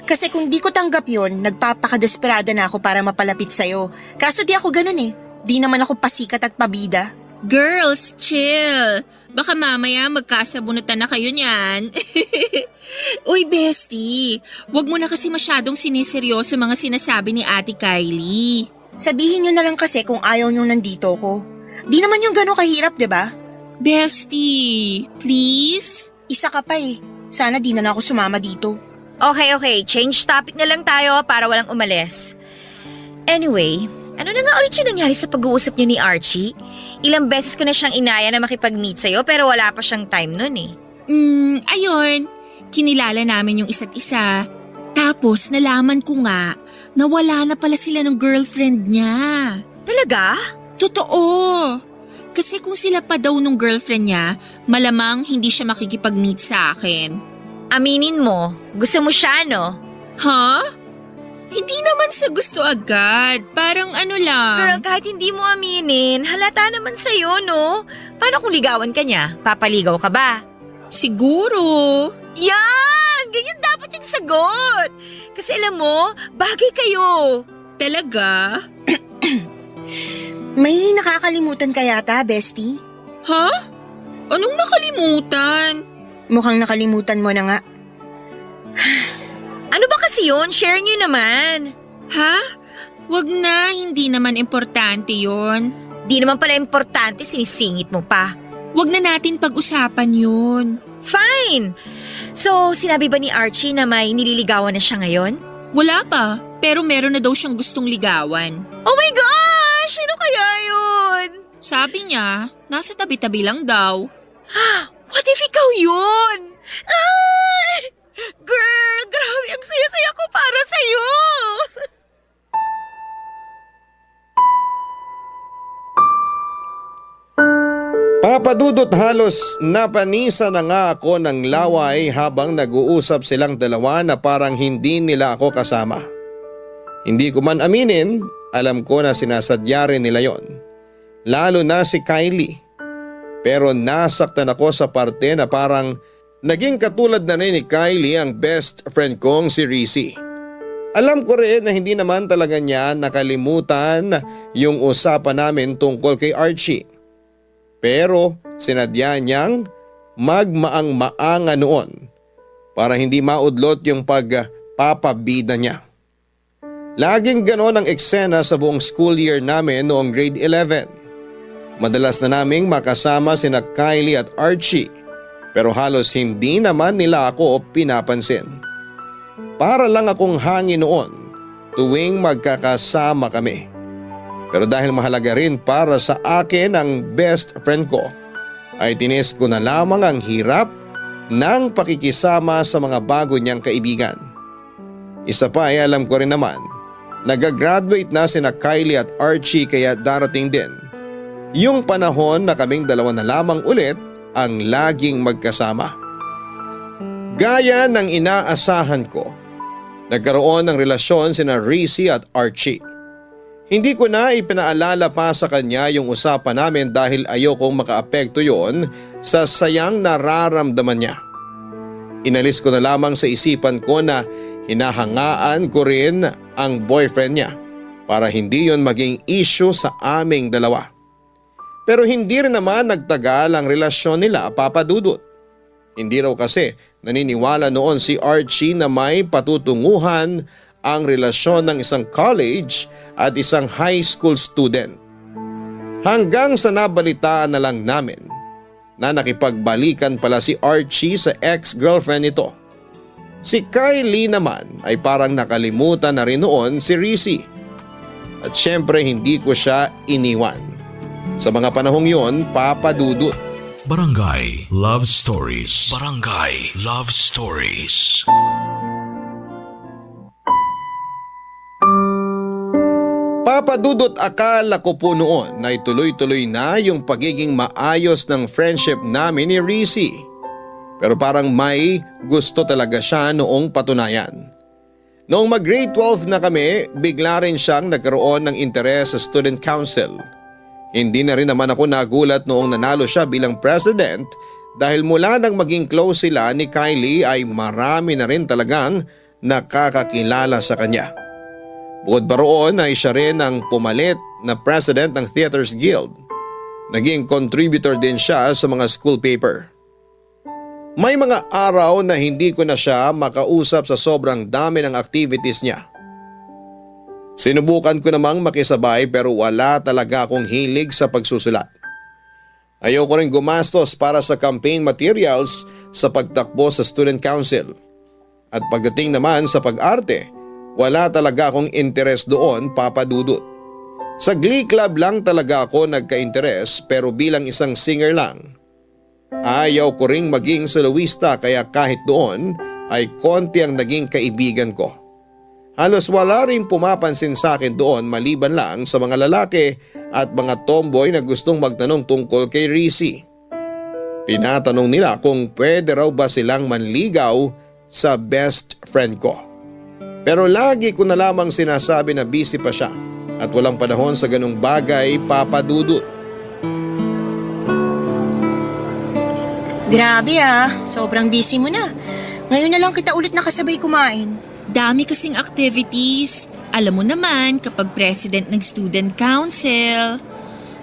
kasi kung di ko tanggap yon, nagpapakadesperada na ako para mapalapit sa'yo. Kaso di ako ganun Di naman ako pasikat at pabida. Girls, chill. Baka mamaya magkasabunutan na kayo niyan. Uy, bestie, wag mo na kasi masyadong siniseryoso mga sinasabi ni Ate Kylie. Sabihin nyo na lang kasi kung ayaw nyo nandito ko. Di naman yung gano'ng kahirap, di ba? Bestie, please? Isa ka pa Sana di na lang ako sumama dito. Okay. Change topic na lang tayo para walang umalis. Anyway, ano na nga ulit yung nangyari sa pag-uusap niyo ni Archie? Ilang beses ko na siyang inaya na makipag-meet sa'yo pero wala pa siyang time nun Ayun. Kinilala namin yung isa't isa. Tapos nalaman ko nga na wala na pala sila ng girlfriend niya. Talaga? Totoo. Kasi kung sila pa daw nung girlfriend niya, malamang hindi siya makikipag-meet sa akin. Aminin mo, gusto mo siya, no? Ha? Hindi naman sa gusto agad. Parang ano lang. Girl, kahit hindi mo aminin, halata naman sa'yo, no? Paano kung ligawan ka niya? Papaligaw ka ba? Siguro. Yan! Ganyan dapat yung sagot. Kasi alam mo, bagay kayo. Talaga? May nakakalimutan ka yata, bestie? Ha? Anong nakalimutan? Mukhang nakalimutan mo na nga. Ano ba kasi yun? Share niyo naman. Ha? Wag na, hindi naman importante yon. Di naman pala importante, sinisingit mo pa. Wag na natin pag-usapan yun. Fine! So, sinabi ba ni Archie na may nililigawan na siya ngayon? Wala pa, pero meron na daw siyang gustong ligawan. Oh my gosh! Sino kaya yun? Sabi niya, nasa tabi-tabi lang daw. What if ikaw yun? Ay! Girl, grabe ang saya-saya ko para sa'yo! Papadudot halos napanisa na nga ako ng laway habang nag-uusap silang dalawa na parang hindi nila ako kasama. Hindi ko man aminin, alam ko na sinasadya rin nila yon. Lalo na si Kylie. Pero nasaktan ako sa parte na parang naging katulad na rin ni Kylie ang best friend kong si Rizzy. Alam ko rin na hindi naman talaga niya nakalimutan yung usapan namin tungkol kay Archie. Pero sinadya niyang magmaang-maanga noon para hindi maudlot yung pagpapabida niya. Laging ganon ang eksena sa buong school year namin noong grade 11. Madalas na naming makasama sina Kylie at Archie pero halos hindi naman nila ako pinapansin. Para lang akong hangin noon tuwing magkakasama kami. Pero dahil mahalaga rin para sa akin ang best friend ko, ay tinis ko na lamang ang hirap ng pakikisama sa mga bago niyang kaibigan. Isa pa ay alam ko rin naman, nag-graduate na sina Kylie at Archie kaya darating din yung panahon na kaming dalawa na lamang ulit ang laging magkasama. Gaya ng inaasahan ko, nagkaroon ng relasyon sina Rizzy at Archie. Hindi ko na ipinaalala pa sa kanya yung usapan namin dahil ayokong makaapekto yon sa sayang nararamdaman niya. Inalis ko na lamang sa isipan ko na hinahangaan ko rin ang boyfriend niya para hindi yon maging issue sa aming dalawa. Pero hindi rin naman nagtagal ang relasyon nila, Papa Dudut. Hindi raw kasi naniniwala noon si Archie na may patutunguhan ang relasyon ng isang college at isang high school student. Hanggang sa nabalitaan na lang namin na nakipagbalikan pala si Archie sa ex-girlfriend nito. Si Kylie naman ay parang nakalimutan na rin noon si Rizzy. At syempre hindi ko siya iniwan. Sa mga panahong yon, Papa Dudut. Barangay Love Stories. Barangay Love Stories. Papa Papa Dudut, akala ko po noon na ituloy-tuloy na yung pagiging maayos ng friendship namin ni Rizzy. Pero parang may gusto talaga siya noong patunayan. Noong mag-grade 12 na kami, bigla rin siyang nagkaroon ng interes sa student council. Hindi na rin naman ako nagulat noong nanalo siya bilang president dahil mula nang maging close sila ni Kylie ay marami na rin talagang nakakakilala sa kanya. Bukod pa roon ay siya rin ang pumalit na president ng Theaters Guild. Naging contributor din siya sa mga school paper. May mga araw na hindi ko na siya makausap sa sobrang dami ng activities niya. Sinubukan ko namang makisabay pero wala talaga akong hilig sa pagsusulat. Ayoko rin gumastos para sa campaign materials sa pagtakbo sa student council. At pagdating naman sa pag-arte, wala talaga akong interes doon, Papa Dudut. Sa Glee Club lang talaga ako nagka-interes pero bilang isang singer lang. Ayaw ko ring maging soloista kaya kahit doon ay konti ang naging kaibigan ko. Halos wala rin pumapansin sa akin doon maliban lang sa mga lalaki at mga tomboy na gustong magtanong tungkol kay Rizzy. Tinatanong nila kung pwede raw ba silang manligaw sa best friend ko. Pero lagi ko na lamang sinasabi na busy pa siya at walang panahon sa ganung bagay, Papa Dudut. Grabe sobrang busy mo na. Ngayon na lang kita ulit nakasabay kumain. Dami kasing activities. Alam mo naman kapag president ng student council.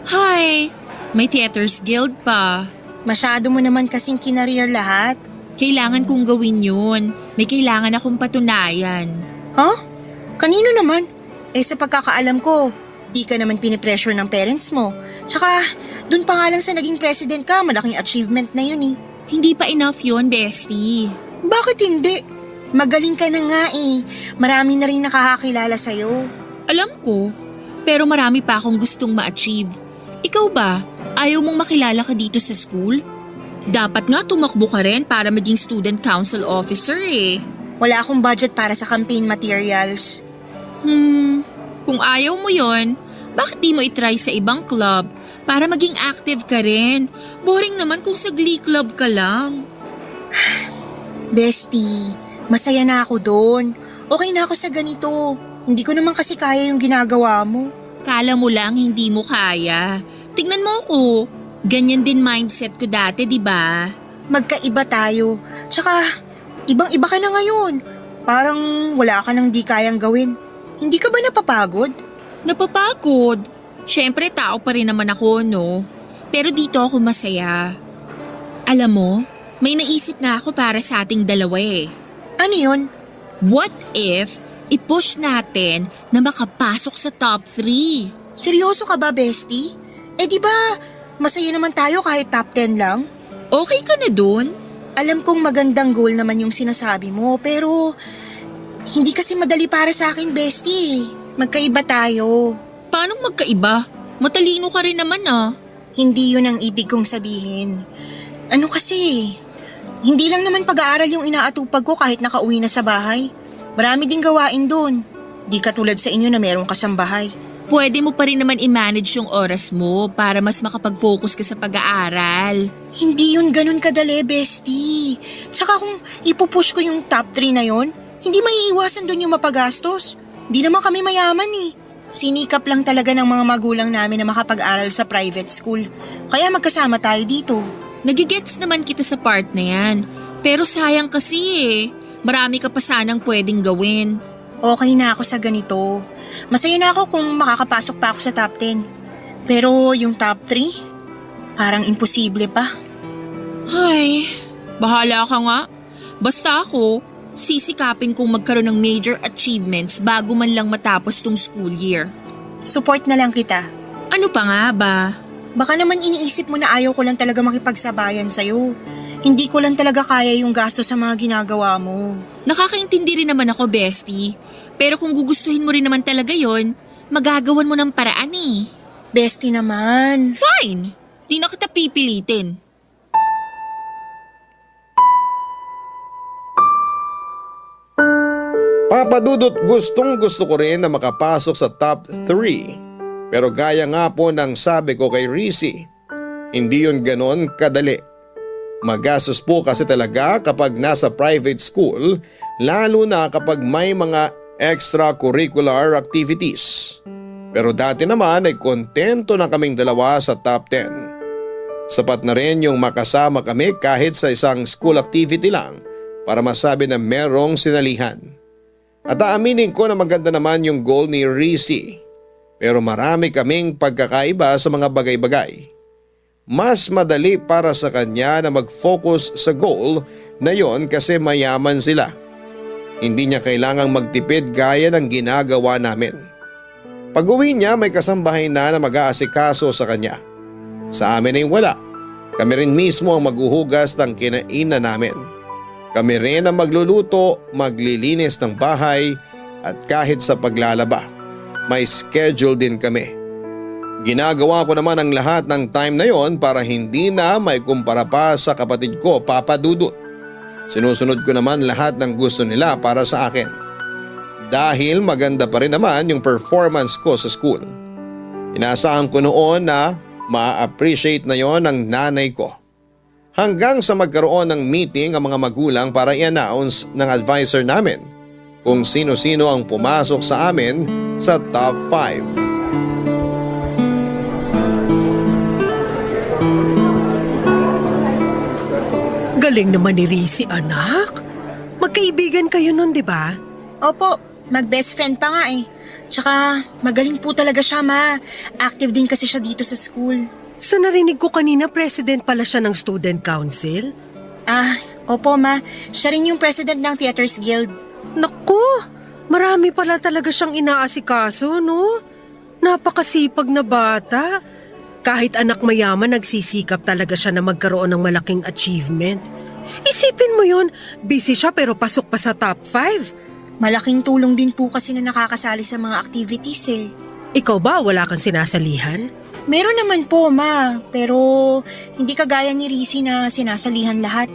Hi, may Theaters Guild pa. Masyado mo naman kasing kinareer lahat. Kailangan kong gawin yun. May kailangan akong patunayan. Kanino naman? Sa pagkakaalam ko, di ka naman pinipressure ng parents mo. Tsaka, dun pa nga lang sa naging president ka, malaking achievement na yun eh. Hindi pa enough yun, bestie. Bakit hindi? Magaling ka na nga eh. Marami na rin nakakakilala sa'yo. Alam ko, pero marami pa akong gustong ma-achieve. Ikaw ba, ayaw mong makilala ka dito sa school? Dapat nga tumakbo ka rin para maging student council officer eh. Wala akong budget para sa campaign materials. Kung ayaw mo yon, bakit di mo itry sa ibang club para maging active ka rin? Boring naman kung sa Glee Club ka lang. Bestie, masaya na ako doon. Okay na ako sa ganito. Hindi ko naman kasi kaya yung ginagawa mo. Kala mo lang hindi mo kaya. Tignan mo ako. Ganyan din mindset ko dati, di ba? Magkaiba tayo. Tsaka, ibang-iba ka na ngayon. Parang wala ka nang di kayang gawin. Hindi ka ba napapagod? Napapagod. Siyempre, tao pa rin naman ako, no? Pero dito ako masaya. Alam mo, may naisip na ako para sa ating dalawa eh. Ano yun? What if i-push natin na makapasok sa top 3? Seryoso ka ba, bestie? Di ba, masaya naman tayo kahit top 10 lang? Okay ka na dun? Alam kong magandang goal naman yung sinasabi mo, pero hindi kasi madali para sa akin, bestie. Magkaiba tayo. Paano magkaiba? Matalino ka rin naman ah. Hindi yun ang ibig kong sabihin. Ano kasi, hindi lang naman pag-aaral yung inaatupag ko kahit nakauwi na sa bahay. Marami ding gawain doon. Di katulad sa inyo na merong kasambahay. Pwede mo pa rin naman i-manage yung oras mo para mas makapag-focus ka sa pag-aaral. Hindi yun ganun kadali, bestie. Tsaka kung ipupush ko yung top 3 na yon, hindi maiiwasan doon yung mapagastos. Hindi naman kami mayaman eh. Sinikap lang talaga ng mga magulang namin na makapag-aral sa private school. Kaya magkasama tayo dito. Nagigets naman kita sa part na yan. Pero sayang kasi eh. Marami ka pa sanang pwedeng gawin. Okay na ako sa ganito. Masaya na ako kung makakapasok pa ako sa top 10. Pero yung top 3, parang imposible pa. Ay, bahala ka nga. Basta ako, sisikapin kong magkaroon ng major achievements bago man lang matapos tong school year. Support na lang kita. Ano pa nga ba? Baka naman iniisip mo na ayaw ko lang talaga makipagsabayan sa'yo. Hindi ko lang talaga kaya yung gasto sa mga ginagawa mo. Nakakaintindi rin naman ako, bestie. Pero kung gugustuhin mo rin naman talaga yon, magagawan mo ng paraan eh. Bestie naman. Fine! Di na kita pipilitin. Papa Dudut, gustong gusto ko rin na makapasok sa top 3. Pero gaya nga po ng sabi ko kay Rizzy, hindi yun ganon kadali. Magastos po kasi talaga kapag nasa private school, lalo na kapag may mga extracurricular activities. Pero dati naman ay kontento na kaming dalawa sa top 10. Sapat na rin yung makasama kami kahit sa isang school activity lang para masabi na merong sinalihan. At aaminin ko na maganda naman yung goal ni Rizzy. Pero marami kaming pagkakaiba sa mga bagay-bagay. Mas madali para sa kanya na mag-focus sa goal na yon kasi mayaman sila. Hindi niya kailangang magtipid gaya ng ginagawa namin. Pag-uwi niya may kasambahay na mag-aasikaso sa kanya. Sa amin ay wala. Kami rin mismo ang maghuhugas ng kinainan namin. Kami rin ang magluluto, maglilinis ng bahay at kahit sa paglalaba. May schedule din kami. Ginagawa ko naman ang lahat ng time na yon para hindi na may kumpara pa sa kapatid ko, Papa Dudut. Sinusunod ko naman lahat ng gusto nila para sa akin. Dahil maganda pa rin naman yung performance ko sa school. Inaasahan ko noon na ma-appreciate na yon ng nanay ko. Hanggang sa magkaroon ng meeting ang mga magulang para i-announce ng advisor namin kung sino-sino ang pumasok sa amin sa top 5. Galing naman ni Rizzy, anak. Magkaibigan kayo nun, di ba? Opo, mag-best friend pa nga eh. Tsaka magaling po talaga siya, ma. Active din kasi siya dito sa school. Sa narinig ko kanina, president pala siya ng student council. Opo, ma. Siya rin yung president ng Theaters Guild. Naku, marami pala talaga siyang inaasikaso, no? Napakasipag na bata. Kahit anak mayaman, nagsisikap talaga siya na magkaroon ng malaking achievement. Isipin mo yun, busy siya pero pasok pa sa top 5. Malaking tulong din po kasi na nakakasali sa mga activities eh. Ikaw ba, wala kang sinasalihan? Meron naman po, ma. Pero hindi kagaya ni Rizzy na sinasalihan lahat.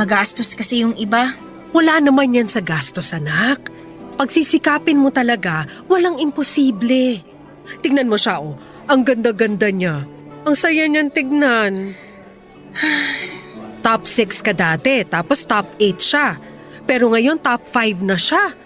Magastos kasi yung iba. Wala naman yan sa gastos, anak. Pagsisikapin mo talaga, walang imposible. Tignan mo siya, oh. Ang ganda-ganda niya. Ang saya niyan tignan. Top 6 ka dati, tapos top 8 siya. Pero ngayon top 5 na siya.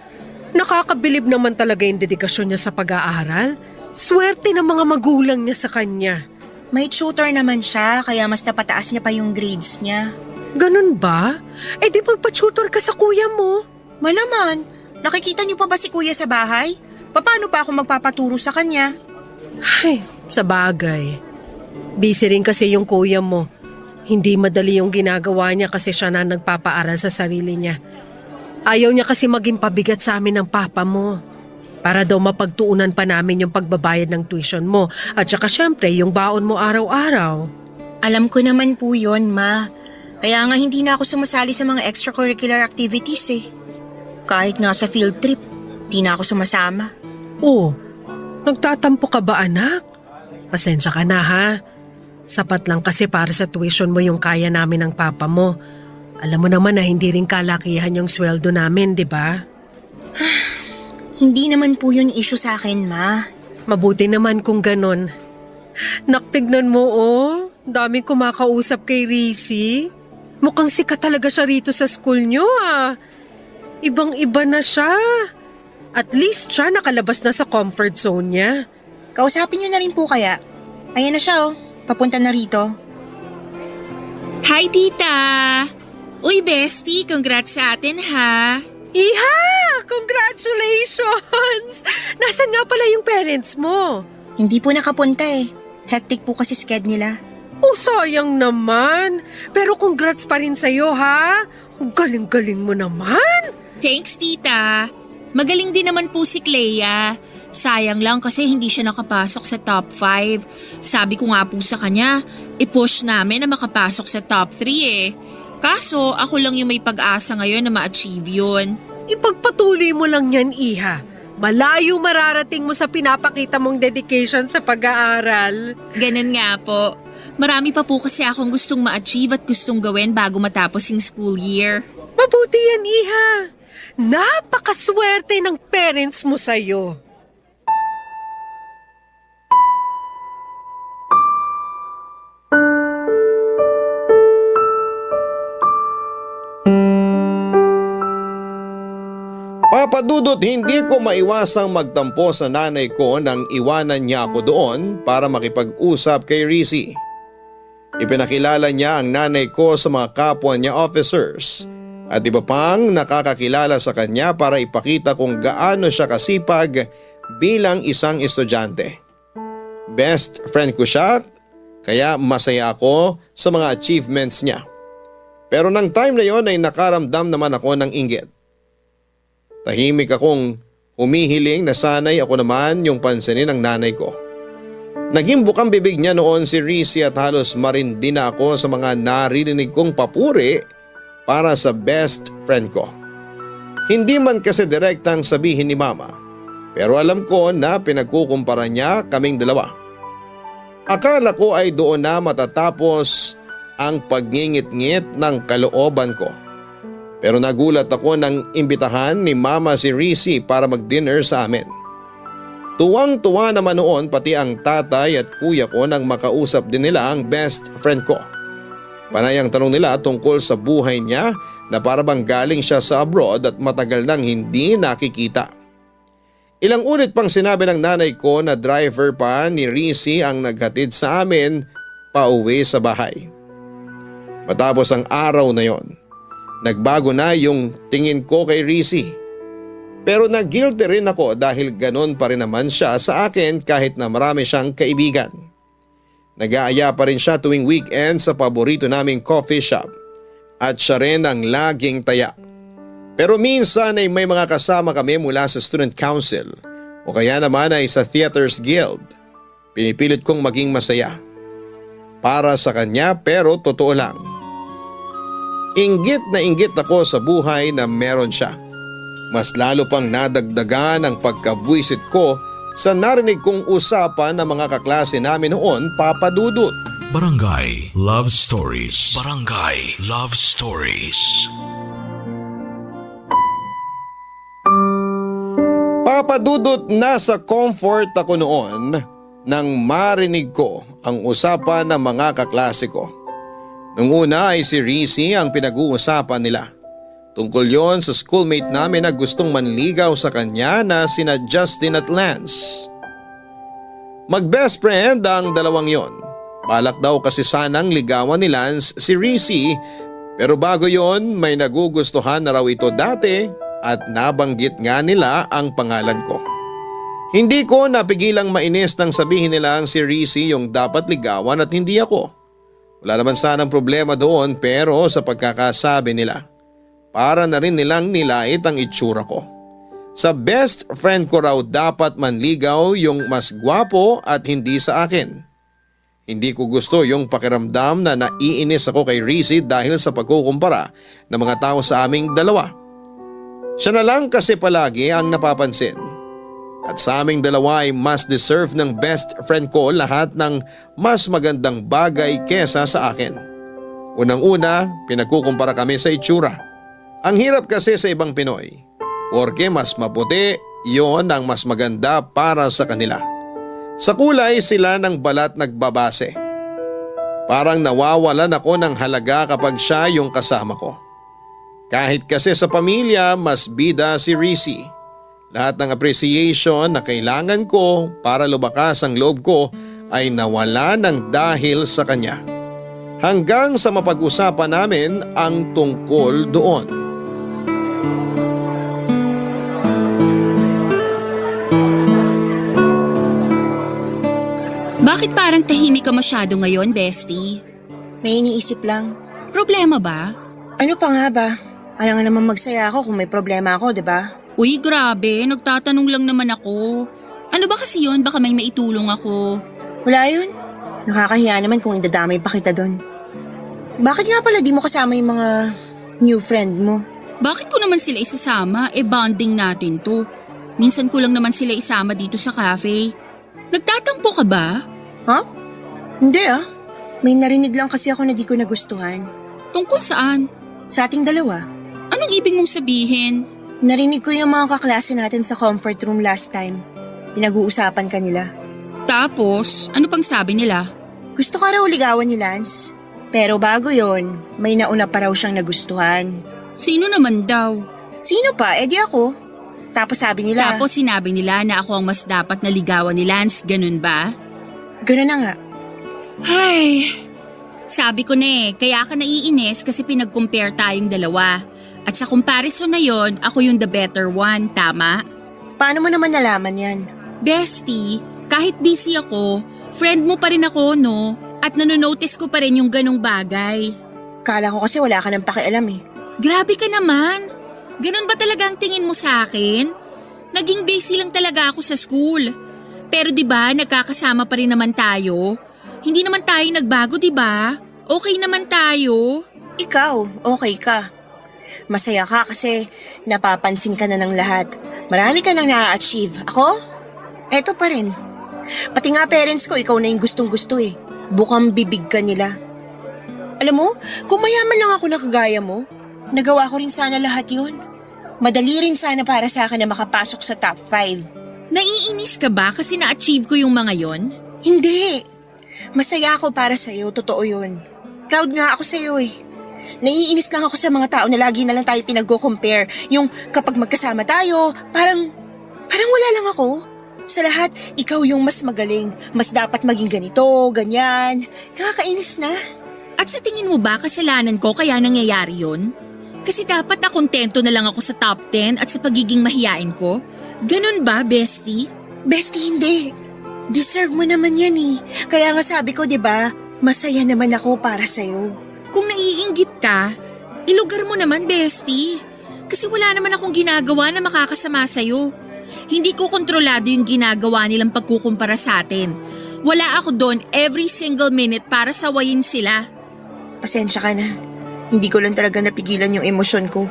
Nakakabilib naman talaga yung dedikasyon niya sa pag-aaral. Swerte ng mga magulang niya sa kanya. May tutor naman siya, kaya mas napataas niya pa yung grades niya. Ganun ba? Eh di magpa-tutor ka sa kuya mo. Malaman, nakikita niyo pa ba si kuya sa bahay? Paano pa ako magpapaturo sa kanya? Ay, sa bagay. Busy rin kasi yung kuya mo. Hindi madali yung ginagawa niya kasi siya na nagpapaaral sa sarili niya. Ayaw niya kasi maging pabigat sa amin ng papa mo. Para daw mapagtuunan pa namin yung pagbabayad ng tuition mo at saka syempre yung baon mo araw-araw. Alam ko naman po yun, ma. Kaya nga hindi na ako sumasali sa mga extracurricular activities eh. Kahit nga sa field trip, hindi na ako sumasama. Oh, nagtatampo ka ba anak? Pasensya ka na ha. Sapat lang kasi para sa tuition mo yung kaya namin ng papa mo. Alam mo naman na hindi rin kalakihan yung sweldo namin, di ba? Hindi naman po yun issue sa akin, ma. Mabuti naman kung ganon. Naktignan mo oh, daming kumakausap kay Rizzy. Mukhang sikat talaga siya rito sa school nyo ah. Ibang-iba na siya. At least siya nakalabas na sa comfort zone niya. Kausapin niyo na rin po kaya. Ayan na siya oh, papunta na rito. Hi, tita! Uy, bestie, congrats sa atin ha! Iha! Congratulations! Nasaan nga pala yung parents mo? Hindi po nakapunta eh. Hectic po kasi sked nila. Oh, sayang naman. Pero congrats pa rin sa'yo ha. Ang galing-galing mo naman. Thanks, tita. Magaling din naman po si Clea. Sayang lang kasi hindi siya nakapasok sa top 5. Sabi ko nga po sa kanya, i-push namin na makapasok sa top 3 eh. Kaso ako lang yung may pag-asa ngayon na ma-achieve yun. Ipagpatuloy mo lang yan, Iha. Malayo mararating mo sa pinapakita mong dedication sa pag-aaral. Ganun nga po. Marami pa po kasi akong gustong ma-achieve at gustong gawin bago matapos yung school year. Mabuti yan, Iha. Napakaswerte ng parents mo sa'yo. Papa Dudut, hindi ko maiwasang magtampo sa nanay ko nang iwanan niya ako doon para makipag-usap kay Rizzy. Ipinakilala niya ang nanay ko sa mga kapwa niya officers at iba pang nakakakilala sa kanya para ipakita kung gaano siya kasipag bilang isang estudyante. Best friend ko siya, kaya masaya ako sa mga achievements niya. Pero nang time na yon ay nakaramdam naman ako ng inggit. Tahimik akong humihiling na sanay ako naman yung pansinin ng nanay ko. Naging bukang bibig niya noon si Rizzy at halos marindi na ako sa mga naririnig kong papuri para sa best friend ko. Hindi man kasi direktang sabihin ni mama, pero alam ko na pinagkukumpara niya kaming dalawa. Akala ko ay doon na matatapos ang pagngingit-ngit ng kalooban ko. Pero nagulat ako nang imbitahan ni mama si Rizzy para mag-dinner sa amin. Tuwang-tuwa naman noon pati ang tatay at kuya ko nang makausap din nila ang best friend ko. Panay ang tanong nila tungkol sa buhay niya na para bang galing siya sa abroad at matagal nang hindi nakikita. Ilang ulit pang sinabi ng nanay ko na driver pa ni Rizzy ang naghatid sa amin pauwi sa bahay. Matapos ang araw na yon, nagbago na yung tingin ko kay Rizzy. Pero nag-guilty rin ako dahil ganon pa rin naman siya sa akin kahit na marami siyang kaibigan. Nag-aaya pa rin siya tuwing weekend sa paborito naming coffee shop at siya rin ang laging taya. Pero minsan ay may mga kasama kami mula sa student council o kaya naman ay sa theaters guild. Pinipilit kong maging masaya. Para sa kanya pero totoo lang. Inggit na inggit ako sa buhay na meron siya. Mas lalo pang nadagdagan ang pagkabwisit ko sa narinig kong usapan ng mga kaklase namin noon, Papa Dudut. Barangay Love Stories. Barangay Love Stories. Papa Dudut, nasa comfort ako noon nang marinig ko ang usapan ng mga kaklase ko. Nung una ay si Rizzy ang pinag-uusapan nila. Tungkol yon sa schoolmate namin na gustong manligaw sa kanya na sina Justin at Lance. Mag-best friend ang dalawang yon. Balak daw kasi sanang ligawan ni Lance si Rizzy, pero bago yon may nagugustuhan na raw ito dati at nabanggit nga nila ang pangalan ko. Hindi ko napigilang mainis nang sabihin nilang si Rizzy yung dapat ligawan at hindi ako. Wala naman sanang problema doon pero sa pagkakasabi nila, para na rin nilang nilait ang itsura ko. Sa best friend ko raw dapat manligaw yung mas gwapo at hindi sa akin. Hindi ko gusto yung pakiramdam na naiinis ako kay Rizzy dahil sa pagkukumpara ng mga tao sa aming dalawa. Siya na lang kasi palagi ang napapansin. At sa aming dalawa ay mas deserve ng best friend ko lahat ng mas magandang bagay kesa sa akin. Unang-una, pinagkukumpara kami sa itsura. Ang hirap kasi sa ibang Pinoy, porque mas maputi, yon ang mas maganda para sa kanila. Sa kulay sila ng balat nagbabase. Parang nawawalan ako ng halaga kapag siya yung kasama ko. Kahit kasi sa pamilya, mas bida si Rizzy. Lahat ng appreciation na kailangan ko para lumakas ang loob ko ay nawala ng dahil sa kanya. Hanggang sa mapag-usapan namin ang tungkol doon. Bakit parang tahimik ka masyado ngayon, bestie? May iniisip lang. Problema ba? Ano pa nga ba? Alam nga naman magsaya ako kung may problema ako, di ba? Uy, grabe. Nagtatanong lang naman ako. Ano ba kasi yun? Baka may maitulong ako. Wala yun. Nakakahiya naman kung idadamay pa kita doon. Bakit nga pala di mo kasama yung mga new friend mo? Bakit ko naman sila isasama? Bonding natin to. Minsan ko lang naman sila isama dito sa cafe. Nagtatampo ka ba? Ha? Hindi ah. May narinig lang kasi ako na di ko nagustuhan. Tungkol saan? Sa ating dalawa. Anong ibig mong sabihin? Narinig ko yung mga kaklase natin sa comfort room last time. Pinag-uusapan ka nila. Tapos, ano pang sabi nila? Gusto ka raw ligawan ni Lance. Pero bago yon, may nauna pa raw siyang nagustuhan. Sino naman daw? Sino pa? Eh di ako. Tapos sabi nila... Tapos sinabi nila na ako ang mas dapat na ligawan ni Lance, ganun ba? Ganun na nga. Ay, sabi ko na kaya ka naiinis kasi pinag-compare tayong dalawa. At sa comparison na yon, ako yung the better one, tama? Paano mo naman nalaman yan? Bestie, kahit busy ako, friend mo pa rin ako, no? At nanonotice ko pa rin yung ganong bagay. Kala ko kasi wala ka nang pakialam eh. Grabe ka naman. Ganon ba talaga ang tingin mo sa akin? Naging busy lang talaga ako sa school. Pero 'di ba, nagkakasama pa rin naman tayo. Hindi naman tayo nagbago, 'di ba? Okay naman tayo. Ikaw, okay ka. Masaya ka kasi napapansin ka na ng lahat. Marami ka nang na-achieve. Ako? Eto pa rin. Pati nga parents ko, ikaw na yung gustong-gusto eh. Bukang bibig ka nila. Alam mo, kung mayaman lang ako na kagaya mo, nagawa ko rin sana lahat yun. Madali rin sana para sa akin na makapasok sa top 5. Naiinis ka ba kasi na-achieve ko yung mga yon? Hindi. Masaya ako para sa'yo, totoo yun. Proud nga ako sa'yo eh. Naiinis lang ako sa mga tao na lagi na lang tayo pinag-compare. Yung kapag magkasama tayo, parang wala lang ako. Sa lahat, ikaw yung mas magaling. Mas dapat maging ganito, ganyan. Nakakainis na. At sa tingin mo ba kasalanan ko kaya nangyayari yun? Kasi dapat na kontento na lang ako sa top 10 at sa pagiging mahiyain ko? Ganun ba, bestie? Bestie, hindi. Deserve mo naman yan eh. Kaya nga sabi ko, 'di ba? Masaya naman ako para sa'yo. Kung naiinggit ka, ilugar mo naman, bestie. Kasi wala naman akong ginagawa na makakasama sa'yo. Hindi ko kontrolado yung ginagawa nilang pagkukumpara sa atin. Wala ako doon every single minute para sawayin sila. Pasensya ka na. Hindi ko lang talaga napigilan yung emosyon ko.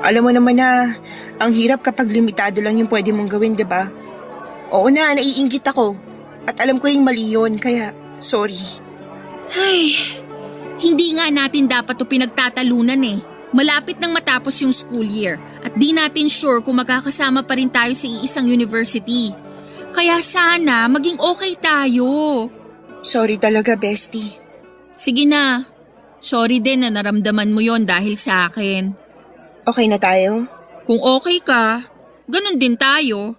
Alam mo naman na ang hirap kapag limitado lang yung pwede mong gawin, 'di ba? Oo na, naiinggit ako. At alam ko ring mali yun, kaya sorry. Ay, hindi nga natin dapat to pinagtatalunan eh. Malapit nang matapos yung school year at di natin sure kung magkakasama pa rin tayo sa iisang university. Kaya sana maging okay tayo. Sorry talaga, bestie. Sige na. Sorry din na naramdaman mo yon dahil sa akin. Okay na tayo? Kung okay ka, ganun din tayo.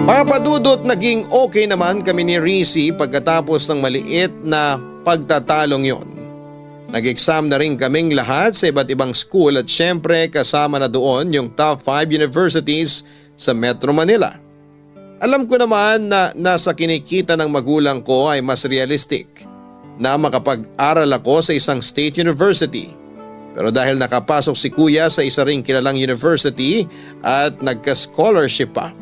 Mga padudot, naging okay naman kami ni Rizzy pagkatapos ng maliit na pagtatalong yon. Nag-exam na rin kaming lahat sa iba't ibang school at syempre kasama na doon yung top 5 universities sa Metro Manila. Alam ko naman na nasa kinikita ng magulang ko ay mas realistic na makapag-aral ako sa isang state university. Pero dahil nakapasok si kuya sa isa ring kilalang university at nagka-scholarship pa,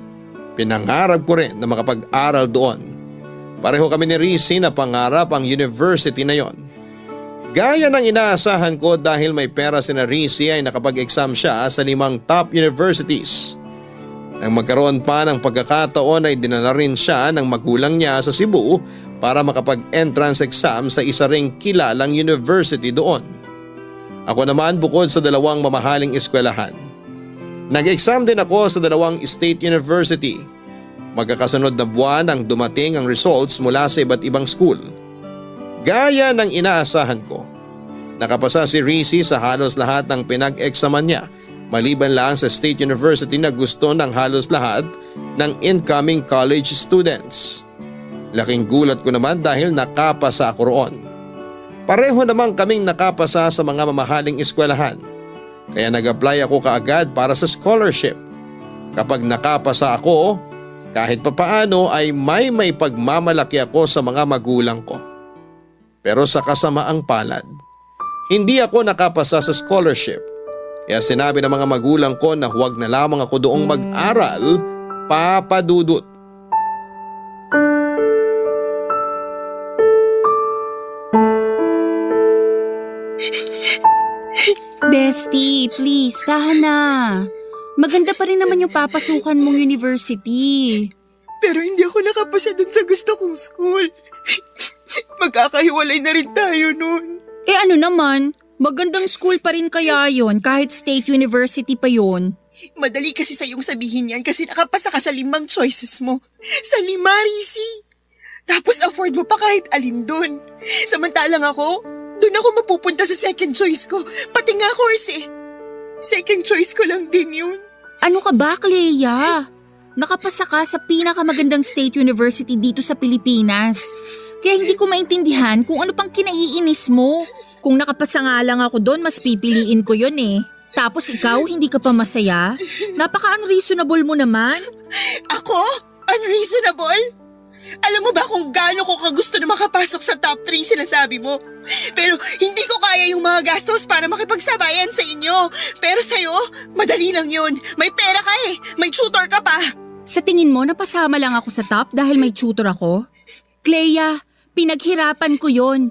pinangarap ko rin na makapag-aral doon. Pareho kami ni Rizzy na pangarap ang university na yon. Gaya ng inaasahan ko dahil may pera si Rizzy ay nakapag-exam siya sa 5 top universities. Nang magkaroon pa ng pagkakataon ay dinala rin siya ng magulang niya sa Cebu para makapag-entrance exam sa isa ring kilalang university doon. Ako naman bukod sa 2 mamahaling eskwelahan. Nag-exam din ako sa 2 state university. Magkakasunod na buwan ang dumating ang results mula sa iba't ibang school. Gaya ng inaasahan ko, nakapasa si Rizzy sa halos lahat ng pinag-examan niya maliban lang sa state university na gusto ng halos lahat ng incoming college students. Laking gulat ko naman dahil nakapasa ako roon. Pareho naman kaming nakapasa sa mga mamahaling eskwelahan. Kaya nag-apply ako kaagad para sa scholarship. Kapag nakapasa ako, kahit papaano ay may pagmamalaki ako sa mga magulang ko. Pero sa kasamaang palad, hindi ako nakapasa sa scholarship. Kaya sinabi ng mga magulang ko na huwag na lamang ako doong mag-aral, papadudot. Bestie, please, tahan na. Maganda pa rin naman yung papasukan mong university. Pero hindi ako nakapasa dun sa gusto kong school. Magkakahiwalay na rin tayo nun. Eh ano naman, Magandang school pa rin kaya yon kahit state university pa yon. Madali kasi sa'yong sabihin yan kasi nakapasa ka sa 5 choices mo. Sa 5, Risi. Tapos afford mo pa kahit alin dun. Samantalang ako, dun ako mapupunta sa second choice ko. Pati nga course eh. Second choice ko lang din yun. Ano ka ba, Clea? Nakapasa ka sa pinakamagandang state university dito sa Pilipinas. Kaya hindi ko maintindihan kung ano pang kinaiinis mo. Kung nakapasa nga lang ako doon, mas pipiliin ko yun eh. Tapos ikaw, hindi ka pa masaya? Napaka-unreasonable mo naman. Ako? Unreasonable? Alam mo ba kung gaano ko kagusto na makapasok sa top 3 sinasabi mo? Pero hindi ko kaya yung mga gastos para makipagsabayan sa inyo. Pero sa'yo, madali lang yun. May pera ka eh. May tutor ka pa. Sa tingin mo, napasama lang ako sa top dahil may tutor ako? Clea, pinaghirapan ko yon.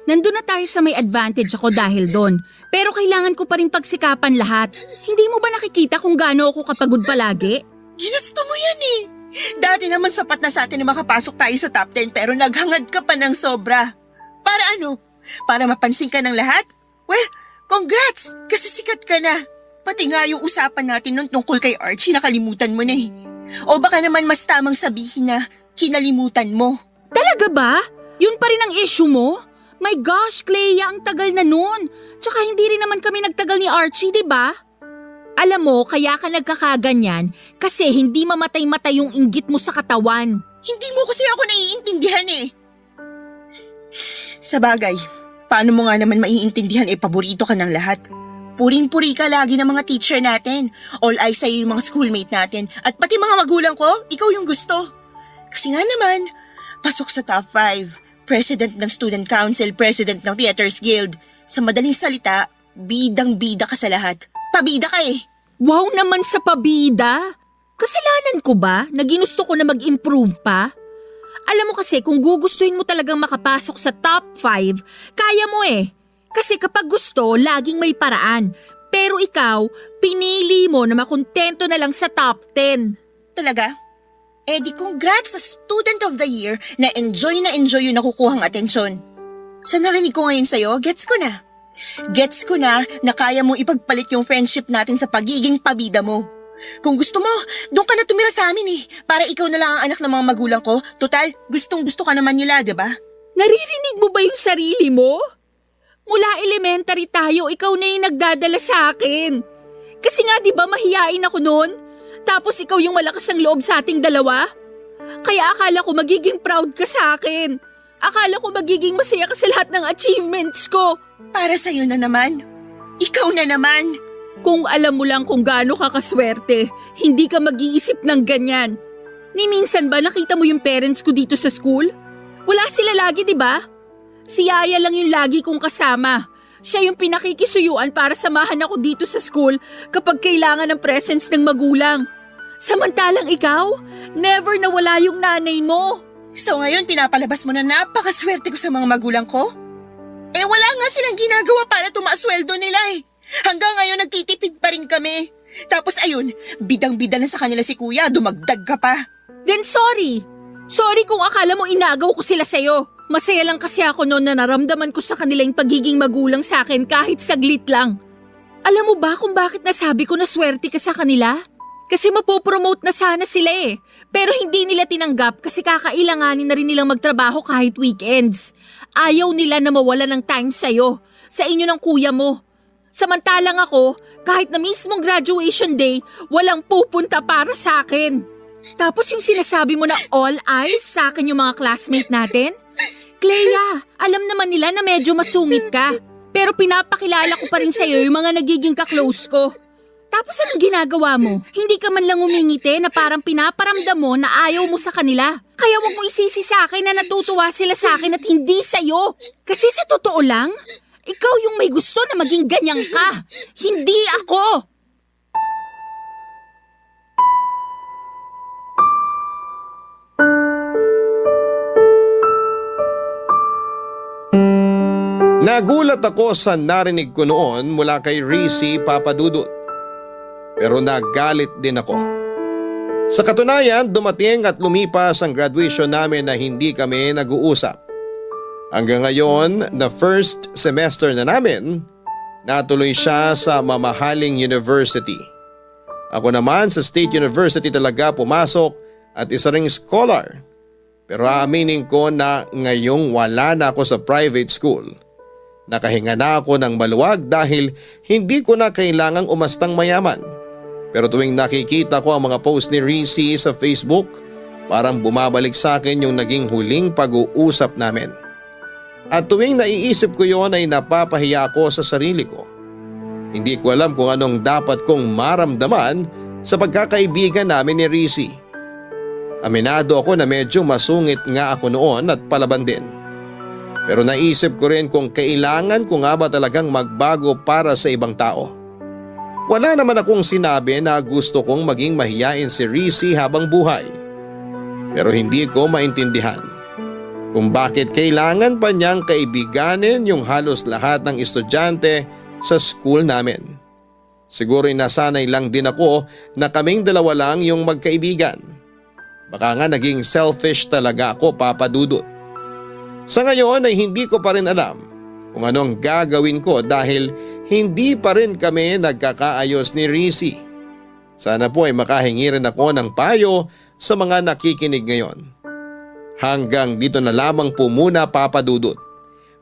Nandun na tayo sa may advantage ako dahil doon. Pero kailangan ko pa rin pagsikapan lahat. Hindi mo ba nakikita kung gaano ako kapagod palagi? Ginusto mo yan eh. Dati naman sapat na sa atin na makapasok tayo sa top 10 pero naghangad ka pa ng sobra. Para ano? Para mapansin ka ng lahat? Well, congrats! Kasi sikat ka na. Pati nga yung usapan natin nun tungkol kay Archie nakalimutan mo na eh. O baka naman mas tamang sabihin na kinalimutan mo. Talaga ba? Yun pa rin ang issue mo? My gosh, Clea, ang tagal na nun. Tsaka hindi rin naman kami nagtagal ni Archie, di ba? Alam mo, kaya ka nagkakaganyan kasi hindi mamatay-matay yung inggit mo sa katawan. Hindi mo kasi ako naiintindihan eh. Sa bagay, paano mo nga naman maiintindihan paborito ka ng lahat? Puring-puri ka lagi ng mga teacher natin. All eyes sa'yo yung mga schoolmate natin. At pati mga magulang ko, ikaw yung gusto. Kasi nga naman, pasok sa top 5. President ng Student Council, President ng Theaters Guild. Sa madaling salita, bidang-bida ka sa lahat. Pabida ka eh. Wow naman sa pabida. Kasalanan ko ba na ginusto ko na mag-improve pa? Alam mo kasi kung gugustuhin mo talagang makapasok sa top 5, kaya mo eh. Kasi kapag gusto, laging may paraan. Pero ikaw, pinili mo na makontento na lang sa top 10. Talaga? Eh di congrats sa Student of the Year na enjoy yung nakukuhang atensyon. Sa narinig ko ngayon sa'yo, gets ko na. Gets ko na kaya mo ipagpalit yung friendship natin sa pagiging pabida mo. Kung gusto mo, doon ka na tumira sa amin eh. Para ikaw na lang ang anak ng mga magulang ko. Total, gustong-gusto ka naman nila, diba? Naririnig mo ba yung sarili mo? Mula elementary tayo, ikaw na yung nagdadala sa akin. Kasi nga diba mahiyain ako noon? Tapos ikaw yung malakas ang loob sa ating dalawa? Kaya akala ko magiging proud ka sa akin. Akala ko magiging masaya ka sa lahat ng achievements ko. Para sa'yo na naman. Ikaw na naman. Kung alam mo lang kung gaano ka kaswerte, hindi ka mag-iisip ng ganyan. Ni minsan ba nakita mo yung parents ko dito sa school? Wala sila lagi, di ba? Si Yaya lang yung lagi kong kasama. Siya yung pinakikisuyuan para samahan ako dito sa school kapag kailangan ng presence ng magulang. Samantalang ikaw, never nawala yung nanay mo. So ngayon pinapalabas mo na napakaswerte ko sa mga magulang ko? Eh wala nga silang ginagawa para tumaasweldo nila eh. Hanggang ngayon nagtitipid pa rin kami. Tapos ayun, bidang-bida na sa kanila si kuya, dumagdag ka pa. Then sorry. Sorry kung akala mo inagaw ko sila sa'yo. Masaya lang kasi ako noon na naramdaman ko sa kanila yung pagiging magulang sa akin kahit saglit lang. Alam mo ba kung bakit nasabi ko na swerte ka sa kanila? Kasi mapopromote na sana sila eh. Pero hindi nila tinanggap kasi kakailanganin na rin nilang magtrabaho kahit weekends. Ayaw nila na mawala ng time sa'yo, sa inyo ng kuya mo. Samantalang ako, kahit na mismong graduation day, walang pupunta para sa akin. Tapos yung sinasabi mo na all eyes sa akin yung mga classmate natin? Clea, alam naman nila na medyo masungit ka. Pero pinapakilala ko pa rin sa'yo yung mga nagiging ka-close ko. Tapos anong ginagawa mo? Hindi ka man lang umingiti na parang pinaparamdam mo na ayaw mo sa kanila. Kaya wag mo isisi sa akin na natutuwa sila sa akin at hindi sa'yo. Kasi sa totoo lang, ikaw yung may gusto na maging ganyan ka. Hindi ako. Nagulat ako sa narinig ko noon mula kay Risi Papadudut. Pero nagalit din ako. Sa katunayan, dumating at lumipas ang graduation namin na hindi kami nag-uusap. Hanggang ngayon, na first semester na namin, Natuloy siya sa mamahaling university. Ako naman sa State University talaga pumasok at isa ring scholar. Pero aaminin ko na ngayong wala na ako sa private school. Nakahinga na ako ng maluwag dahil hindi ko na kailangang umastang mayaman. Pero tuwing nakikita ko ang mga post ni Rizzy sa Facebook, parang bumabalik sa akin yung naging huling pag-uusap namin. At tuwing naiisip ko yon ay napapahiya ako sa sarili ko. Hindi ko alam kung anong dapat kong maramdaman sa pagkakaibigan namin ni Rizzy. Aminado ako na medyo masungit nga ako noon at palaban din. Pero naisip ko rin kung kailangan ko nga ba talagang magbago para sa ibang tao. Wala naman akong sinabi na gusto kong maging mahiyain si Rizzy habang buhay. Pero hindi ko maintindihan kung bakit kailangan pa niyang kaibiganin yung halos lahat ng estudyante sa school namin. Siguro nasanay lang din ako na kaming dalawa lang yung magkaibigan. Baka nga naging selfish talaga ako, Papa Dudut. Sa ngayon ay hindi ko pa rin alam kung anong gagawin ko dahil hindi pa rin kami nagkakaayos ni Rizzy. Sana po ay makahingi rin ako ng payo sa mga nakikinig ngayon. Hanggang dito na lamang po muna, Papa Dudut.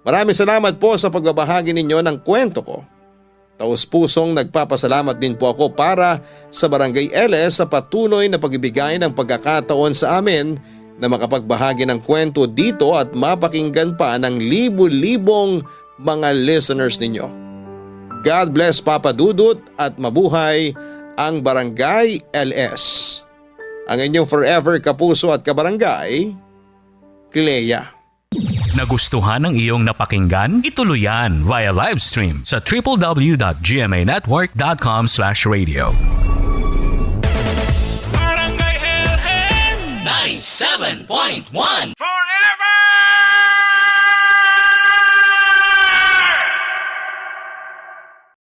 Maraming salamat po sa pagbabahagi ninyo ng kwento ko. Taos-pusong nagpapasalamat din po ako para sa Barangay LS sa patuloy na pagbibigay ng pagkakataon sa amin na makapagbahagi ng kwento dito at mapakinggan pa ng libu-libong mga listeners ninyo. God bless, Papa Dudut, at mabuhay ang Barangay LS. Ang inyong forever kapuso at kabarangay, Clea. Nagustuhan ng iyong napakinggan? Ituloy yan via live stream sa www.gmanetwork.com/radio. Barangay LS 97.1 Forever